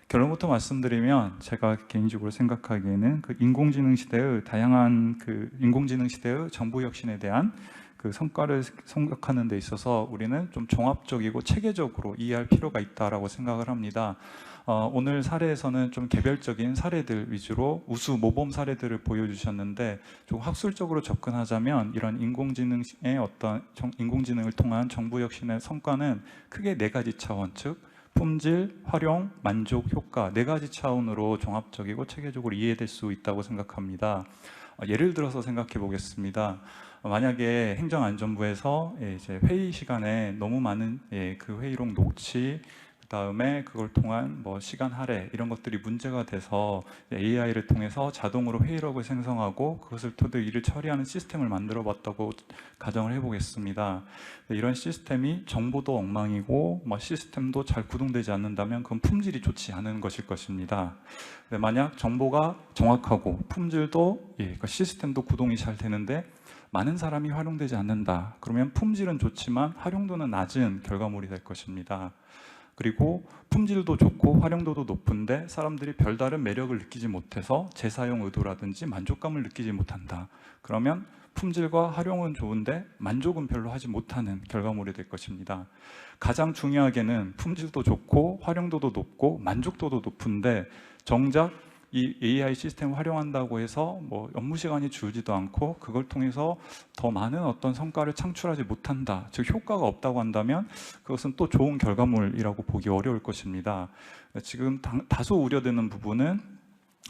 결론부터 말씀드리면 제가 개인적으로 생각하기에는 그 인공지능 시대의 다양한 인공지능 시대의 정보 혁신에 대한 그 성과를 생각하는 데 있어서 우리는 좀 종합적이고 체계적으로 이해할 필요가 있다라고 생각을 합니다. 오늘 사례에서는 좀 개별적인 사례들 위주로 우수 모범 사례들을 보여주셨는데 좀 학술적으로 접근하자면 이런 인공지능을 통한 정보 혁신의 성과는 크게 네 가지 차원, 즉 품질, 활용, 만족, 효과 네 가지 차원으로 종합적이고 체계적으로 이해될 수 있다고 생각합니다. 예를 들어서 생각해 보겠습니다. 만약에 행정안전부에서 이제 회의 시간에 너무 많은 그 회의록 녹취, 그다음에 그걸 통한 뭐 시간 할애 이런 것들이 문제가 돼서 AI를 통해서 자동으로 회의록을 생성하고 그것을 토대로 일을 처리하는 시스템을 만들어 봤다고 가정을 해보겠습니다. 이런 시스템이 정보도 엉망이고 시스템도 잘 구동되지 않는다면 그건 품질이 좋지 않은 것일 것입니다. 만약 정보가 정확하고 품질도 시스템도 구동이 잘 되는데 많은 사람이 활용되지 않는다. 그러면 품질은 좋지만 활용도는 낮은 결과물이 될 것입니다. 그리고 품질도 좋고 활용도도 높은데 사람들이 별다른 매력을 느끼지 못해서 재사용 의도라든지 만족감을 느끼지 못한다. 그러면 품질과 활용은 좋은데 만족은 별로 하지 못하는 결과물이 될 것입니다. 가장 중요하게는 품질도 좋고 활용도도 높고 만족도도 높은데 정작 이 AI 시스템을 활용한다고 해서 업무 시간이 줄지도 않고 그걸 통해서 더 많은 어떤 성과를 창출하지 못한다. 즉 효과가 없다고 한다면 그것은 또 좋은 결과물이라고 보기 어려울 것입니다. 지금 다소 우려되는 부분은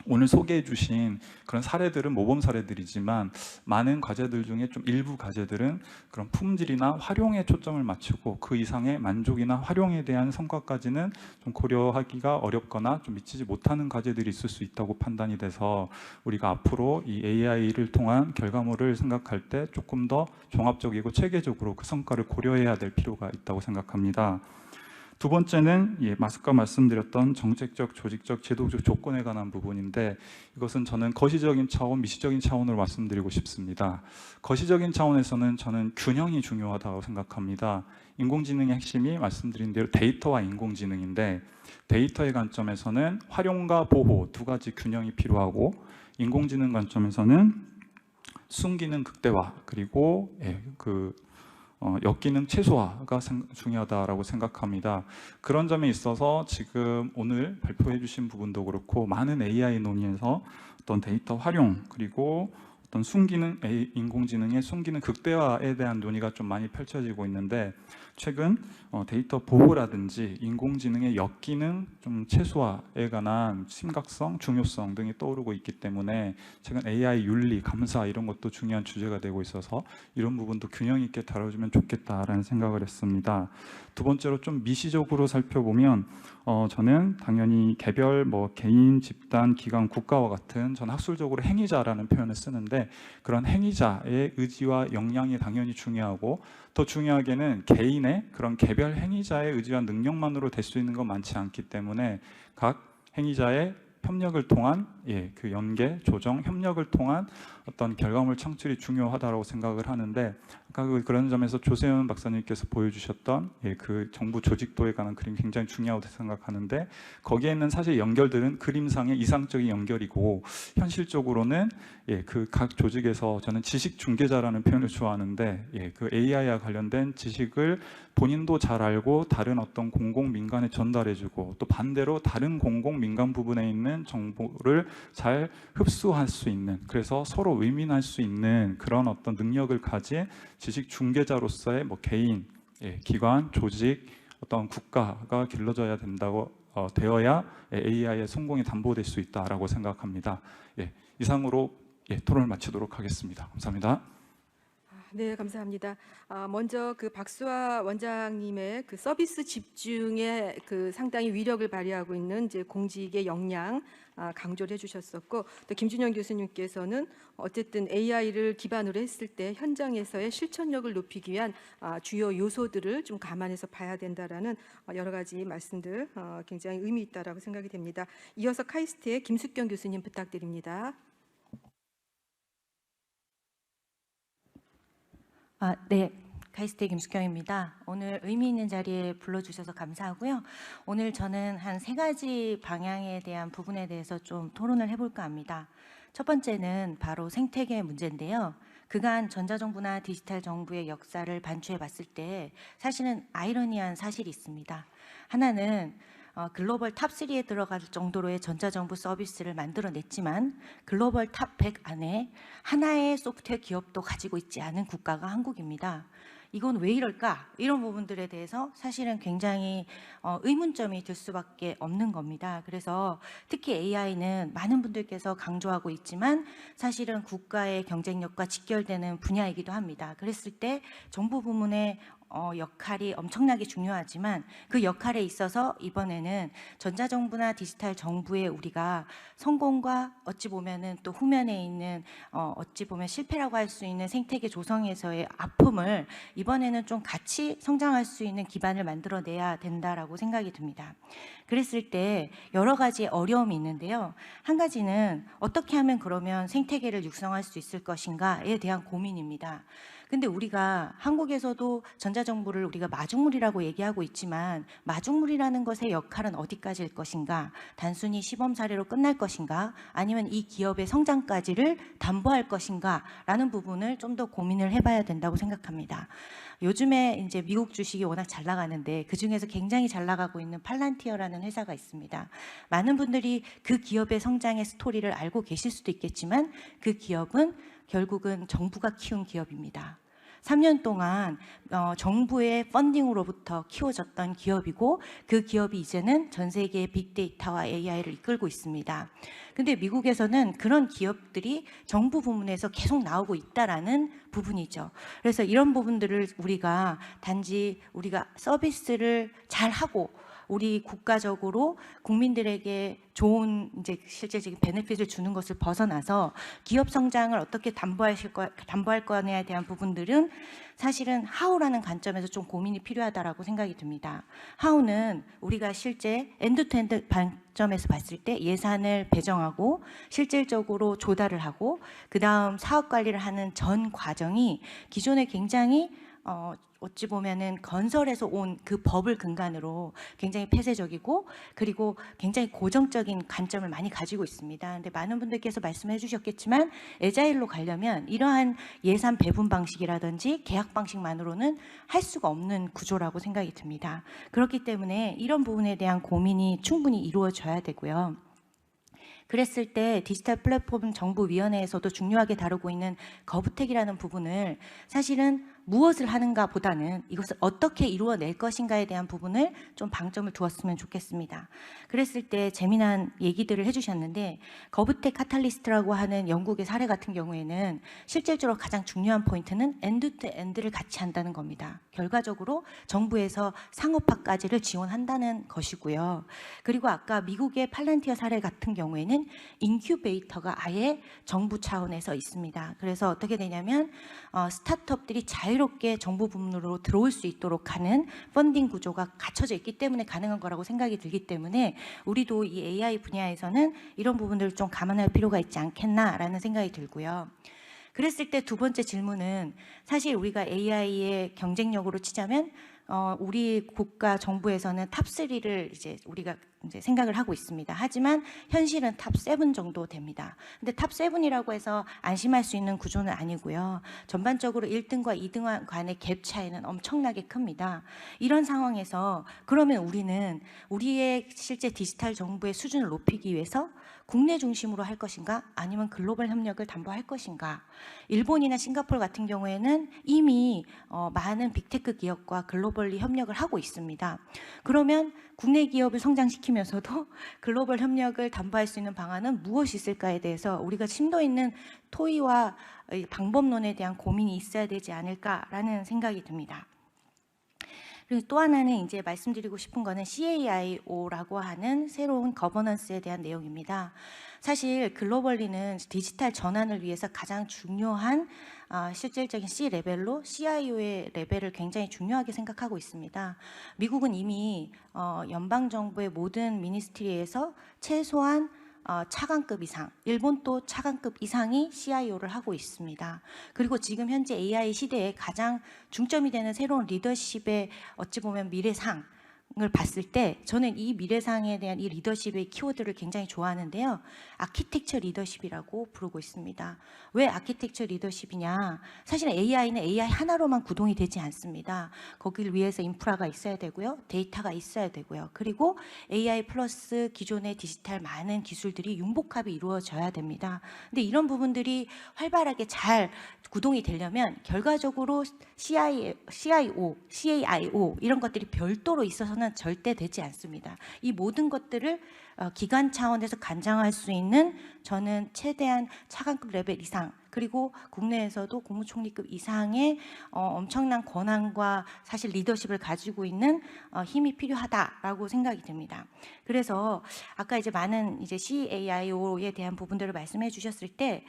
오늘 소개해 주신 그런 사례들은 모범 사례들이지만 많은 과제들 중에 좀 일부 과제들은 그런 품질이나 활용에 초점을 맞추고 그 이상의 만족이나 활용에 대한 성과까지는 좀 고려하기가 어렵거나 좀 미치지 못하는 과제들이 있을 수 있다고 판단이 돼서 우리가 앞으로 이 AI를 통한 결과물을 생각할 때 조금 더 종합적이고 체계적으로 그 성과를 고려해야 될 필요가 있다고 생각합니다. 두 번째는 아까 말씀드렸던 정책적, 조직적, 제도적 조건에 관한 부분인데 이것은 저는 거시적인 차원, 미시적인 차원으로 말씀드리고 싶습니다. 거시적인 차원에서는 저는 균형이 중요하다고 생각합니다. 인공지능의 핵심이 말씀드린 대로 데이터와 인공지능인데 데이터의 관점에서는 활용과 보호 두 가지 균형이 필요하고 인공지능 관점에서는 순기능 극대화 그리고 역기능 최소화가 중요하다고 생각합니다. 그런 점에 있어서 지금 오늘 발표해 주신 부분도 그렇고 많은 AI 논의에서 어떤 데이터 활용 그리고 어떤 인공지능의 순기능 극대화에 대한 논의가 좀 많이 펼쳐지고 있는데 최근 데이터 보호라든지 인공지능의 역기능 좀 최소화에 관한 심각성, 중요성 등이 떠오르고 있기 때문에 최근 AI 윤리, 감사 이런 것도 중요한 주제가 되고 있어서 이런 부분도 균형 있게 다뤄주면 좋겠다라는 생각을 했습니다. 두 번째로 좀 미시적으로 살펴보면 저는 당연히 개별 개인, 집단, 기관, 국가와 같은 전 학술적으로 행위자라는 표현을 쓰는데 그런 행위자의 의지와 역량이 당연히 중요하고 더 중요하게는 개인의 그런 개별 행위자의 의지와 능력만으로 될 수 있는 건 많지 않기 때문에 각 행위자의 협력을 통한 그 연계, 조정, 협력을 통한 어떤 결과물 창출이 중요하다고 생각을 하는데 아까 그런 점에서 조세현 박사님께서 보여주셨던 그 정부 조직도에 관한 그림이 굉장히 중요하다고 생각하는데 거기에는 사실 연결들은 그림상의 이상적인 연결이고 현실적으로는 그 각 조직에서 저는 지식 중개자라는 표현을 좋아하는데 그 AI와 관련된 지식을 본인도 잘 알고 다른 어떤 공공 민간에 전달해주고 또 반대로 다른 공공 민간 부분에 있는 정보를 잘 흡수할 수 있는 그래서 서로 윈윈할 수 있는 그런 어떤 능력을 가진 지식 중개자로서의 개인, 기관, 조직, 어떤 국가가 길러져야 된다고 되어야 AI의 성공이 담보될 수 있다라고 생각합니다. 이상으로 토론을 마치도록 하겠습니다. 감사합니다. 네, 감사합니다. 먼저 그 박수아 원장님의 그 서비스 집중에 그 상당히 위력을 발휘하고 있는 이제 공직의 역량 강조를 해주셨었고, 또 김준영 교수님께서는 어쨌든 AI를 기반으로 했을 때 현장에서의 실천력을 높이기 위한 주요 요소들을 좀 감안해서 봐야 된다라는 여러 가지 말씀들 굉장히 의미 있다라고 생각이 됩니다. 이어서 카이스트의 김숙경 교수님 부탁드립니다. 네. 카이스트의 김숙경입니다. 오늘 의미 있는 자리에 불러주셔서 감사하고요. 오늘 저는 한 3가지 방향에 대한 부분에 대해서 좀 토론을 해볼까 합니다. 첫 번째는 바로 생태계 문제인데요. 그간 전자정부나 디지털 정부의 역사를 반추해 봤을 때 사실은 아이러니한 사실이 있습니다. 하나는 글로벌 탑3에 들어갈 정도로의 전자정부 서비스를 만들어냈지만 글로벌 탑 100 안에 하나의 소프트웨어 기업도 가지고 있지 않은 국가가 한국입니다. 이건 왜 이럴까? 이런 부분들에 대해서 사실은 굉장히 의문점이 들 수밖에 없는 겁니다. 그래서 특히 AI는 많은 분들께서 강조하고 있지만 사실은 국가의 경쟁력과 직결되는 분야이기도 합니다. 그랬을 때 정부 부문의 역할이 엄청나게 중요하지만 그 역할에 있어서 이번에는 전자정부나 디지털 정부에 우리가 성공과 어찌 보면은 또 후면에 있는 어찌 보면 실패라고 할 수 있는 생태계 조성에서의 아픔을 이번에는 좀 같이 성장할 수 있는 기반을 만들어내야 된다라고 생각이 듭니다. 그랬을 때 여러 가지 어려움이 있는데요. 한 가지는 어떻게 하면 그러면 생태계를 육성할 수 있을 것인가에 대한 고민입니다. 근데 우리가 한국에서도 전자정부를 우리가 마중물이라고 얘기하고 있지만 마중물이라는 것의 역할은 어디까지일 것인가? 단순히 시범 사례로 끝날 것인가? 아니면 이 기업의 성장까지를 담보할 것인가? 라는 부분을 좀 더 고민을 해봐야 된다고 생각합니다. 요즘에 이제 미국 주식이 워낙 잘 나가는데 그 중에서 굉장히 잘 나가고 있는 팔란티어라는 회사가 있습니다. 많은 분들이 그 기업의 성장의 스토리를 알고 계실 수도 있겠지만 그 기업은 결국은 정부가 키운 기업입니다. 3년 동안 정부의 펀딩으로부터 키워졌던 기업이고 그 기업이 이제는 전 세계의 빅데이터와 AI를 이끌고 있습니다. 근데 미국에서는 그런 기업들이 정부 부문에서 계속 나오고 있다라는 부분이죠. 그래서 이런 부분들을 우리가 단지 우리가 서비스를 잘 하고 우리 국가적으로 국민들에게 좋은 이제 실제적인 베네핏을 주는 것을 벗어나서 기업 성장을 어떻게 담보할 거냐에 대한 부분들은 사실은 하우라는 관점에서 좀 고민이 필요하다라고 생각이 듭니다. 하우는 우리가 실제 엔드투엔드 관점에서 봤을 때 예산을 배정하고 실질적으로 조달을 하고 그다음 사업 관리를 하는 전 과정이 기존에 굉장히 어찌 보면은 건설에서 온 그 법을 근간으로 굉장히 폐쇄적이고 그리고 굉장히 고정적인 관점을 많이 가지고 있습니다. 근데 많은 분들께서 말씀해 주셨겠지만 애자일로 가려면 이러한 예산 배분 방식이라든지 계약 방식만으로는 할 수가 없는 구조라고 생각이 듭니다. 그렇기 때문에 이런 부분에 대한 고민이 충분히 이루어져야 되고요. 그랬을 때 디지털 플랫폼 정부위원회에서도 중요하게 다루고 있는 거부택이라는 부분을 사실은 무엇을 하는가 보다는 이것을 어떻게 이루어낼 것인가에 대한 부분을 좀 방점을 두었으면 좋겠습니다. 그랬을 때 재미난 얘기들을 해주셨는데 거부택 카탈리스트라고 하는 영국의 사례 같은 경우에는 실질적으로 가장 중요한 포인트는 엔드투엔드를 같이 한다는 겁니다. 결과적으로 정부에서 상업화까지를 지원한다는 것이고요. 그리고 아까 미국의 팔란티어 사례 같은 경우에는 인큐베이터가 아예 정부 차원에서 있습니다. 그래서 어떻게 되냐면 스타트업들이 자유롭게 정부 부문으로 들어올 수 있도록 하는 펀딩 구조가 갖춰져 있기 때문에 가능한 거라고 생각이 들기 때문에 우리도 이 AI 분야에서는 이런 부분들을 좀 감안할 필요가 있지 않겠나라는 생각이 들고요. 그랬을 때 두 번째 질문은 사실 우리가 AI의 경쟁력으로 치자면 우리 국가 정부에서는 탑3를 이제 우리가 이제 생각을 하고 있습니다. 하지만 현실은 탑7 정도 됩니다. 근데 탑7이라고 해서 안심할 수 있는 구조는 아니고요. 전반적으로 1등과 2등 간의 갭 차이는 엄청나게 큽니다. 이런 상황에서 그러면 우리는 우리의 실제 디지털 정부의 수준을 높이기 위해서 국내 중심으로 할 것인가 아니면 글로벌 협력을 담보할 것인가. 일본이나 싱가포르 같은 경우에는 이미 많은 빅테크 기업과 글로벌리 협력을 하고 있습니다. 그러면 국내 기업을 성장시키면서도 글로벌 협력을 담보할 수 있는 방안은 무엇이 있을까에 대해서 우리가 심도 있는 토의와 방법론에 대한 고민이 있어야 되지 않을까라는 생각이 듭니다. 그리고 또 하나는 이제 말씀드리고 싶은 거는 CAIO라고 하는 새로운 거버넌스에 대한 내용입니다. 사실 글로벌리는 디지털 전환을 위해서 가장 중요한 실질적인 C 레벨로 CIO의 레벨을 굉장히 중요하게 생각하고 있습니다. 미국은 이미 연방정부의 모든 미니스트리에서 최소한 차관급 이상, 일본도 차관급 이상이 CIO를 하고 있습니다. 그리고 지금 현재 AI 시대에 가장 중점이 되는 새로운 리더십의 어찌 보면 미래상, 을 봤을 때 저는 이 미래상에 대한 이 리더십의 키워드를 굉장히 좋아하는데요. 아키텍처 리더십이라고 부르고 있습니다. 왜 아키텍처 리더십이냐? 사실은 AI는 AI 하나로만 구동이 되지 않습니다. 거기를 위해서 인프라가 있어야 되고요. 데이터가 있어야 되고요. 그리고 AI 플러스 기존의 디지털 많은 기술들이 융복합이 이루어져야 됩니다. 근데 이런 부분들이 활발하게 잘 구동이 되려면 결과적으로 CIO, CAIO 이런 것들이 별도로 있어서는 절대 되지 않습니다. 이 모든 것들을 기관 차원에서 관장할 수 있는 저는 최대한 차관급 레벨 이상 그리고 국내에서도 국무총리급 이상의 엄청난 권한과 사실 리더십을 가지고 있는 힘이 필요하다라고 생각이 듭니다. 그래서 아까 이제 많은 이제 CAIO에 대한 부분들을 말씀해 주셨을 때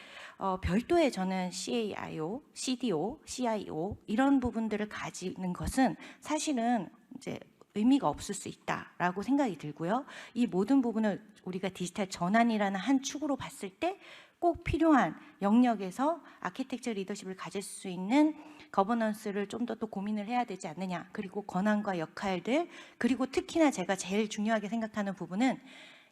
별도의 저는 CAIO, CDO, CIO 이런 부분들을 가지는 것은 사실은 이제 의미가 없을 수 있다라고 생각이 들고요. 이 모든 부분을 우리가 디지털 전환이라는 한 축으로 봤을 때 꼭 필요한 영역에서 아키텍처 리더십을 가질 수 있는 거버넌스를 좀 더 또 고민을 해야 되지 않느냐. 그리고 권한과 역할들, 그리고 특히나 제가 제일 중요하게 생각하는 부분은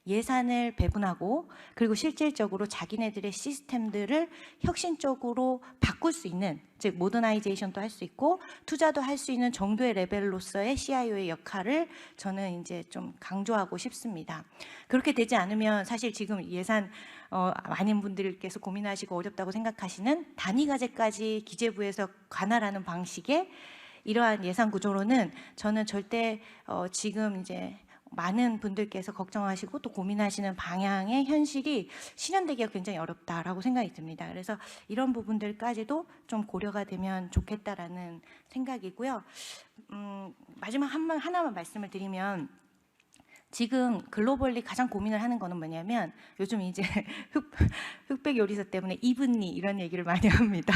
예산을 배분하고 그리고 실질적으로 자기네들의 시스템들을 혁신적으로 바꿀 수 있는, 즉 모더나이제이션도 할 수 있고 투자도 할 수 있는 정도의 레벨로서의 CIO의 역할을 저는 이제 좀 강조하고 싶습니다. 그렇게 되지 않으면 사실 지금 예산 많은 분들께서 고민하시고 어렵다고 생각하시는 단위과제까지 기재부에서 관할하는 방식의 이러한 예산 구조로는 저는 절대 지금 이제 많은 분들께서 걱정하시고 또 고민하시는 방향의 현실이 실현되기가 굉장히 어렵다라고 생각이 듭니다. 그래서 이런 부분들까지도 좀 고려가 되면 좋겠다라는 생각이고요. 마지막 하나만 말씀을 드리면 지금 글로벌리 가장 고민을 하는 거는 뭐냐면 요즘 이제 흑백 요리사 때문에 이분니 이런 얘기를 많이 합니다.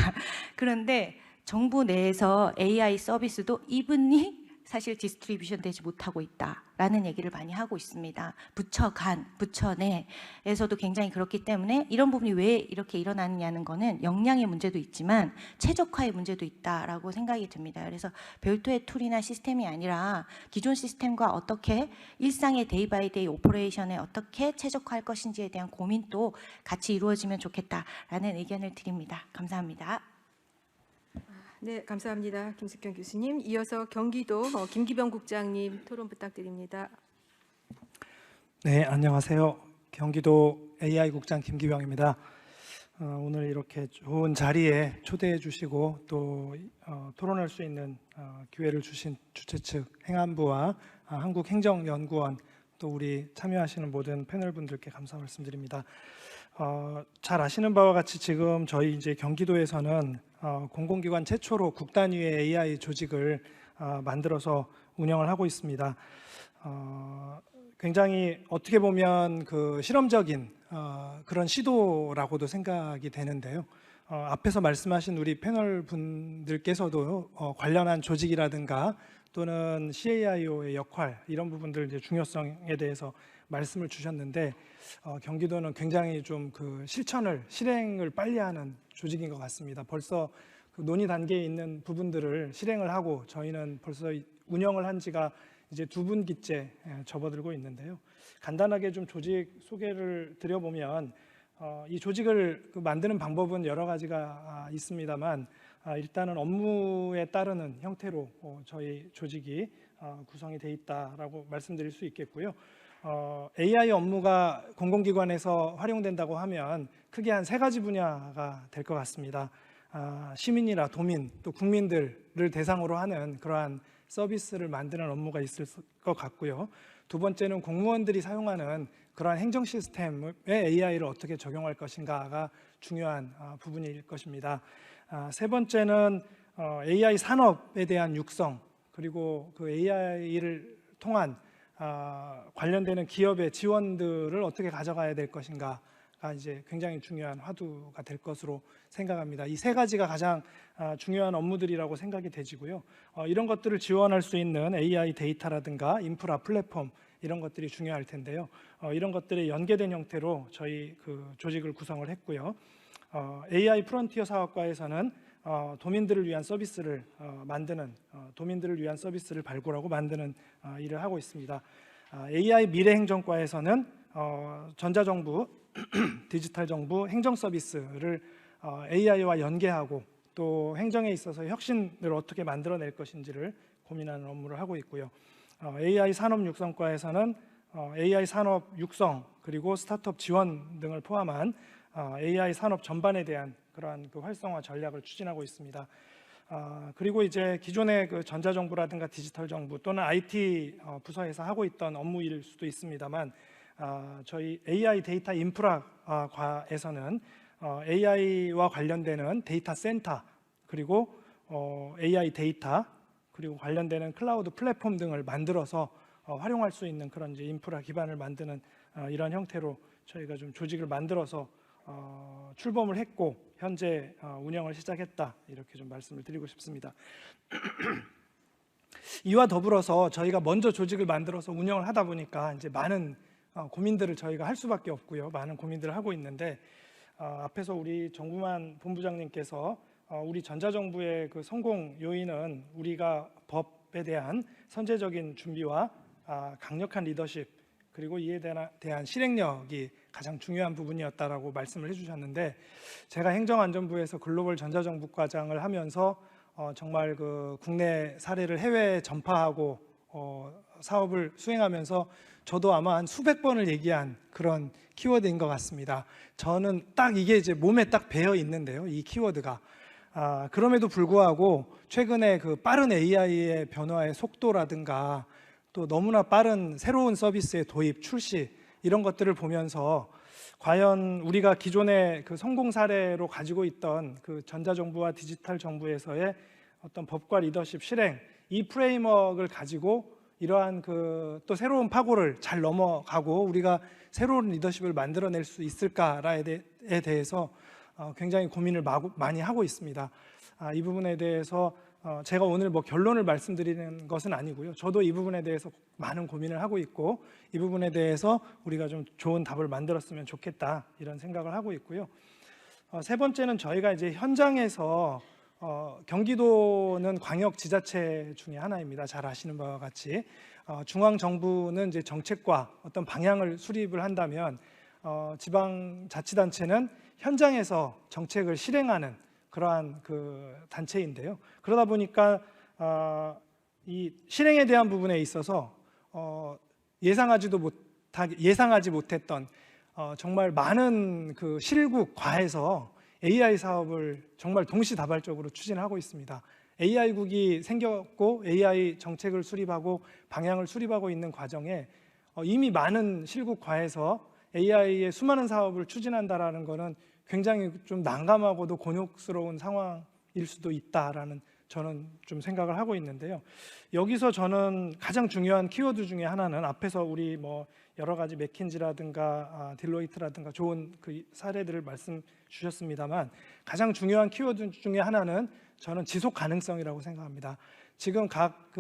그런데 정부 내에서 AI 서비스도 이분니 사실 디스트리뷰션 되지 못하고 있다라는 얘기를 많이 하고 있습니다. 부처 간, 부처 내에서도 굉장히 그렇기 때문에 이런 부분이 왜 이렇게 일어나느냐는 거는 역량의 문제도 있지만 최적화의 문제도 있다라고 생각이 듭니다. 그래서 별도의 툴이나 시스템이 아니라 기존 시스템과 어떻게 일상의 데이 바이 데이 오퍼레이션에 어떻게 최적화할 것인지에 대한 고민도 같이 이루어지면 좋겠다라는 의견을 드립니다. 감사합니다. 네, 감사합니다. 김숙경 교수님. 이어서 경기도 김기병 국장님 토론 부탁드립니다. 네, 안녕하세요. 경기도 AI 국장 김기병입니다. 오늘 이렇게 좋은 자리에 초대해 주시고 또 토론할 수 있는 기회를 주신 주최 측 행안부와 한국행정연구원 또 우리 참여하시는 모든 패널 분들께 감사 말씀드립니다. 잘 아시는 바와 같이 지금 저희 이제 경기도에서는 공공기관 최초로 국단위의 AI 조직을 만들어서 운영을 하고 있습니다. 굉장히 어떻게 보면 그 실험적인 그런 시도라고도 생각이 되는데요. 앞에서 말씀하신 우리 패널 분들께서도 관련한 조직이라든가 또는 CAIO의 역할 이런 부분들 이제 중요성에 대해서 말씀을 주셨는데 경기도는 굉장히 좀 그 실행을 빨리 하는 조직인 것 같습니다. 벌써 그 논의 단계에 있는 부분들을 실행을 하고 저희는 벌써 운영을 한 지가 이제 2분기째 접어들고 있는데요. 간단하게 좀 조직 소개를 드려보면 이 조직을 만드는 방법은 여러 가지가 있습니다만 일단은 업무에 따르는 형태로 저희 조직이 구성이 돼 있다라고 말씀드릴 수 있겠고요. AI 업무가 공공기관에서 활용된다고 하면 크게 한 3가지 분야가 될 것 같습니다. 시민이나 도민 또 국민들을 대상으로 하는 그러한 서비스를 만드는 업무가 있을 것 같고요. 2번째는 공무원들이 사용하는 그러한 행정 시스템에 AI를 어떻게 적용할 것인가가 중요한 부분일 것입니다. 3번째는 AI 산업에 대한 육성 그리고 그 AI를 통한 관련되는 기업의 지원들을 어떻게 가져가야 될 것인가가 이제 굉장히 중요한 화두가 될 것으로 생각합니다. 이 세 가지가 가장 중요한 업무들이라고 생각이 되지고요. 이런 것들을 지원할 수 있는 AI 데이터라든가 인프라 플랫폼 이런 것들이 중요할 텐데요. 이런 것들이 연계된 형태로 저희 그 조직을 구성을 했고요. AI 프론티어 사업과에서는 도민들을 위한 서비스를 만드는 도민들을 위한 서비스를 발굴하고 만드는 일을 하고 있습니다. AI 미래행정과에서는 전자정부, 디지털정부, 행정 서비스를 AI와 연계하고 또 행정에 있어서 혁신을 어떻게 만들어낼 것인지를 고민하는 업무를 하고 있고요. AI 산업 육성과에서는 AI 산업 육성 그리고 스타트업 지원 등을 포함한 AI 산업 전반에 대한 그러한 그 활성화 전략을 추진하고 있습니다. 그리고 이제 기존의 그 전자정부라든가 디지털정부 또는 IT 부서에서 하고 있던 업무일 수도 있습니다만 저희 AI 데이터 인프라과에서는 AI와 관련되는 데이터 센터 그리고 AI 데이터 그리고 관련되는 클라우드 플랫폼 등을 만들어서 활용할 수 있는 그런 이제 인프라 기반을 만드는 이런 형태로 저희가 좀 조직을 만들어서 출범을 했고 현재 운영을 시작했다 이렇게 좀 말씀을 드리고 싶습니다. 이와 더불어서 저희가 먼저 조직을 만들어서 운영을 하다 보니까 이제 많은 고민들을 저희가 할 수밖에 없고요. 많은 고민들을 하고 있는데 앞에서 우리 정부만 본부장님께서 우리 전자정부의 그 성공 요인은 우리가 법에 대한 선제적인 준비와 강력한 리더십 그리고 이에 대한 실행력이 가장 중요한 부분이었다라고 말씀을 해주셨는데 제가 행정안전부에서 글로벌 전자정부과장을 하면서 정말 그 국내 사례를 해외에 전파하고 사업을 수행하면서 저도 아마 한 수백 번을 얘기한 그런 키워드인 것 같습니다. 저는 딱 이게 이제 몸에 딱 배어 있는데요. 이 키워드가 그럼에도 불구하고 최근에 그 빠른 AI의 변화의 속도라든가 또 너무나 빠른 새로운 서비스의 도입, 출시 이런 것들을 보면서 과연 우리가 기존의 그 성공 사례로 가지고 있던 그 전자정부와 디지털 정부에서의 어떤 법과 리더십 실행 이 프레임워크를 가지고 이러한 그 또 새로운 파고를 잘 넘어가고 우리가 새로운 리더십을 만들어낼 수 있을까에 대해서 굉장히 고민을 많이 하고 있습니다. 이 부분에 대해서 제가 오늘 뭐 결론을 말씀드리는 것은 아니고요. 저도 이 부분에 대해서 많은 고민을 하고 있고 이 부분에 대해서 우리가 좀 좋은 답을 만들었으면 좋겠다 이런 생각을 하고 있고요. 세 번째는 저희가 이제 현장에서 경기도는 광역 지자체 중에 하나입니다. 잘 아시는 바와 같이 중앙 정부는 이제 정책과 어떤 방향을 수립을 한다면 지방 자치단체는 현장에서 정책을 실행하는 그러한 그 단체인데요. 그러다 보니까 이 실행에 대한 부분에 있어서 예상하지 못했던 정말 많은 그 실국과에서 AI 사업을 정말 동시다발적으로 추진하고 있습니다. AI국이 생겼고 AI 정책을 수립하고 방향을 수립하고 있는 과정에 이미 많은 실국과에서 AI의 수많은 사업을 추진한다라는 것은 굉장히 좀 난감하고도 곤욕스러운 상황일 수도 있다라는 저는 좀 생각을 하고 있는데요. 여기서 저는 가장 중요한 키워드 중에 하나는 앞에서 우리 뭐 여러 가지 맥킨지라든가 딜로이트라든가 좋은 그 사례들을 말씀 주셨습니다만 가장 중요한 키워드 중에 하나는 저는 지속 가능성이라고 생각합니다. 지금 각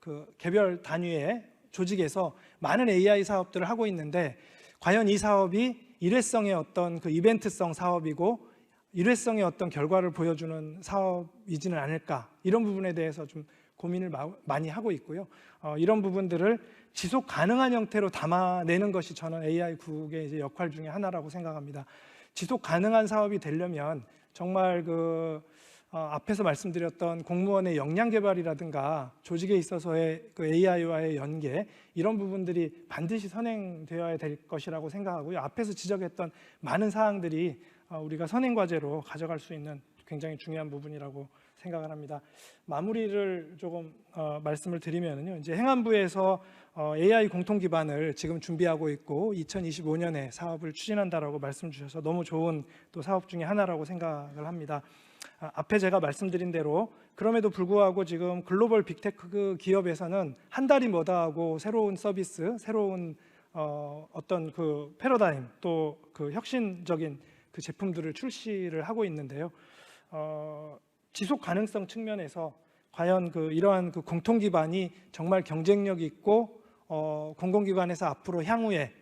그 개별 단위의 조직에서 많은 AI 사업들을 하고 있는데 과연 이 사업이 일회성의 어떤 그 이벤트성 사업이고 일회성의 어떤 결과를 보여주는 사업이지는 않을까 이런 부분에 대해서 좀 고민을 많이 하고 있고요. 이런 부분들을 지속 가능한 형태로 담아내는 것이 저는 AI국의 이제 역할 중에 하나라고 생각합니다. 지속 가능한 사업이 되려면 정말 앞에서 말씀드렸던 공무원의 역량 개발이라든가 조직에 있어서의 그 AI와의 연계 이런 부분들이 반드시 선행되어야 될 것이라고 생각하고요. 앞에서 지적했던 많은 사항들이 우리가 선행 과제로 가져갈 수 있는 굉장히 중요한 부분이라고 생각을 합니다. 마무리를 조금 말씀을 드리면요. 이제 행안부에서 AI 공통 기반을 지금 준비하고 있고 2025년에 사업을 추진한다라고 말씀 주셔서 너무 좋은 또 사업 중에 하나라고 생각을 합니다. 앞에 제가 말씀드린 대로 그럼에도 불구하고 지금 글로벌 빅테크 기업에서는 한 달이 뭐다 하고 새로운 서비스, 새로운 어떤 그 패러다임 또 그 혁신적인 그 제품들을 출시를 하고 있는데요. 지속 가능성 측면에서 과연 그 이러한 그 공통 기반이 정말 경쟁력 있고 공공기관에서 앞으로 향후에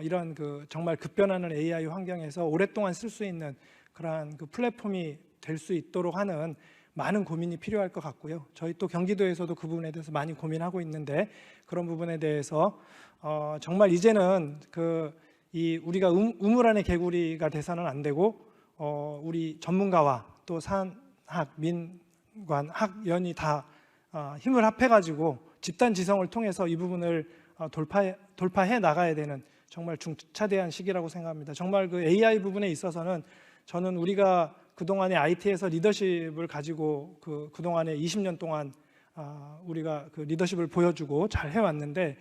이런 그 정말 급변하는 AI 환경에서 오랫동안 쓸 수 있는 그러한 그 플랫폼이 될 수 있도록 하는 많은 고민이 필요할 것 같고요. 저희 또 경기도에서도 그 부분에 대해서 많이 고민하고 있는데 그런 부분에 대해서 정말 이제는 이 우리가 우물 안의 개구리가 돼서는 안 되고 우리 전문가와 또 산학, 민관, 학연이 다 힘을 합해가지고 집단 지성을 통해서 이 부분을 돌파해 나가야 되는 정말 중차대한 시기라고 생각합니다. 정말 그 AI 부분에 있어서는 저는 우리가 그동안에 IT에서 리더십을 가지고 그동안에 20년 동안 우리가 그 리더십을 보여주고 잘 해왔는데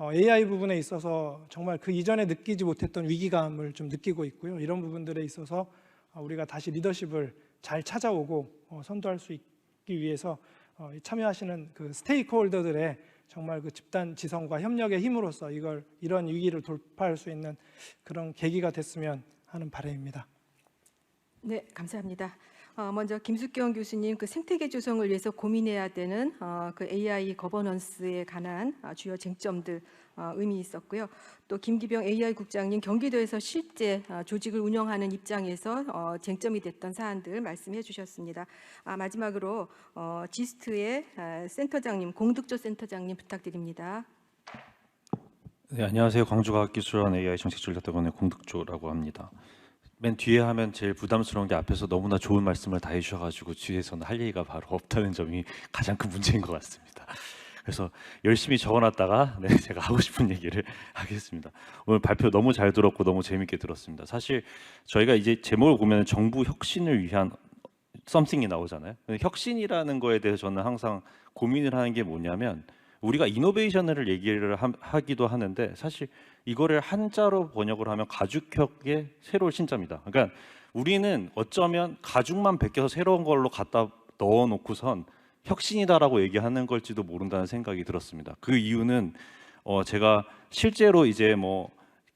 AI 부분에 있어서 정말 그 이전에 느끼지 못했던 위기감을 좀 느끼고 있고요. 이런 부분들에 있어서 우리가 다시 리더십을 잘 찾아오고 선도할 수 있기 위해서 참여하시는 그 스테이크홀더들의 정말 그 집단 지성과 협력의 힘으로써 이런 위기를 돌파할 수 있는 그런 계기가 됐으면 하는 바람입니다. 네, 감사합니다. 먼저 김숙경 교수님 그 생태계 조성을 위해서 고민해야 되는 그 AI 거버넌스에 관한 주요 쟁점들 의미 있었고요. 또 김기병 AI 국장님 경기도에서 실제 조직을 운영하는 입장에서 쟁점이 됐던 사안들 말씀해 주셨습니다. 마지막으로 지스트의 센터장님, 공득조 센터장님 부탁드립니다. 네, 안녕하세요. 광주과학기술원 AI 정책전략대본의 공득조라고 합니다. 맨 뒤에 하면 제일 부담스러운 게 앞에서 너무나 좋은 말씀을 다 해주셔가지고 뒤에서는 할 얘기가 바로 없다는 점이 가장 큰 문제인 것 같습니다. 그래서 열심히 적어놨다가 제가 하고 싶은 얘기를 하겠습니다. 오늘 발표 너무 잘 들었고 너무 재밌게 들었습니다. 사실 저희가 이제 제목을 보면 정부 혁신을 위한 something이 나오잖아요. 혁신이라는 거에 대해서 저는 항상 고민을 하는 게 뭐냐면 우리가 이노베이션을 얘기를 하기도 하는데 사실 이거를 한자로 번역을 하면 가죽혁의 새로운 신자입니다. 그러니까 우리는 어쩌면 가죽만 벗겨서 새로운 걸로 갖다 넣어놓고선 혁신이다라고 얘기하는 걸지도 모른다는 생각이 들었습니다. 그 이유는 제가 실제로 이제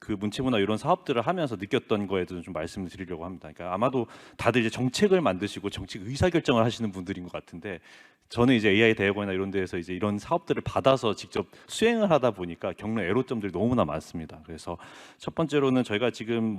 그 문체부나 이런 사업들을 하면서 느꼈던 거에 대해서 좀 말씀을 드리려고 합니다. 그러니까 아마도 다들 이제 정책을 만드시고 정책 의사결정을 하시는 분들인 것 같은데 저는 이제 AI 대학원이나 이런 데에서 이제 이런 사업들을 받아서 직접 수행을 하다 보니까 겪는 애로점들이 너무나 많습니다. 그래서 첫 번째로는 저희가 지금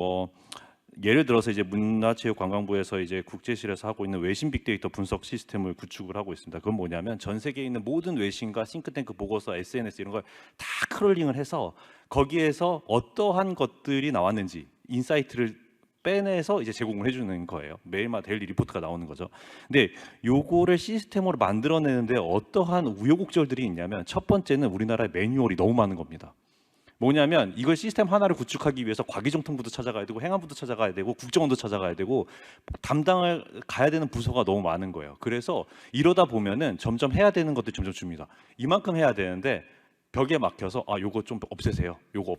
예를 들어서 이제 문화체육관광부에서 이제 국제실에서 하고 있는 외신 빅데이터 분석 시스템을 구축을 하고 있습니다. 그건 뭐냐면 전 세계에 있는 모든 외신과 싱크탱크 보고서, SNS 이런 걸 다 크롤링을 해서 거기에서 어떠한 것들이 나왔는지 인사이트를 빼내서 이제 제공을 해주는 거예요. 매일마다 데일리 리포트가 나오는 거죠. 근데 요거를 시스템으로 만들어내는데 어떠한 우여곡절들이 있냐면 첫 번째는 우리나라의 매뉴얼이 너무 많은 겁니다. 뭐냐면 이걸 시스템 하나를 구축하기 위해서 과기정통부도 찾아가야 되고 행안부도 찾아가야 되고 국정원도 찾아가야 되고 담당을 가야 되는 부서가 너무 많은 거예요. 그래서 이러다 보면은 점점 해야 되는 것들이 점점 줍니다. 이만큼 해야 되는데 벽에 막혀서 요거 좀 없애세요. 요거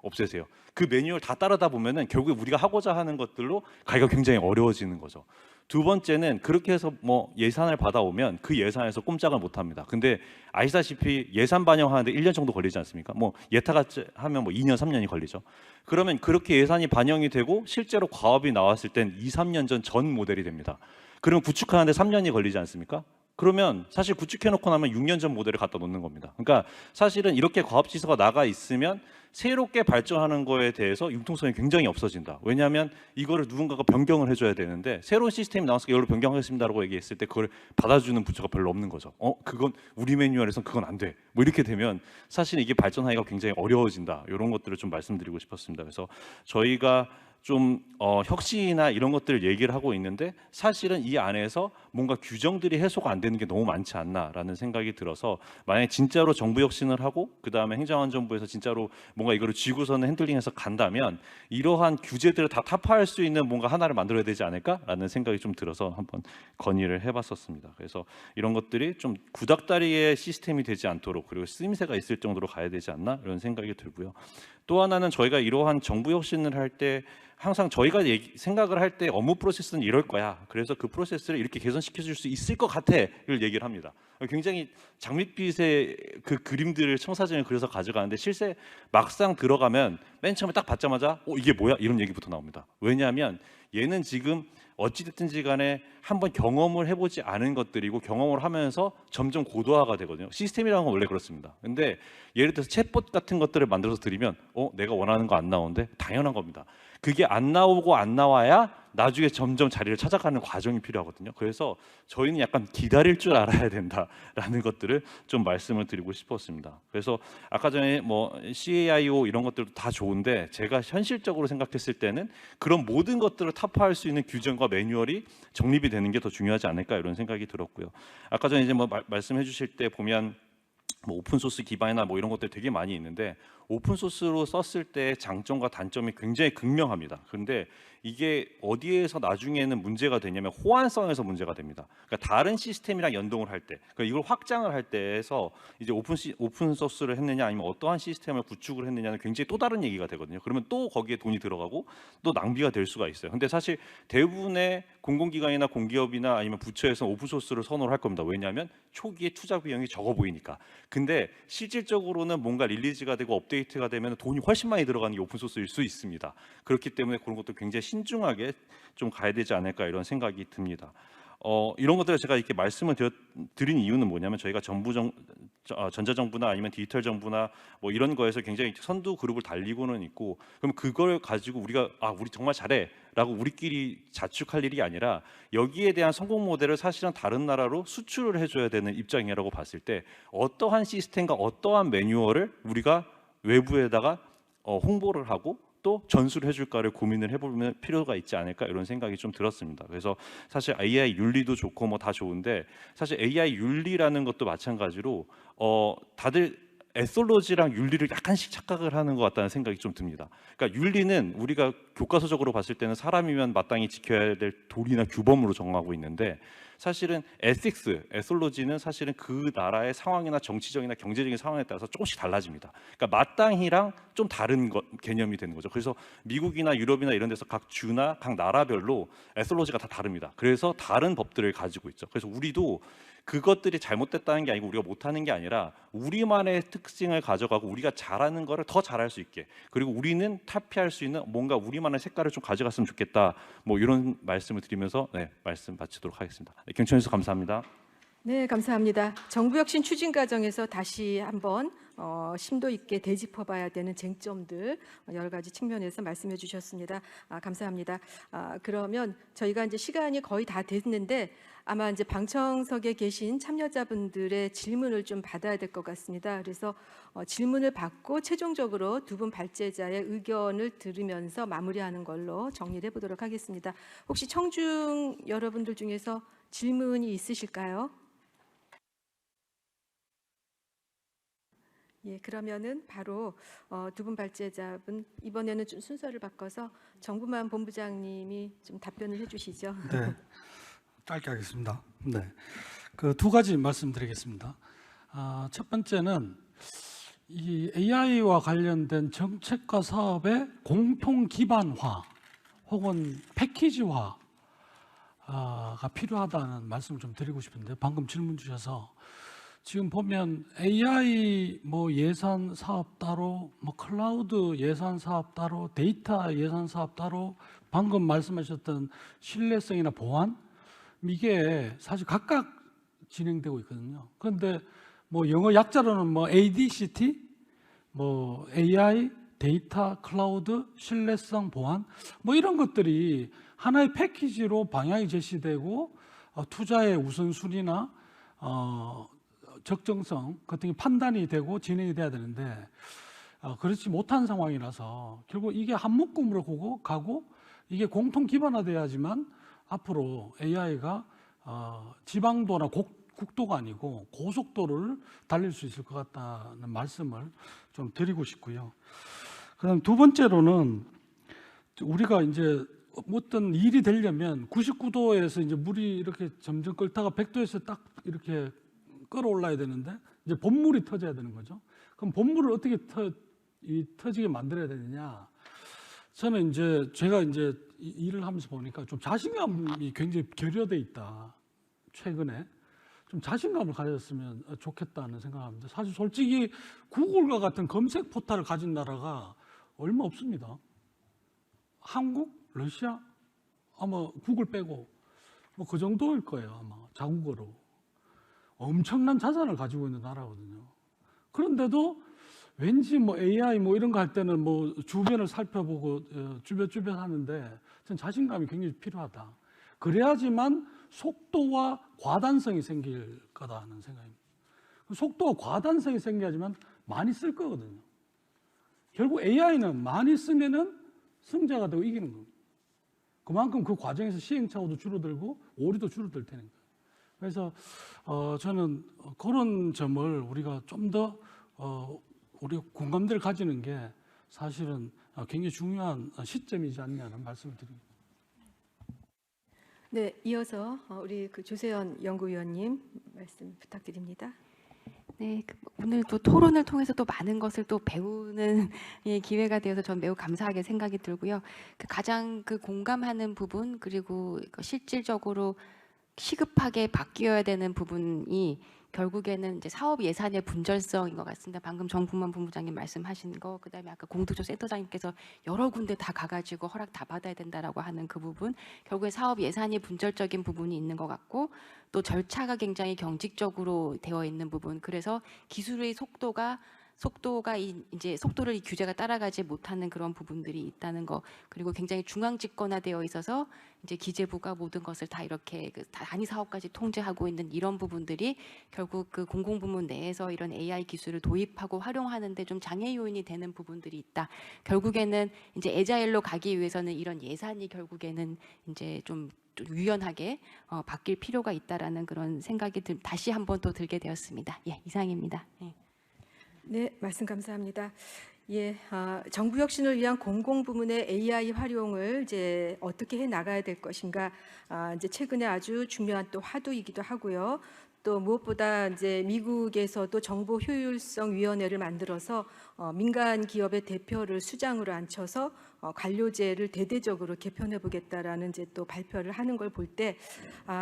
없애세요. 그 매뉴얼 다 따르다 보면은 결국에 우리가 하고자 하는 것들로 가기가 굉장히 어려워지는 거죠. 두 번째는 그렇게 해서 예산을 받아오면 그 예산에서 꼼짝을 못 합니다. 근데 아시다시피 예산 반영하는데 1년 정도 걸리지 않습니까? 예타같이 하면 2년, 3년이 걸리죠. 그러면 그렇게 예산이 반영이 되고 실제로 과업이 나왔을 땐 2, 3년 전 모델이 됩니다. 그러면 구축하는데 3년이 걸리지 않습니까? 그러면 사실 구축해놓고 나면 6년 전 모델을 갖다 놓는 겁니다. 그러니까 사실은 이렇게 과업지수가 나가 있으면 새롭게 발전하는 거에 대해서 융통성이 굉장히 없어진다. 왜냐하면 이거를 누군가가 변경을 해줘야 되는데 새로운 시스템이 나와서 이걸로 변경하겠습니다라고 얘기했을 때 그걸 받아주는 부처가 별로 없는 거죠. 그건 우리 매뉴얼에선 그건 안 돼. 이렇게 되면 사실 이게 발전하기가 굉장히 어려워진다. 이런 것들을 좀 말씀드리고 싶었습니다. 그래서 저희가 좀 혁신이나 이런 것들을 얘기를 하고 있는데 사실은 이 안에서 뭔가 규정들이 해소가 안 되는 게 너무 많지 않나라는 생각이 들어서 만약에 진짜로 정부 혁신을 하고 그 다음에 행정안전부에서 진짜로 뭔가 이거를 쥐고서는 핸들링해서 간다면 이러한 규제들을 다 타파할 수 있는 뭔가 하나를 만들어야 되지 않을까라는 생각이 좀 들어서 한번 건의를 해봤었습니다. 그래서 이런 것들이 좀 구닥다리의 시스템이 되지 않도록 그리고 쓰임새가 있을 정도로 가야 되지 않나 이런 생각이 들고요. 또 하나는 저희가 이러한 정부 혁신을 할 때 항상 저희가 생각을 할 때 업무 프로세스는 이럴 거야. 그래서 그 프로세스를 이렇게 개선시켜 줄 수 있을 것 같아를 얘기를 합니다. 굉장히 장밋빛의 그 그림들을 청사진을 그려서 가져가는데 실제 막상 들어가면 맨 처음에 딱 받자마자 이게 뭐야? 이런 얘기부터 나옵니다. 왜냐하면 얘는 지금 어찌됐든지 간에 한번 경험을 해보지 않은 것들이고 경험을 하면서 점점 고도화가 되거든요. 시스템이라는 건 원래 그렇습니다. 근데 예를 들어서 챗봇 같은 것들을 만들어서 드리면 내가 원하는 거 안 나오는데 당연한 겁니다. 그게 안 나오고 안 나와야 나중에 점점 자리를 찾아가는 과정이 필요하거든요. 그래서 저희는 약간 기다릴 줄 알아야 된다라는 것들을 좀 말씀을 드리고 싶었습니다. 그래서 아까 전에 뭐 CAIO 이런 것들도 다 좋은데 제가 현실적으로 생각했을 때는 그런 모든 것들을 타파할 수 있는 규정과 매뉴얼이 정립이 되는 게 더 중요하지 않을까 이런 생각이 들었고요. 아까 전에 이제 뭐 말씀해 주실 때 보면 뭐 오픈 소스 기반이나 뭐 이런 것들 되게 많이 있는데 오픈 소스로 썼을 때 장점과 단점이 굉장히 극명합니다. 그런데 이게 어디에서 나중에는 문제가 되냐면 호환성에서 문제가 됩니다. 그러니까 다른 시스템이랑 연동을 할 때, 그러니까 이걸 확장을 할 때에서 이제 오픈 소스를 했느냐 아니면 어떠한 시스템을 구축을 했느냐는 굉장히 또 다른 얘기가 되거든요. 그러면 또 거기에 돈이 들어가고 또 낭비가 될 수가 있어요. 근데 사실 대부분의 공공기관이나 공기업이나 아니면 부처에서는 오픈 소스를 선호를 할 겁니다. 왜냐하면 초기에 투자 비용이 적어 보이니까. 근데 실질적으로는 뭔가 릴리즈가 되고 업데이트가 되면 돈이 훨씬 많이 들어가는 게 오픈 소스일 수 있습니다. 그렇기 때문에 그런 것도 굉장히 신중하게 좀 가야 되지 않을까 이런 생각이 듭니다. 이런 것들을 제가 이렇게 말씀을 드린 이유는 뭐냐면 저희가 전자정부나 아니면 디지털 정부나 뭐 이런 거에서 굉장히 선두 그룹을 달리고는 있고 그럼 그걸 가지고 우리가 우리 정말 잘해라고 우리끼리 자축할 일이 아니라 여기에 대한 성공 모델을 사실은 다른 나라로 수출을 해줘야 되는 입장이라고 봤을 때 어떠한 시스템과 어떠한 매뉴얼을 우리가 외부에다가 홍보를 하고 또 전수를 해줄까를 고민을 해볼 필요가 있지 않을까 이런 생각이 좀 들었습니다. 그래서 사실 AI 윤리도 좋고 뭐 다 좋은데 사실 AI 윤리라는 것도 마찬가지로 다들 에솔로지랑 윤리를 약간씩 착각을 하는 것 같다는 생각이 좀 듭니다. 그러니까 윤리는 우리가 교과서적으로 봤을 때는 사람이면 마땅히 지켜야 될 도리나 규범으로 정하고 있는데 사실은 에솔로지는 사실은 그 나라의 상황이나 정치적이나 경제적인 상황에 따라서 조금씩 달라집니다. 그러니까 마땅히랑 좀 다른 개념이 되는 거죠. 그래서 미국이나 유럽이나 이런 데서 각 주나 각 나라별로 에솔로지가 다 다릅니다. 그래서 다른 법들을 가지고 있죠. 그래서 우리도 그것들이 잘못됐다는 게 아니고 우리가 못하는 게 아니라 우리만의 특징을 가져가고 우리가 잘하는 거를 더 잘할 수 있게 그리고 우리는 타피할 수 있는 뭔가 우리만의 색깔을 좀 가져갔으면 좋겠다 뭐 이런 말씀을 드리면서 말씀 마치도록 하겠습니다. 경청해 주셔서 감사합니다. 네, 감사합니다. 정부혁신 추진 과정에서 다시 한번 심도 있게 되짚어봐야 되는 쟁점들 여러 가지 측면에서 말씀해 주셨습니다. 감사합니다. 그러면 저희가 이제 시간이 거의 다 됐는데 아마 이제 방청석에 계신 참여자분들의 질문을 좀 받아야 될 것 같습니다. 그래서 질문을 받고 최종적으로 두 분 발제자의 의견을 들으면서 마무리하는 걸로 정리를 해보도록 하겠습니다. 혹시 청중 여러분들 중에서 질문이 있으실까요? 예, 그러면은 바로 두 분 발제자분 이번에는 좀 순서를 바꿔서 정부만 본부장님이 좀 답변을 해주시죠. 네, 짧게 하겠습니다. 네, 그 두 가지 말씀드리겠습니다. 첫 번째는 이 AI와 관련된 정책과 사업의 공통 기반화 혹은 패키지화가 필요하다는 말씀을 좀 드리고 싶은데 방금 질문 주셔서. 지금 보면 AI 뭐 예산 사업 따로, 뭐 클라우드 예산 사업 따로, 데이터 예산 사업 따로, 방금 말씀하셨던 신뢰성이나 보안 이게 사실 각각 진행되고 있거든요. 그런데 뭐 영어 약자로는 뭐 ADCT, 뭐 AI, 데이터, 클라우드, 신뢰성, 보안 뭐 이런 것들이 하나의 패키지로 방향이 제시되고 투자의 우선순위나 적정성 같은 게 판단이 되고 진행이 돼야 되는데 그렇지 못한 상황이라서 결국 이게 한 묶음으로 가고 이게 공통 기반화돼야지만 앞으로 AI가 지방도나 국도가 아니고 고속도로를 달릴 수 있을 것 같다는 말씀을 좀 드리고 싶고요. 그다음 두 번째로는 우리가 이제 어떤 일이 되려면 99도에서 이제 물이 이렇게 점점 끓다가 100도에서 딱 이렇게 끌어올라야 되는데 이제 본물이 터져야 되는 거죠. 그럼 본물을 어떻게 터지게 만들어야 되느냐? 저는 이제 제가 이제 일을 하면서 보니까 좀 자신감이 굉장히 결여돼 있다. 최근에 좀 자신감을 가졌으면 좋겠다는 생각합니다. 사실 솔직히 구글과 같은 검색 포탈을 가진 나라가 얼마 없습니다. 한국, 러시아, 아마 구글 빼고 뭐 그 정도일 거예요. 아마 자국어로 엄청난 자산을 가지고 있는 나라거든요. 그런데도 왠지 뭐 AI 뭐 이런 거 할 때는 뭐 주변을 살펴보고 주변 하는데 전 자신감이 굉장히 필요하다. 그래야지만 속도와 과단성이 생길 거다는 생각입니다. 속도와 과단성이 생겨야지만 많이 쓸 거거든요. 결국 AI는 많이 쓰면은 승자가 되고 이기는 겁니다. 그만큼 그 과정에서 시행착오도 줄어들고 오류도 줄어들 테니까. 그래서 저는 그런 점을 우리가 좀 더 우리 공감대를 가지는 게 사실은 굉장히 중요한 시점이지 않냐는 말씀을 드립니다. 네, 이어서 우리 그 조세현 연구위원님 말씀 부탁드립니다. 네, 오늘 또 토론을 통해서 또 많은 것을 또 배우는 기회가 되어서 전 매우 감사하게 생각이 들고요. 가장 공감하는 부분 그리고 실질적으로 시급하게 바뀌어야 되는 부분이 결국에는 이제 사업 예산의 분절성인 것 같습니다. 방금 정부만 본부장님 말씀하신 거, 그다음에 아까 공득조 센터장님께서 여러 군데 다 가가지고 허락 다 받아야 된다라고 하는 그 부분, 결국에 사업 예산이 분절적인 부분이 있는 것 같고 또 절차가 굉장히 경직적으로 되어 있는 부분, 그래서 기술의 속도가 이제 속도를 이 규제가 따라가지 못하는 그런 부분들이 있다는 거, 그리고 굉장히 중앙 집권화되어 있어서 이제 기재부가 모든 것을 다 이렇게 단위 사업까지 통제하고 있는 이런 부분들이 결국 그 공공부문 내에서 이런 AI 기술을 도입하고 활용하는데 좀 장애 요인이 되는 부분들이 있다. 결국에는 이제 애자일로 가기 위해서는 이런 예산이 결국에는 이제 좀 유연하게 바뀔 필요가 있다라는 그런 생각이 다시 한번 또 들게 되었습니다. 예, 이상입니다. 예. 네, 말씀 감사합니다. 예, 정부 혁신을 위한 공공부문의 AI 활용을 이제 어떻게 해 나가야 될 것인가, 이제 최근에 아주 중요한 또 화두이기도 하고요. 또 무엇보다 이제 미국에서도 정보 효율성 위원회를 만들어서 민간 기업의 대표를 수장으로 앉혀서 관료제를 대대적으로 개편해 보겠다라는 이제 또 발표를 하는 걸 볼 때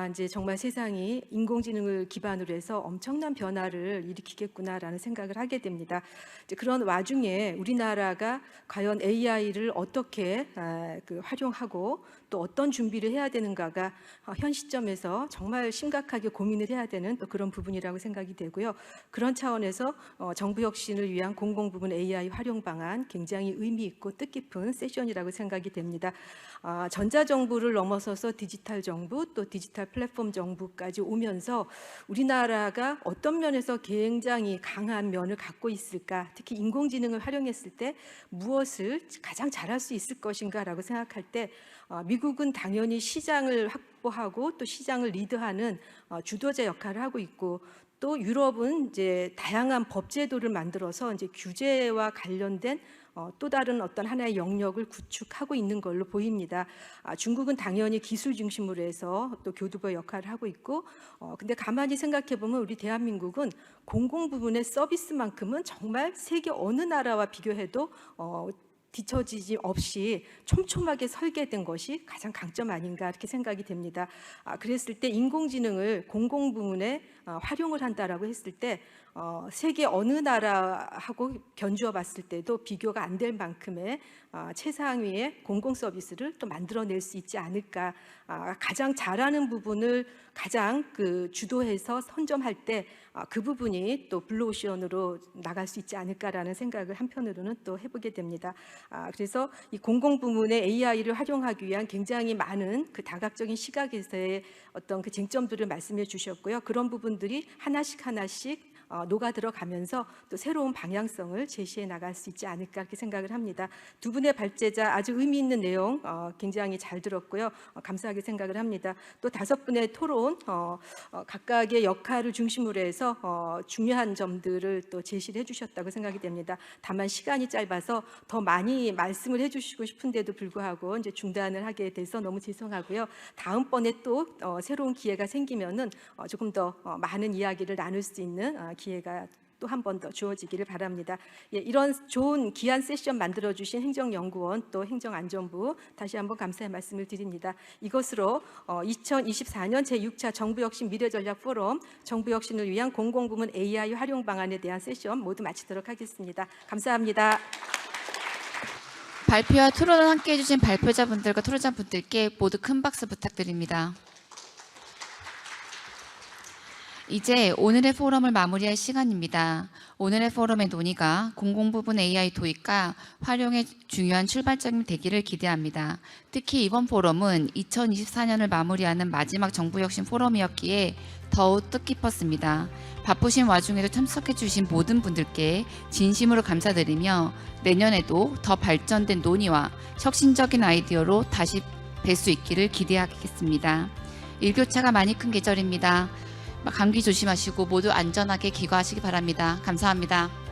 이제 정말 세상이 인공지능을 기반으로 해서 엄청난 변화를 일으키겠구나라는 생각을 하게 됩니다. 이제 그런 와중에 우리나라가 과연 AI를 어떻게 활용하고 또 어떤 준비를 해야 되는가가 현 시점에서 정말 심각하게 고민을 해야 되는 또 그런 부분이라고 생각이 되고요. 그런 차원에서 정부 혁신을 위한 공공부문 AI 활용 방안 굉장히 의미 있고 뜻깊은 세션이라고 생각이 됩니다. 전자정부를 넘어서서 디지털 정부 또 디지털 플랫폼 정부까지 오면서 우리나라가 어떤 면에서 굉장히 강한 면을 갖고 있을까, 특히 인공지능을 활용했을 때 무엇을 가장 잘할 수 있을 것인가라고 생각할 때 미국은 당연히 시장을 확보하고 또 시장을 리드하는 주도자 역할을 하고 있고, 또 유럽은 이제 다양한 법제도를 만들어서 이제 규제와 관련된 또 다른 어떤 하나의 영역을 구축하고 있는 걸로 보입니다. 중국은 당연히 기술 중심으로 해서 또 교두보 역할을 하고 있고, 근데 가만히 생각해 보면 우리 대한민국은 공공 부문의 서비스만큼은 정말 세계 어느 나라와 비교해도 뒤처지지 없이 촘촘하게 설계된 것이 가장 강점 아닌가 이렇게 생각이 됩니다. 그랬을 때 인공지능을 공공부문에 활용을 한다라고 했을 때 세계 어느 나라하고 견주어 봤을 때도 비교가 안 될 만큼의 최상위의 공공 서비스를 또 만들어낼 수 있지 않을까. 가장 잘하는 부분을 가장 주도해서 선점할 때 그 부분이 또 블루오션으로 나갈 수 있지 않을까라는 생각을 한편으로는 또 해보게 됩니다. 그래서 이 공공부문의 AI를 활용하기 위한 굉장히 많은 그 다각적인 시각에서의 어떤 그 쟁점들을 말씀해 주셨고요. 그런 부분들이 하나씩 녹아 들어가면서 또 새로운 방향성을 제시해 나갈 수 있지 않을까 이렇게 생각을 합니다. 두 분의 발제자 아주 의미 있는 내용 굉장히 잘 들었고요. 감사하게 생각을 합니다. 또 5분의 토론 각각의 역할을 중심으로 해서 중요한 점들을 또 제시를 해주셨다고 생각이 됩니다. 다만 시간이 짧아서 더 많이 말씀을 해주시고 싶은데도 불구하고 이제 중단을 하게 돼서 너무 죄송하고요. 다음번에 또 새로운 기회가 생기면은 조금 더 많은 이야기를 나눌 수 있는 기회가 또 한 번 더 주어지기를 바랍니다. 예, 이런 좋은 귀한 세션 만들어주신 행정연구원 또 행정안전부 다시 한번 감사의 말씀을 드립니다. 이것으로 2024년 제6차 정부혁신 미래전략 포럼 정부혁신을 위한 공공부문 AI 활용 방안에 대한 세션 모두 마치도록 하겠습니다. 감사합니다. 발표와 토론을 함께해 주신 발표자분들과 토론자분들께 모두 큰 박수 부탁드립니다. 이제 오늘의 포럼을 마무리할 시간입니다. 오늘의 포럼의 논의가 공공부문 AI 도입과 활용의 중요한 출발점이 되기를 기대합니다. 특히 이번 포럼은 2024년을 마무리하는 마지막 정부혁신 포럼이었기에 더욱 뜻깊었습니다. 바쁘신 와중에도 참석해 주신 모든 분들께 진심으로 감사드리며 내년에도 더 발전된 논의와 혁신적인 아이디어로 다시 뵐 수 있기를 기대하겠습니다. 일교차가 많이 큰 계절입니다. 감기 조심하시고 모두 안전하게 귀가하시기 바랍니다. 감사합니다.